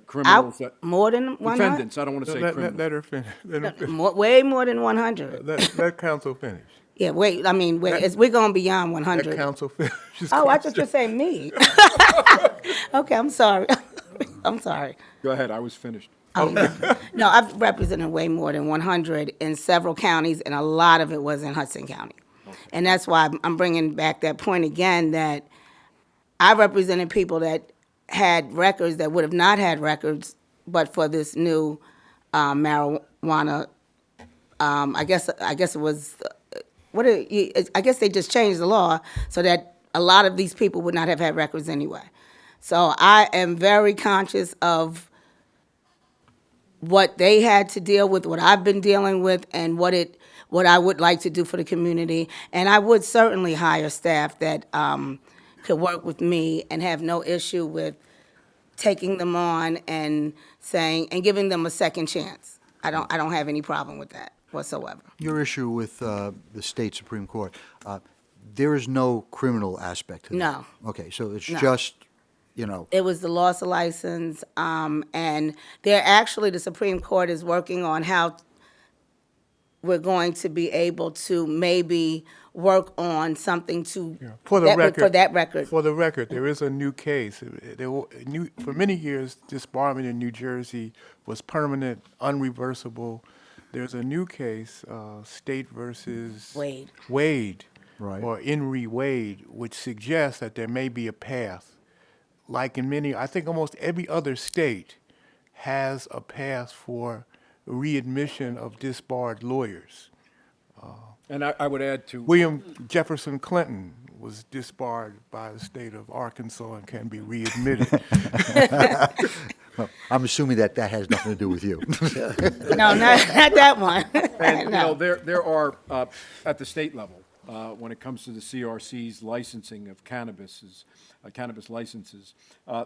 criminals? More than 100? Defendants, I don't want to say criminals. Let her finish. Let her finish. Way more than 100. Let counsel finish. Yeah, we're going beyond 100. Let counsel finish. Oh, I thought you were saying me. Okay, I'm sorry. I'm sorry. Go ahead, I was finished. No, I've represented way more than 100 in several counties, and a lot of it was in Hudson County. And that's why I'm bringing back that point again, that I represented people that had records that would have not had records, but for this new marijuana. I guess it was. I guess they just changed the law so that a lot of these people would not have had records anyway. So I am very conscious of what they had to deal with, what I've been dealing with, and what I would like to do for the community. And I would certainly hire staff that could work with me and have no issue with taking them on and giving them a second chance. I don't have any problem with that whatsoever. Your issue with the state Supreme Court, there is no criminal aspect to that? No. Okay, so it's No. just, It was the loss of license, and the Supreme Court is working on how we're going to be able to maybe work on something For the record, For the record. there is a new case. For many years, disbarment in New Jersey was permanent, unreversible. There's a new case, State versus Wade, Right. or Henry Wade, which suggests that there may be a path. Like in I think almost every other state has a path for readmission of disbarred lawyers. And I would add to... William Jefferson Clinton was disbarred by the state of Arkansas and can be readmitted. Well, I'm assuming that has nothing to do with you. No, not that one. And, No. there are, at the state level, when it comes to the CRC's licensing of cannabis licenses,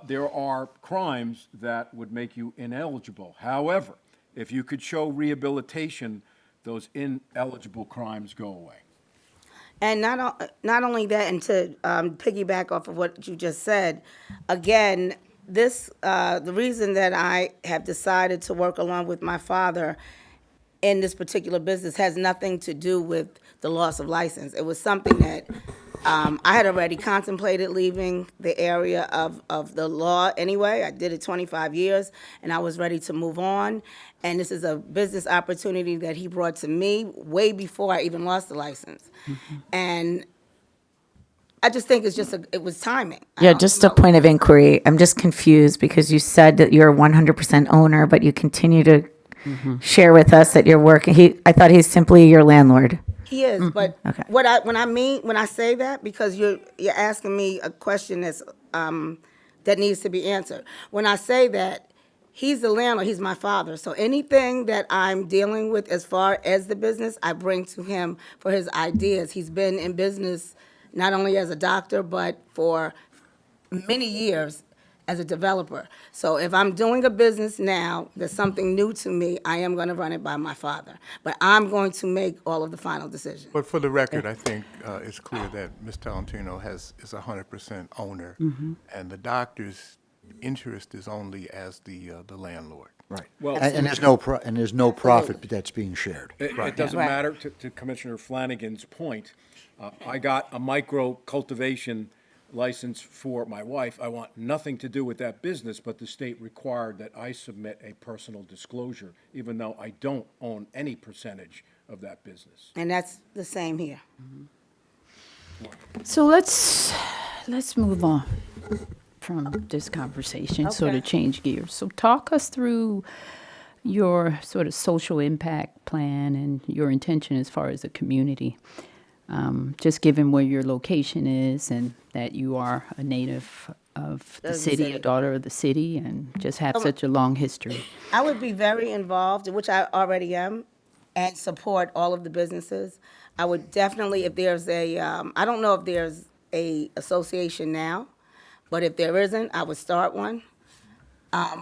there are crimes that would make you ineligible. However, if you could show rehabilitation, those ineligible crimes go away. And not only that, and to piggyback off of what you just said, again, the reason that I have decided to work along with my father in this particular business has nothing to do with the loss of license. It was something that I had already contemplated leaving the area of the law anyway. I did it 25 years, and I was ready to move on. And this is a business opportunity that he brought to me way before I even lost the license. And I just think it was timing. Yeah, just a point of inquiry. I'm just confused because you said that you're a 100% owner, but you continue to share with us that you're working. I thought he's simply your landlord. He is, but Okay. when I say that, because you're asking me a question that needs to be answered. When I say that, he's the landlord, he's my father. So anything that I'm dealing with as far as the business, I bring to him for his ideas. He's been in business not only as a doctor, but for many years as a developer. So if I'm doing a business now, there's something new to me, I am going to run it by my father. But I'm going to make all of the final decisions. But for the record, I think it's clear that Ms. Talentino is 100% owner, and the doctor's interest is only as the landlord. Right. Well, And there's no profit that's being shared. It doesn't Right. matter, to Commissioner Flanagan's point. I got a micro cultivation license for my wife. I want nothing to do with that business, but the state required that I submit a personal disclosure, even though I don't own any percentage of that business. And that's the same here. So let's move on from this conversation, sort Okay. of change gears. So talk us through your sort of social impact plan and your intention as far as the community. Just given where your location is and that you are a native of the city, a daughter of the city, and just have such a long history. I would be very involved, which I already am, and support all of the businesses. I would definitely, if there's I don't know if there's a association now, but if there isn't, I would start one,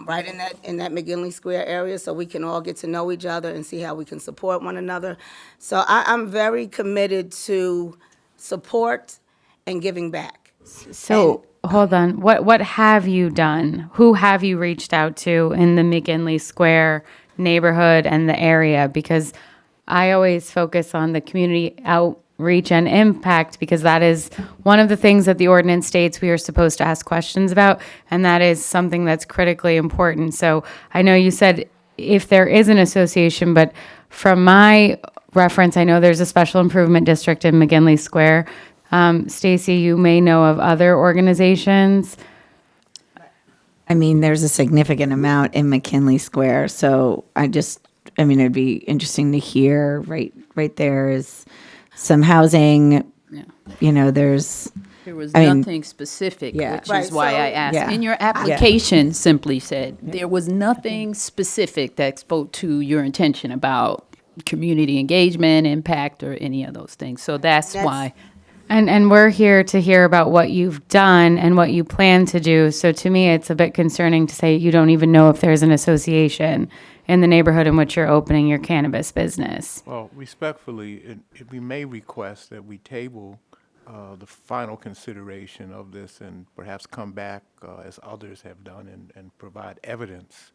right in that McGinley Square area, so we can all get to know each other and see how we can support one another. So I'm very committed to support and giving back. So, hold on. What have you done? Who have you reached out to in the McGinley Square neighborhood and the area? Because I always focus on the community outreach and impact, because that is one of the things that the ordinance states we are supposed to ask questions about, and that is something that's critically important. So I know you said if there is an association, but from my reference, I know there's a special improvement district in McGinley Square. Stacy, you may know of other organizations. I mean, there's a significant amount in McKinley Square, so it'd be interesting to hear. Right there is some housing. Yeah. There was I mean, nothing specific, yeah. which Right, is why so- I asked. Yeah. In your application, simply said there was nothing specific that spoke to your intention about community engagement, impact, or any of those things. So that's why. And we're here to hear about what you've done and what you plan to do. So to me, it's a bit concerning to say you don't even know if there's an association in the neighborhood in which you're opening your cannabis business. Well, respectfully, we may request that we table the final consideration of this and perhaps come back, as others have done, and provide evidence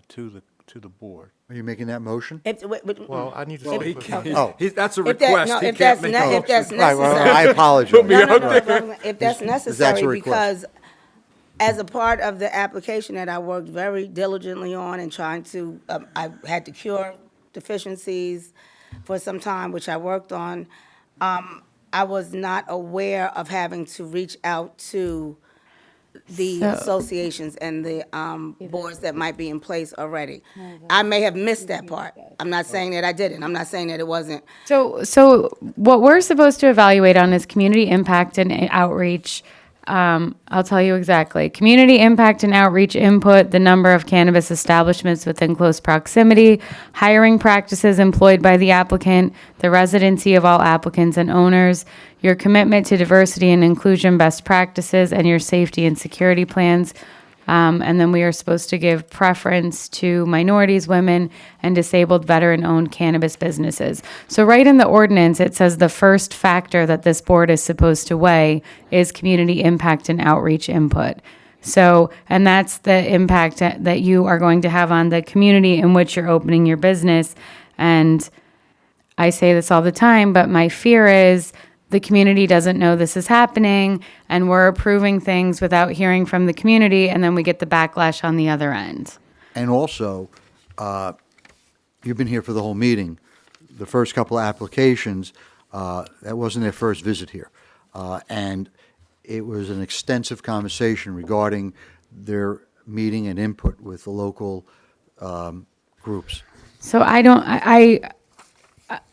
to the board. Are you making that motion? Well, I need to Well, speak he with can't, my- Oh. that's a If that- request. no, He if can't that's make ne- a if that's motion. Right, well, necessary. I apologize. He'll be No, out no, there. no, if that's That's a necessary, request. because as a part of the application that I worked very diligently on and trying to, I had to cure deficiencies for some time, which I worked on. I was not aware of having to reach out to the associations and the boards that might be in place already. I may have missed that part. I'm not saying that I didn't. I'm not saying that it wasn't. So what we're supposed to evaluate on is community impact and outreach. I'll tell you exactly. Community impact and outreach input, the number of cannabis establishments within close proximity, hiring practices employed by the applicant, the residency of all applicants and owners, your commitment to diversity and inclusion best practices, and your safety and security plans. And then we are supposed to give preference to minorities, women, and disabled veteran-owned cannabis businesses. So right in the ordinance, it says the first factor that this board is supposed to weigh is community impact and outreach input. So, and that's the impact that you are going to have on the community in which you're opening your business. And I say this all the time, but my fear is the community doesn't know this is happening, and we're approving things without hearing from the community, and then we get the backlash on the other end. And also, you've been here for the whole meeting. The first couple of applications, that wasn't their first visit here. And it was an extensive conversation regarding their meeting and input with the local groups. So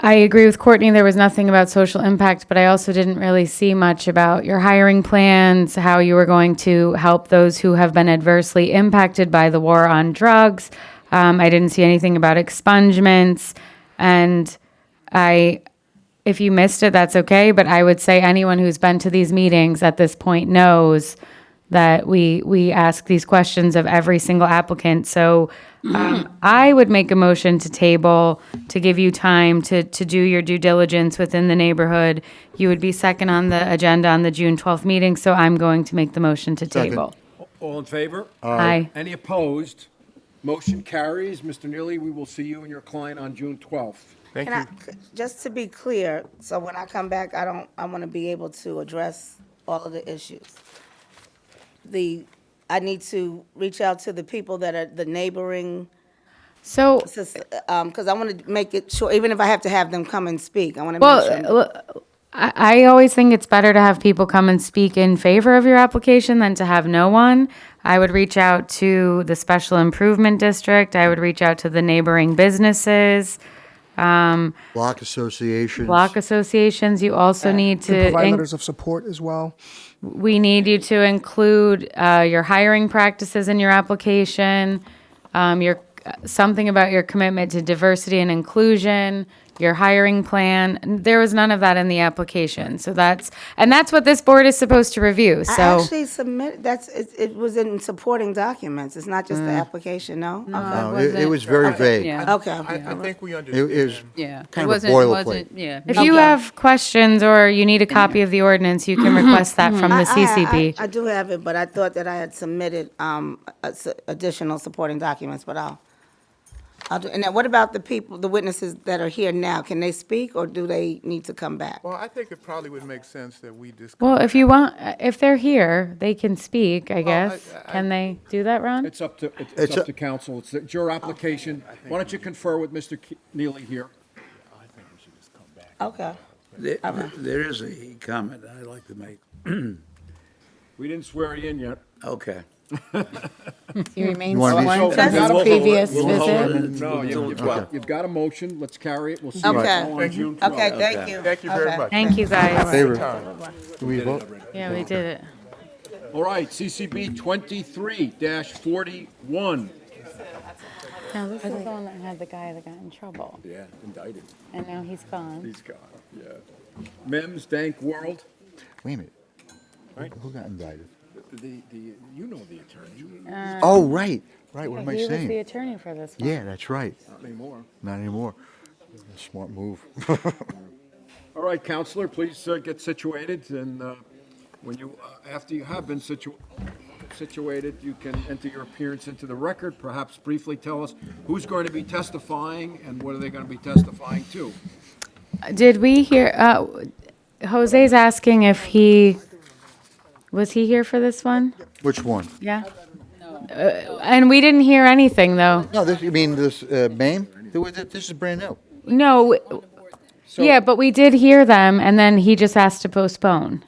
I agree with Courtney. There was nothing about social impact, but I also didn't really see much about your hiring plans, how you were going to help those who have been adversely impacted by the war on drugs. I didn't see anything about expungements. And if you missed it, that's okay. But I would say anyone who's been to these meetings at this point knows that we ask these questions of every single applicant. So I would make a motion to table to give you time to do your due diligence within the neighborhood. You would be second on the agenda on the June 12th meeting, so I'm going to make the motion to Second. table. All in favor? Aye. Any opposed? Motion carries. Mr. Neely, we will see you and your client on June 12th. Thank Can you. just to be clear, so when I come back, I want to be able to address all of the issues. I need to reach out to the people that are the neighboring, So, because I want to make it sure, even if I have to have them come and speak, I want to make sure. well, I always think it's better to have people come and speak in favor of your application than to have no one. I would reach out to the Special Improvement District. I would reach out to the neighboring businesses, Block associations. block associations. You also need And to, provide letters of support as well. we need you to include your hiring practices in your application, something about your commitment to diversity and inclusion, your hiring plan. There was none of that in the application. So that's what this board is supposed to review. I So actually submitted, it was in supporting documents, it's not just the application, no? No, it was very vague. Yeah. Okay. I think we It understand. is Yeah. kind It of a wasn't- boilerplate. Yeah. if you have questions or you need a copy of the ordinance, you can request that from the CCB. I do have it, but I thought that I had submitted additional supporting documents, but I'll do, and then what about the people, the witnesses that are here now? Can they speak, or do they need to come back? Well, I think it probably would make sense that we just. Well, if you want, if they're here, they can speak, I I- guess. Can they do that, Ron? It's up to, It's it's up a- to council. It's your application. Why don't you confer with Mr. Neely here? Okay. There is a comment I'd like to make. We didn't swear you in yet. Okay. He remains wanna be- sworn That's- from his previous we'll hold visit. it. No, you've got a motion. Let's carry it. We'll see you Okay. all on June 12th. Okay, thank you. Thank you very Okay. much. Thank you, guys. Favor. Do we vote? Yeah, we did it. All right, CCB 23-41. No, this is the one that had the guy that got in trouble, Yeah, indicted. and now he's gone. He's gone, yeah. Mims, Dank World. Wait a minute. Right. Who got indicted? You know the attorney. Oh, right. Right, what am I He was the saying? attorney for this one. Yeah, that's right. Not anymore. Not anymore. Smart move. All right, Counselor, please get situated, and when you, after you have been situated, you can enter your appearance into the record. Perhaps briefly tell us who's going to be testifying and what are they going to be testifying to? Did we hear, Jose's asking if was he here for this one? Which one? Yeah? And we didn't hear anything, though. No, this, you mean this, MAME? This is brand new. No, yeah, but we did hear them, and then he just asked to postpone.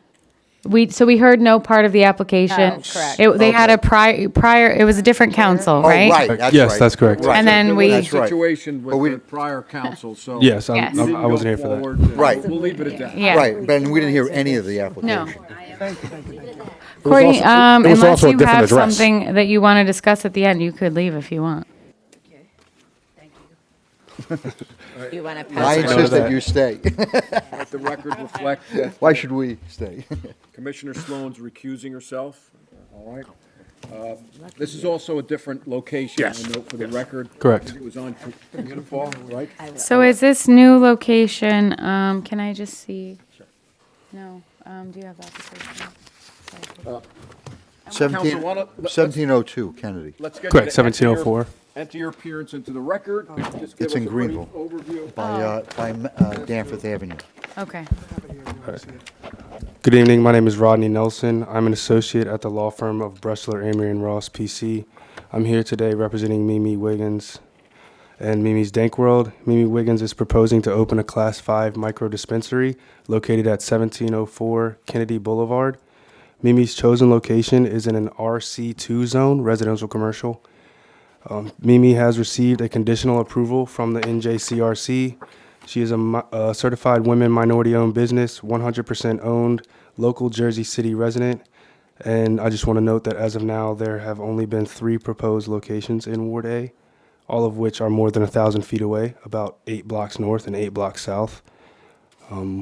So we heard no part of the application. Oh, correct. They had a prior, it was a different council, Oh, right? right, that's Yes, right. that's correct. Right. And then There we- was a That's right. situation But we with the prior council, so. Yes, Yes. we didn't I wasn't go here for that. forward, and Right. We'll leave it at that. Yeah. Right, but we didn't hear any of the No. application. Courtney, it was unless also a you different have address. something that you want to discuss at the end, you could leave if you want. You want to I pass it insist that that. you stay. Let the record reflect that Why should we stay? Commissioner Sloan's recusing herself. All right. This is also a different location. Yes. I note for the record. Correct. It was on Fall, right? So is this new location, can I just see? No, do you have that? Counsel, why don't- let's- 1702 Kennedy. Let's get you Correct, to enter your- 1704. Enter your appearance into the record. Just give It's us in a brief Greenville. overview. By Danforth Avenue. Okay. Good evening. My name is Rodney Nelson. I'm an associate at the law firm of Bressler, Amory, and Ross, PC. I'm here today representing Mimi Wiggins and Mimi's Dank World. Mimi Wiggins is proposing to open a Class 5 micro dispensary located at 1704 Kennedy Boulevard. Mimi's chosen location is in an RC2 zone, residential commercial. Mimi has received a conditional approval from the NJCRC. She is a certified women minority-owned business, 100% owned, local Jersey City resident. And I just want to note that as of now, there have only been 3 proposed locations in Ward A, all of which are more than 1,000 feet away, about 8 blocks north and 8 blocks south.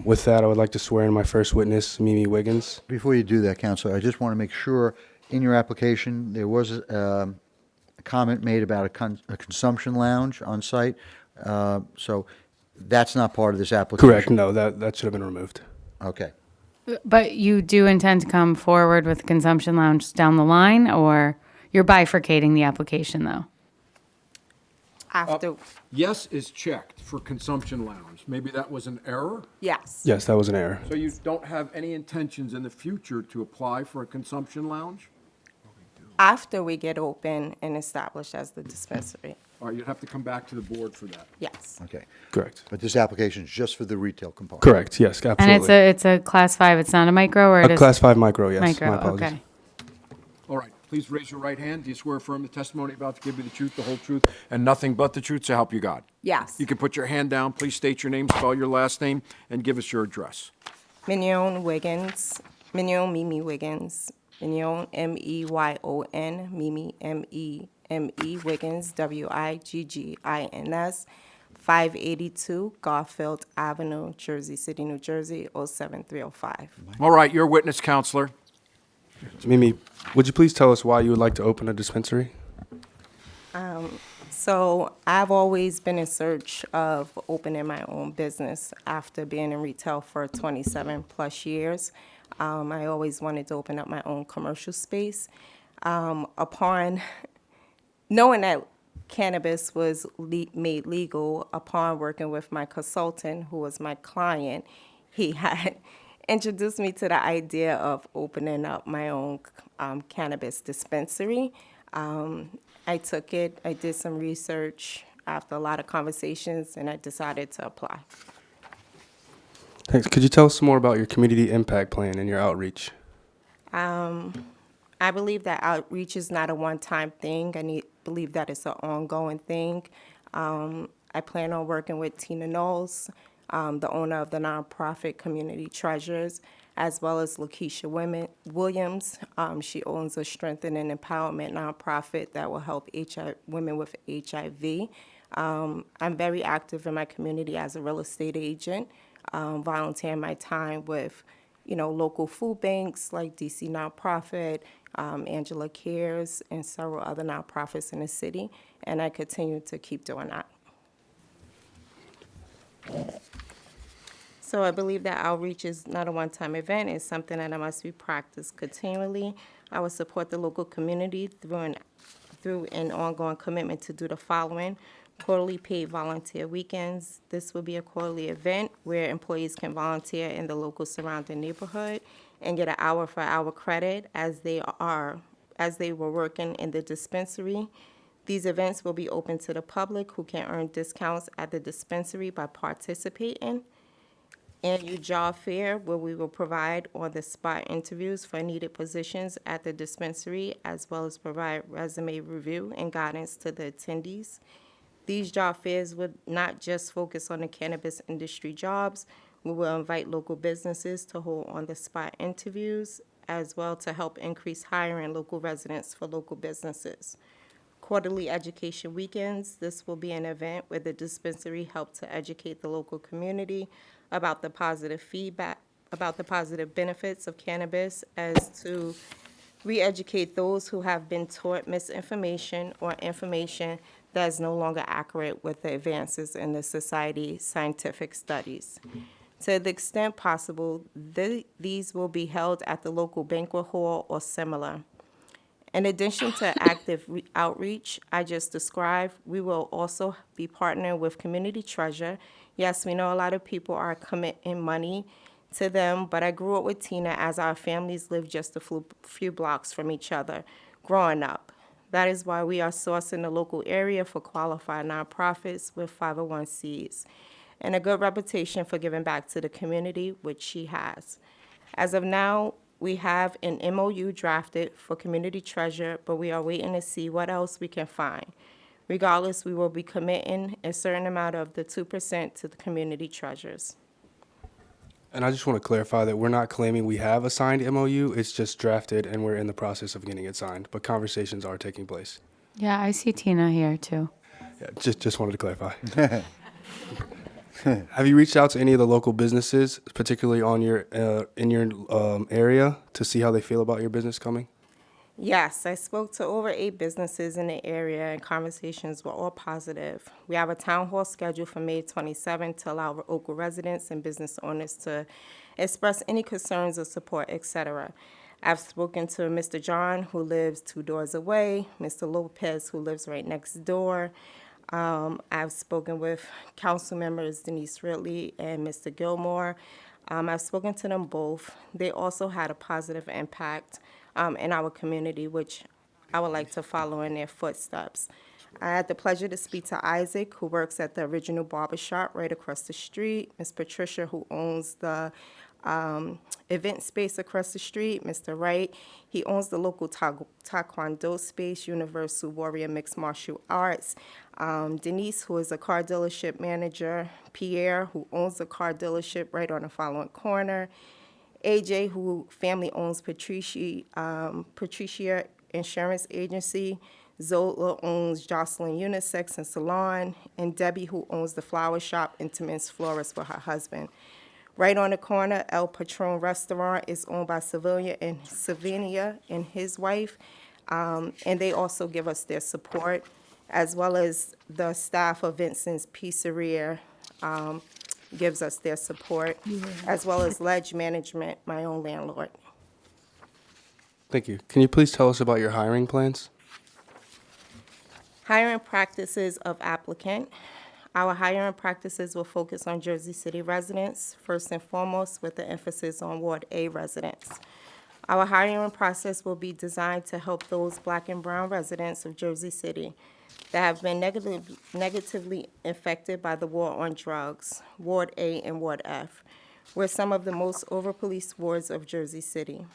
With that, I would like to swear in my first witness, Mimi Wiggins. Before you do that, Counselor, I just want to make sure in your application, there was a comment made about a consumption lounge on site. So that's not part of this application? Correct. No, that should have been removed. Okay. But you do intend to come forward with consumption lounge down the line, or you're bifurcating the application, though? After, Yes is checked for consumption lounge. Maybe that was an error? yes. Yes, that was an error. So you don't have any intentions in the future to apply for a consumption lounge? After we get open and established as the dispensary. All right, you'd have to come back to the board for that. Yes. Okay. Correct. But this application is just for the retail component? Correct. Yes, absolutely. And it's a class 5, it's not a micro, or it A is? class 5 micro, yes. Micro, My apologies. okay. All right, please raise your right hand. Do you swear or affirm the testimony about to give you the truth, the whole truth, and nothing but the truth, so help you God? Yes. You can put your hand down. Please state your name, spell your last name, and give us your address. Mignon Wiggins, Mignon Mimi Wiggins, Mignon M-E-Y-O-N, Mimi M-E-M-E Wiggins, W-I-G-G-I-N-S, 582 Garfield Avenue, Jersey City, New Jersey, 07305. All right, you're a witness, counselor. Mimi, would you please tell us why you would like to open a dispensary? So I've always been in search of opening my own business after being in retail for 27 plus years. I always wanted to open up my own commercial space. Upon knowing that cannabis was made legal, upon working with my consultant, who was my client, he had introduced me to the idea of opening up my own cannabis dispensary. I took it, I did some research after a lot of conversations, and I decided to apply. Thanks. Could you tell us more about your community impact plan and your outreach? I believe that outreach is not a one-time thing. I believe that it's an ongoing thing. I plan on working with Tina Knowles, the owner of the nonprofit Community Treasures, as well as Lakeisha Williams. She owns a Strengthen and Empowerment nonprofit that will help women with HIV. I'm very active in my community as a real estate agent, volunteering my time with, local food banks like DC Nonprofit, Angela Cares, and several other nonprofits in the city, and I continue to keep doing that. So I believe that outreach is not a one-time event. It's something that must be practiced continually. I will support the local community through an ongoing commitment to do the following: quarterly paid volunteer weekends. This will be a quarterly event where employees can volunteer in the local surrounding neighborhood and get an hour-for-hour credit as they were working in the dispensary. These events will be open to the public, who can earn discounts at the dispensary by participating. Annual job fair, where we will provide on-the-spot interviews for needed positions at the dispensary, as well as provide resume review and guidance to the attendees. These job fairs would not just focus on the cannabis industry jobs. We will invite local businesses to hold on-the-spot interviews, as well to help increase hiring local residents for local businesses. Quarterly education weekends. This will be an event where the dispensary helps to educate the local community about the positive benefits of cannabis, as to re-educate those who have been taught misinformation or information that is no longer accurate with the advances in the society's scientific studies. To the extent possible, these will be held at the local banquet hall or similar. In addition to active outreach I just described, we will also be partnering with Community Treasure. Yes, we know a lot of people are committing money to them, but I grew up with Tina as our families lived just a few blocks from each other growing up. That is why we are sourcing the local area for qualified nonprofits with 501(c)s and a good reputation for giving back to the community, which she has. As of now, we have an MOU drafted for Community Treasure, but we are waiting to see what else we can find. Regardless, we will be committing a certain amount of the 2% to the Community Treasures. And I just want to clarify that we're not claiming we have a signed MOU. It's just drafted, and we're in the process of getting it signed. But conversations are taking place. Yeah, I see Tina here, too. Yeah, just wanted to clarify. Have you reached out to any of the local businesses, particularly on your in your area, to see how they feel about your business coming? Yes, I spoke to over 8 businesses in the area, and conversations were all positive. We have a town hall scheduled for May 27 to allow local residents and business owners to express any concerns or support, etc. I've spoken to Mr. John, who lives 2 doors away, Mr. Lopez, who lives right next door. I've spoken with council members Denise Ridley and Mr. Gilmore. I've spoken to them both. They also had a positive impact in our community, which I would like to follow in their footsteps. I had the pleasure to speak to Isaac, who works at the Original Barbershop right across the street, Miss Patricia, who owns the event space across the street, Mr. Wright. He owns the local Taekwondo space, Universal Warrior Mixed Martial Arts. Denise, who is a car dealership manager. Pierre, who owns a car dealership right on the following corner. AJ, who family owns Patricia Insurance Agency. Zola owns Jocelyn Unisex and Salon. And Debbie, who owns the flower shop, Intimates Florist, with her husband. Right on the corner, El Patron Restaurant is owned by Sylvania and his wife. And they also give us their support, as well as the staff of Vincent's Pizzeria gives us their support, as well as Ledge Management, my own landlord. Thank you. Can you please tell us about your hiring plans? Hiring practices of applicant. Our hiring practices will focus on Jersey City residents, first and foremost, with the emphasis on Ward A residents. Our hiring process will be designed to help those Black and brown residents of Jersey City that have been negatively affected by the war on drugs, Ward A and Ward F. We're some of the most over-policed wards of Jersey City.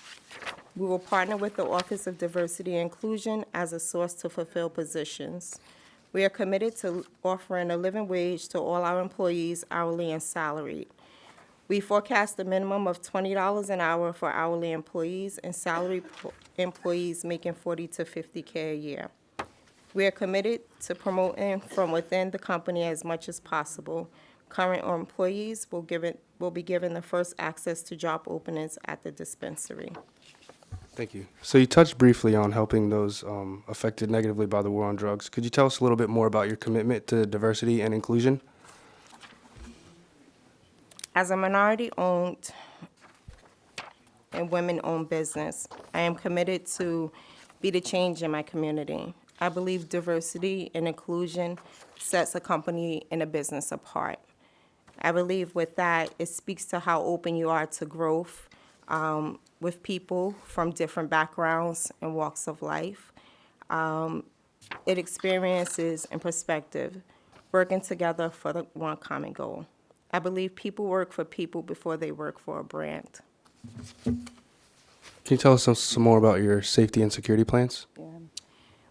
We will partner with the Office of Diversity and Inclusion as a source to fulfill positions. We are committed to offering a living wage to all our employees, hourly and salaried. We forecast a minimum of $20 an hour for hourly employees and salary employees making $40 to $50K a year. We are committed to promoting from within the company as much as possible. Current employees will be given the first access to job openings at the dispensary. Thank you. So you touched briefly on helping those affected negatively by the war on drugs. Could you tell us a little bit more about your commitment to diversity and inclusion? As a minority-owned and women-owned business, I am committed to be the change in my community. I believe diversity and inclusion sets a company and a business apart. I believe with that, it speaks to how open you are to growth with people from different backgrounds and walks of life. It experiences and perspective, working together for the one common goal. I believe people work for people before they work for a brand. Can you tell us some more about your safety and security plans?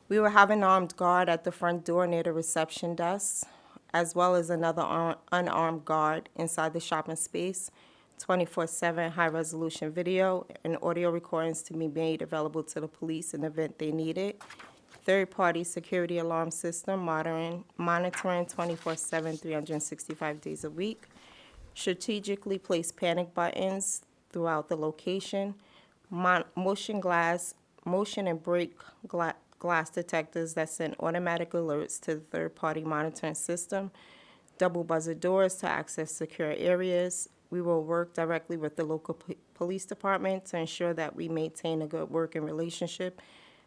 We will have an armed guard at the front door near the reception desk, as well as another unarmed guard inside the shopping space, 24/7 high-resolution video and audio recordings to be made available to the police in the event they need it. Third-party security alarm system monitoring 24/7, 365 days a week. Strategically place panic buttons throughout the location. Motion and brake glass detectors that send automatic alerts to the third-party monitoring system. Double buzzer doors to access secure areas. We will work directly with the local police department to ensure that we maintain a good working relationship,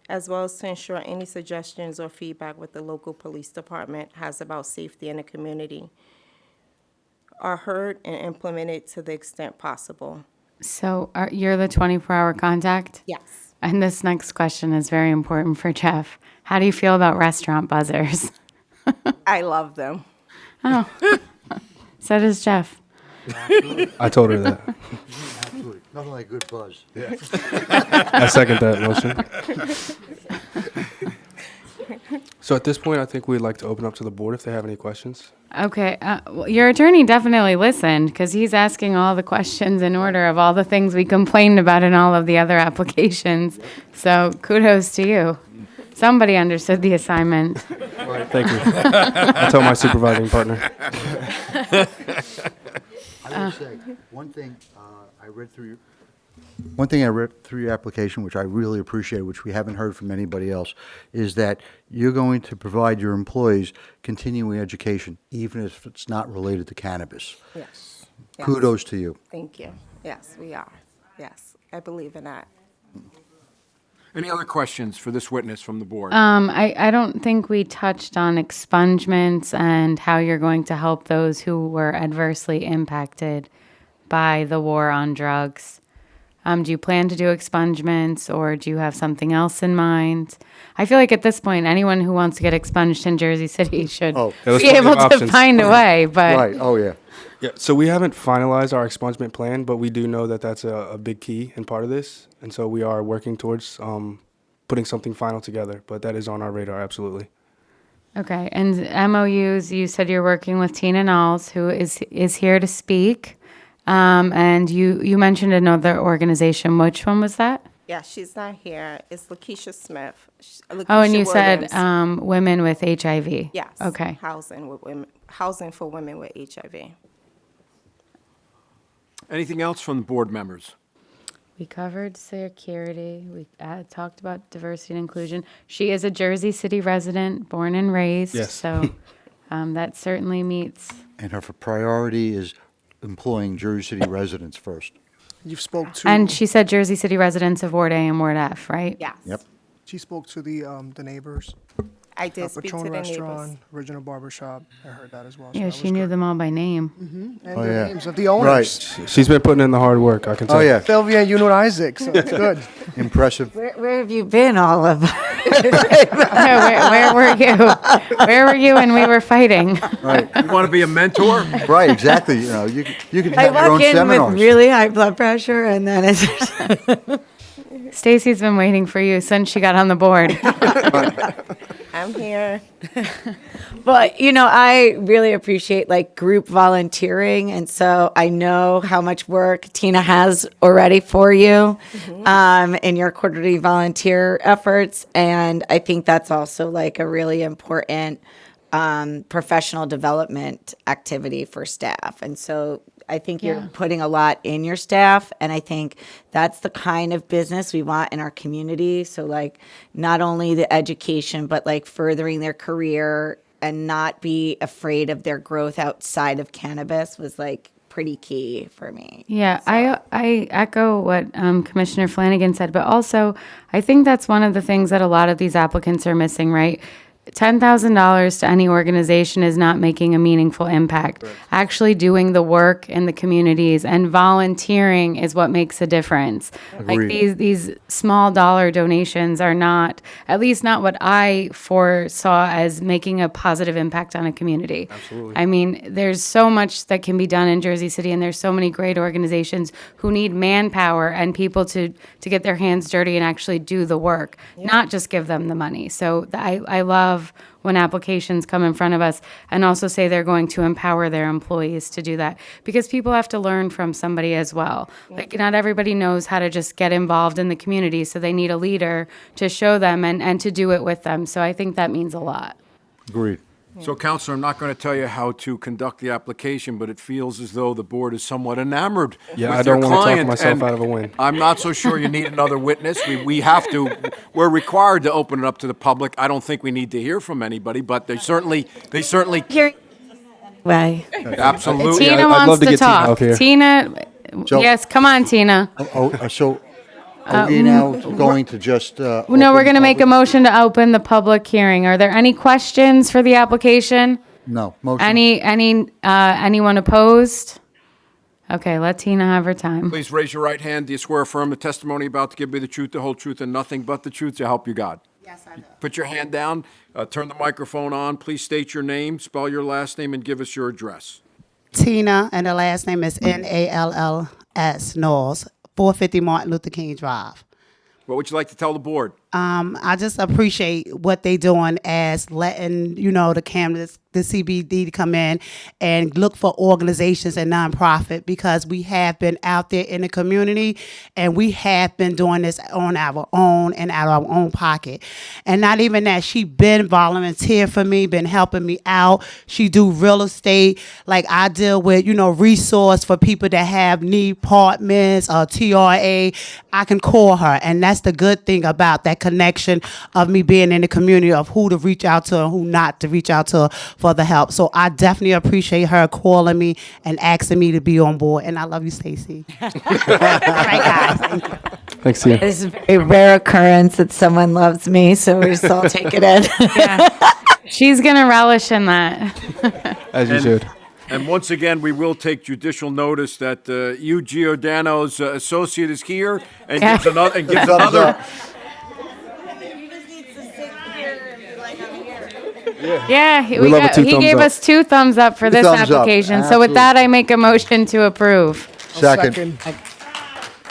as well as to ensure any suggestions or feedback with the local police department has about safety in the community are heard and implemented to the extent possible. So you're the 24-hour contact? Yes. And this next question is very important for Jeff. How do you feel about restaurant buzzers? I love them. Oh, so does Jeff. I told her that. Absolutely. Nothing like a good buzz. Yeah. I second that motion. So at this point, I think we'd like to open up to the board if they have any questions. Okay. Well, your attorney definitely listened because he's asking all the questions in order of all the things we complained about in all of the other applications. So kudos to you. Somebody understood the assignment. Thank you. I'll tell my supervising partner. I will say, one thing, I read through One thing I read through your application, which I really appreciate, which we haven't heard from anybody else, is that you're going to provide your employees continuing education, even if it's not related to cannabis. Yes. Kudos to you. Thank you. Yes, we are. Yes, I believe in that. Any other questions for this witness from the board? I don't think we touched on expungements and how you're going to help those who were adversely impacted by the war on drugs. Do you plan to do expungements, or do you have something else in mind? I feel like at this point, anyone who wants to get expunged in Jersey City should be able to find a way. But Right, oh, yeah. Yeah, so we haven't finalized our expungement plan, but we do know that that's a big key and part of this. And so we are working towards putting something final together, but that is on our radar, absolutely. okay, and MOUs. You said you're working with Tina Knowles, who is here to speak. And you mentioned another organization. Which one was that? Yeah, she's not here. It's Lakeisha Smith. Oh, and you Williams. said women with HIV. Yes. Okay. Housing for women with HIV. Anything else from the board members? We covered security. We talked about diversity and inclusion. She is a Jersey City resident, born and raised. Yes. So that certainly meets. And her priority is employing Jersey City residents first. You've spoke to. And she said Jersey City residents of Ward A and Ward F, right? Yes. Yep. She spoke to the neighbors. I did speak to Patron the Restaurant, neighbors. Original Barbershop. I heard that as well. so Yeah, that she was knew good. them all by name. And Oh, the yeah. names of the owners. Right. She's been putting in the hard work, I can tell. Oh, yeah. Sylvia and Yunus Isaac, so it's good. Impressive. Where have you been, all of where were you? Where were you when we were fighting? Right. You want to be a mentor? Right, exactly. You know, you can I have your own walk in seminars. with really high blood pressure, and then it's. Stacy's been waiting for you since she got on the board. I'm here. But, I really appreciate like group volunteering. And so I know how much work Tina has already for you in your quarterly volunteer efforts. And I think that's also like a really important professional development activity for staff. And so I think you're putting a lot in your staff, and I think that's the kind of business we want in our community. So like not only the education, but like furthering their career and not be afraid of their growth outside of cannabis was like pretty key for me. Yeah, I echo what Commissioner Flanagan said, but also I think that's one of the things that a lot of these applicants are missing, right? $10,000 to any organization is not making a meaningful impact. Right. Actually doing the work in the communities and volunteering is what makes a difference. Agreed. Like these small dollar donations are not, at least not what I foresaw as making a positive impact on a community. Absolutely. I mean, there's so much that can be done in Jersey City, and there's so many great organizations who need manpower and people to get their hands dirty and actually do the work, not just give them the money. So I love when applications come in front of us and also say they're going to empower their employees to do that, because people have to learn from somebody as well. Like not everybody knows how to just get involved in the community, so they need a leader to show them and to do it with them. So I think that means a lot. Agreed. So, Counselor, I'm not going to tell you how to conduct the application, but it feels as though the board is somewhat enamored Yeah, with I don't your want to talk client, myself and out of a win. I'm not so sure you need another witness. We're required to open it up to the public. I don't think we need to hear from anybody, but they certainly. Here. Way. Absolutely. Tina I'd wants love to to get Tina talk. up here. Tina, So- yes, come on, Tina. So are we now going to just? No, we're going to make a motion to open the public hearing. Are there any questions for the application? No, motion. Anyone opposed? Okay, let Tina have her time. Please raise your right hand. Do you swear affirm the testimony about to give me the truth, the whole truth, and nothing but the truth to help you God? Yes, I do. Put your hand down. Turn the microphone on. Please state your name, spell your last name, and give us your address. Tina, and the last name is Nalls, Knowles, 450 Martin Luther King Drive. What would you like to tell the board? I just appreciate what they doing as letting, the cannabis, the CBD to come in and look for organizations and nonprofit, because we have been out there in the community and we have been doing this on our own and out of our own pocket. And not even that, she been volunteer for me, been helping me out. She do real estate. Like I deal with, resource for people that have need apartments or TRA. I can call her. And that's the good thing about that connection of me being in the community, of who to reach out to and who not to reach out to for the help. So I definitely appreciate her calling me and asking me to be on board. And I love you, Stacey. All right, guys. Thank you. Thanks to you. It's a very rare occurrence that someone loves me, so we just all take it in. She's going to relish in that. As you should. And once again, we will take judicial notice that Hugh Giordano's associate is here and gives another. Yeah, he We love a two he thumbs gave up. us 2 thumbs up for Two this thumbs up. application. So with that, I make a motion to approve. Second.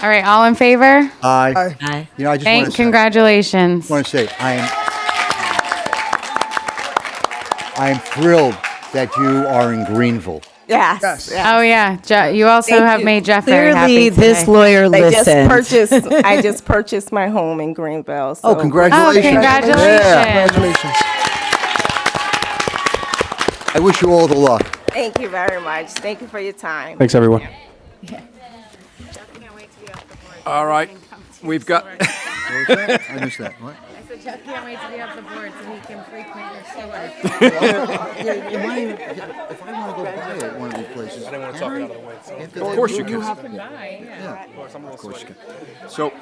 All right, all in favor? Aye. Aye. I just want to Congratulations. say, I am thrilled that you are in Greenville. Yes. Oh yeah, you also have made Jeff very Clearly, happy this today. lawyer They just listened. purchased. I just purchased my home in Greenville. So. Oh, congratulations. Oh, congratulations. Yeah. Congratulations. I wish you all the luck. Thank you very much. Thank you for your time. Thanks, everyone. All right, we've got. What was that? I missed that. What? I said Jeff can't wait to be off the board so he can frequent your store. If I want to go buy at one of these places, I didn't want to talk it out of the way. Of course you can. Of course you can. So,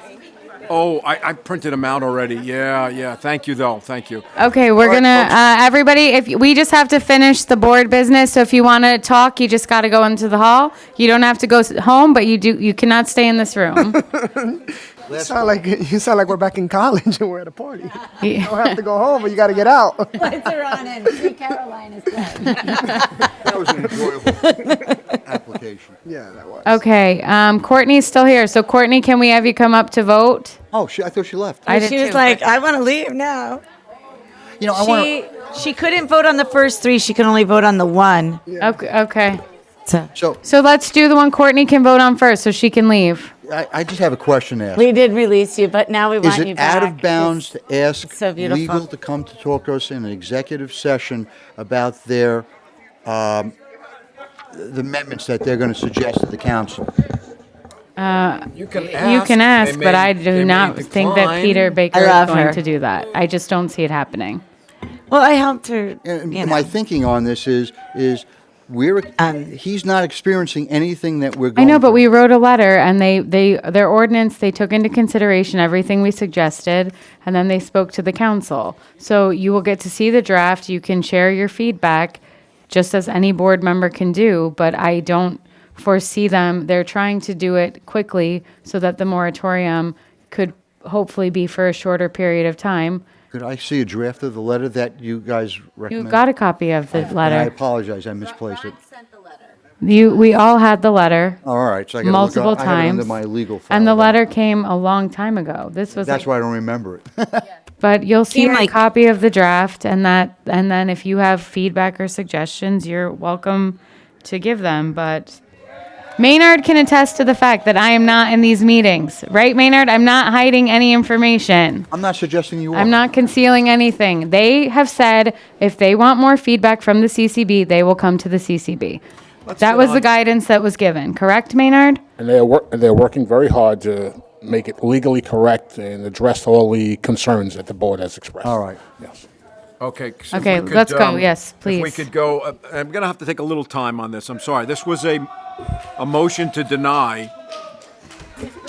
I printed them out already. Yeah. Thank you, though. Thank you. Okay, we're gonna everybody. If we just have to finish the board business, so if you want to talk, you just got to go into the hall. You don't have to go home, but you cannot stay in this room. You sound like we're back in college and we're at a party. You Yeah. don't have to go home, but you got to get out. Lights are on and Sweet Caroline is playing. That was an enjoyable application. Yeah, that was. Okay, Courtney's still here. So Courtney, can we have you come up to vote? Oh, I thought she left. I did She was too. like, I want to leave now. I want She couldn't vote on the first 3. She can only vote on the 1. Okay. So So let's do the one Courtney can vote on first, so she can leave. I just have a question to ask. We did release you, but now we Is want you it back. out of bounds to ask so beautiful. legal to come to talk to us in an executive session about their the amendments that they're going to suggest to the council? You can You can ask, They but may- I they do may not think that decline. Peter Baker I is love going her. to do that. I just don't see it happening. Well, I helped her. And you my know. thinking on this is he's not experiencing anything that we're I going know, but through. we wrote a letter, and their ordinance, they took into consideration everything we suggested, and then they spoke to the council. So you will get to see the draft. You can share your feedback, just as any board member can do. But I don't foresee them. They're trying to do it quickly so that the moratorium could hopefully be for a shorter period of time. Could I see a draft of the letter that you guys You recommend? got a copy of the And I letter. apologize, I misplaced it. We all had the letter. All right, so I got to multiple look. I have it under times. my legal file. And the then. letter came a long time ago. This was That's like, why I don't remember it. but you'll see Seemed a like- copy of the draft, and then if you have feedback or suggestions, you're welcome to give them. But Maynard can attest to the fact that I am not in these meetings, right, Maynard? I'm not hiding any information. I'm not suggesting you are. I'm not concealing anything. They have said if they want more feedback from the CCB, they will come to the CCB. That was the guidance that was given, correct, Maynard? And they're working very hard to make it legally correct and address all the concerns that the board has expressed. All right. Yes. Okay. so if Okay, we could, let's go. Yes, If we please. could go, I'm going to have to take a little time on this. I'm sorry. This was a motion to deny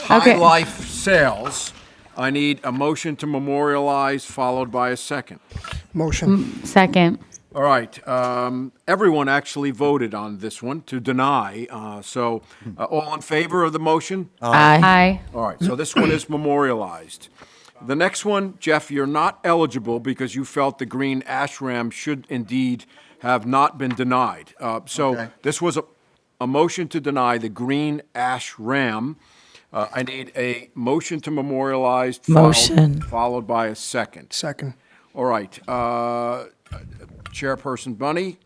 High Okay. Life sales. I need a motion to memorialize followed by a second. Motion. Second. All right. Everyone actually voted on this one to deny. So all in favor of the motion? Aye. All right. So this one is memorialized. The next one, Jeff, you're not eligible because you felt the green ashram should indeed have not been denied. So Okay. this was a motion to deny the green ashram. I need a motion to memorialize. Motion. Followed by a second. Second. All right. Chairperson Bunny,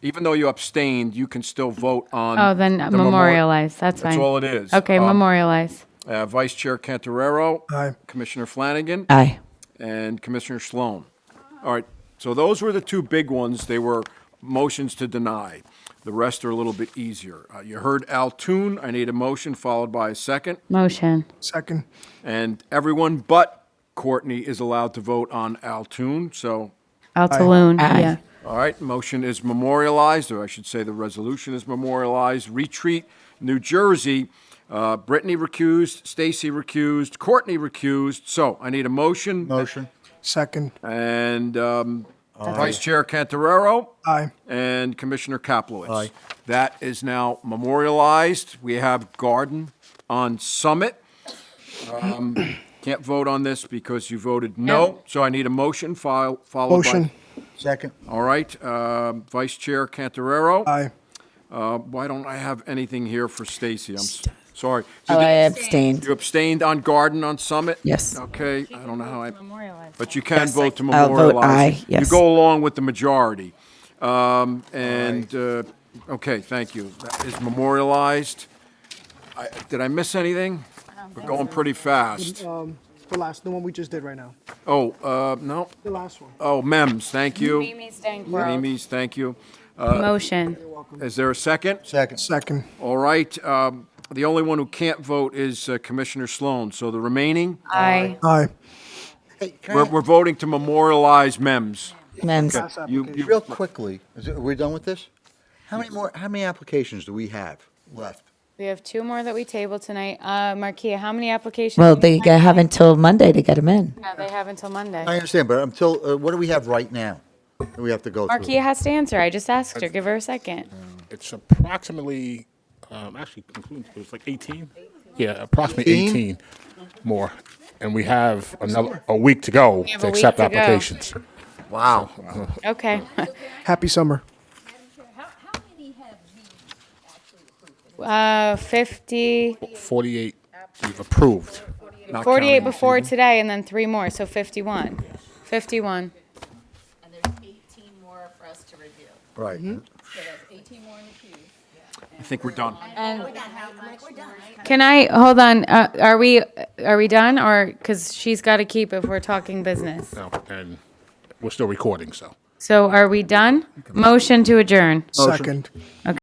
even though you abstained, you can still vote on. Oh, then the memorialize. That's fine. That's all it is. Okay, memorialize. Vice Chair Cantorero. Aye. Commissioner Flanagan. Aye. And Commissioner Sloan. All right, so those were the two big ones. They were motions to deny. The rest are a little bit easier. You heard Al Toon. I need a motion followed by a second. Motion. Second. And everyone but Courtney is allowed to vote on Al Toon, so. Altaloon, Aye. yeah. All right, motion is memorialized, or I should say the resolution is memorialized. Retreat, New Jersey. Brittany recused, Stacy recused, Courtney recused. So I need a motion. Motion. Second. And Vice Chair Cantorero. Aye. And Commissioner Kaplowitz. Aye. That is now memorialized. We have Garden on Summit. Can't vote on this because you voted no. So I need a motion followed Motion. by. Second. All right, Vice Chair Cantorero. Aye. Why don't I have anything here for Stacy? I'm sorry. Oh, I abstained. You abstained on Garden on Summit? Yes. Okay, I don't know how I. But you can vote to I'll vote memorialize. aye, yes. You go along with the majority. Okay, thank you. That is memorialized. Did I miss anything? We're going pretty fast. The one we just did right now. Oh, no. The last one. Oh, MEMS, thank you. Mimi's Dank World. Mimi's, thank you. Motion. Is there a second? Second. Second. All right. The only one who can't vote is Commissioner Sloan. So the remaining, Aye. Aye. Hey, we're voting to memorialize MEMS. Men's. real quickly, are we done with this? How many applications do we have left? We have two more that we tabled tonight. Marquia, how many applications? Well, they have until Monday to get them in. Yeah, they have until Monday. I understand, but until, what do we have right now that we have to go through? Marquia has to answer. I just asked her. Give her a second. It's approximately, actually, including, it was like 18? Yeah, approximately 18 more. And we have a week to go have to a week accept to go. applications. Wow. Okay. Happy summer. 50, 48 we've approved. not 48 counting before today, and then 3 more, so 51. 51. And there's 18 more for us to review. Right. So that's 18 more in the queue. I think we're done. Can I, hold on, are we done, or, because she's got to keep if we're talking business. No, and we're still recording, so. So are we done? Motion to adjourn. Motion. Second. Okay.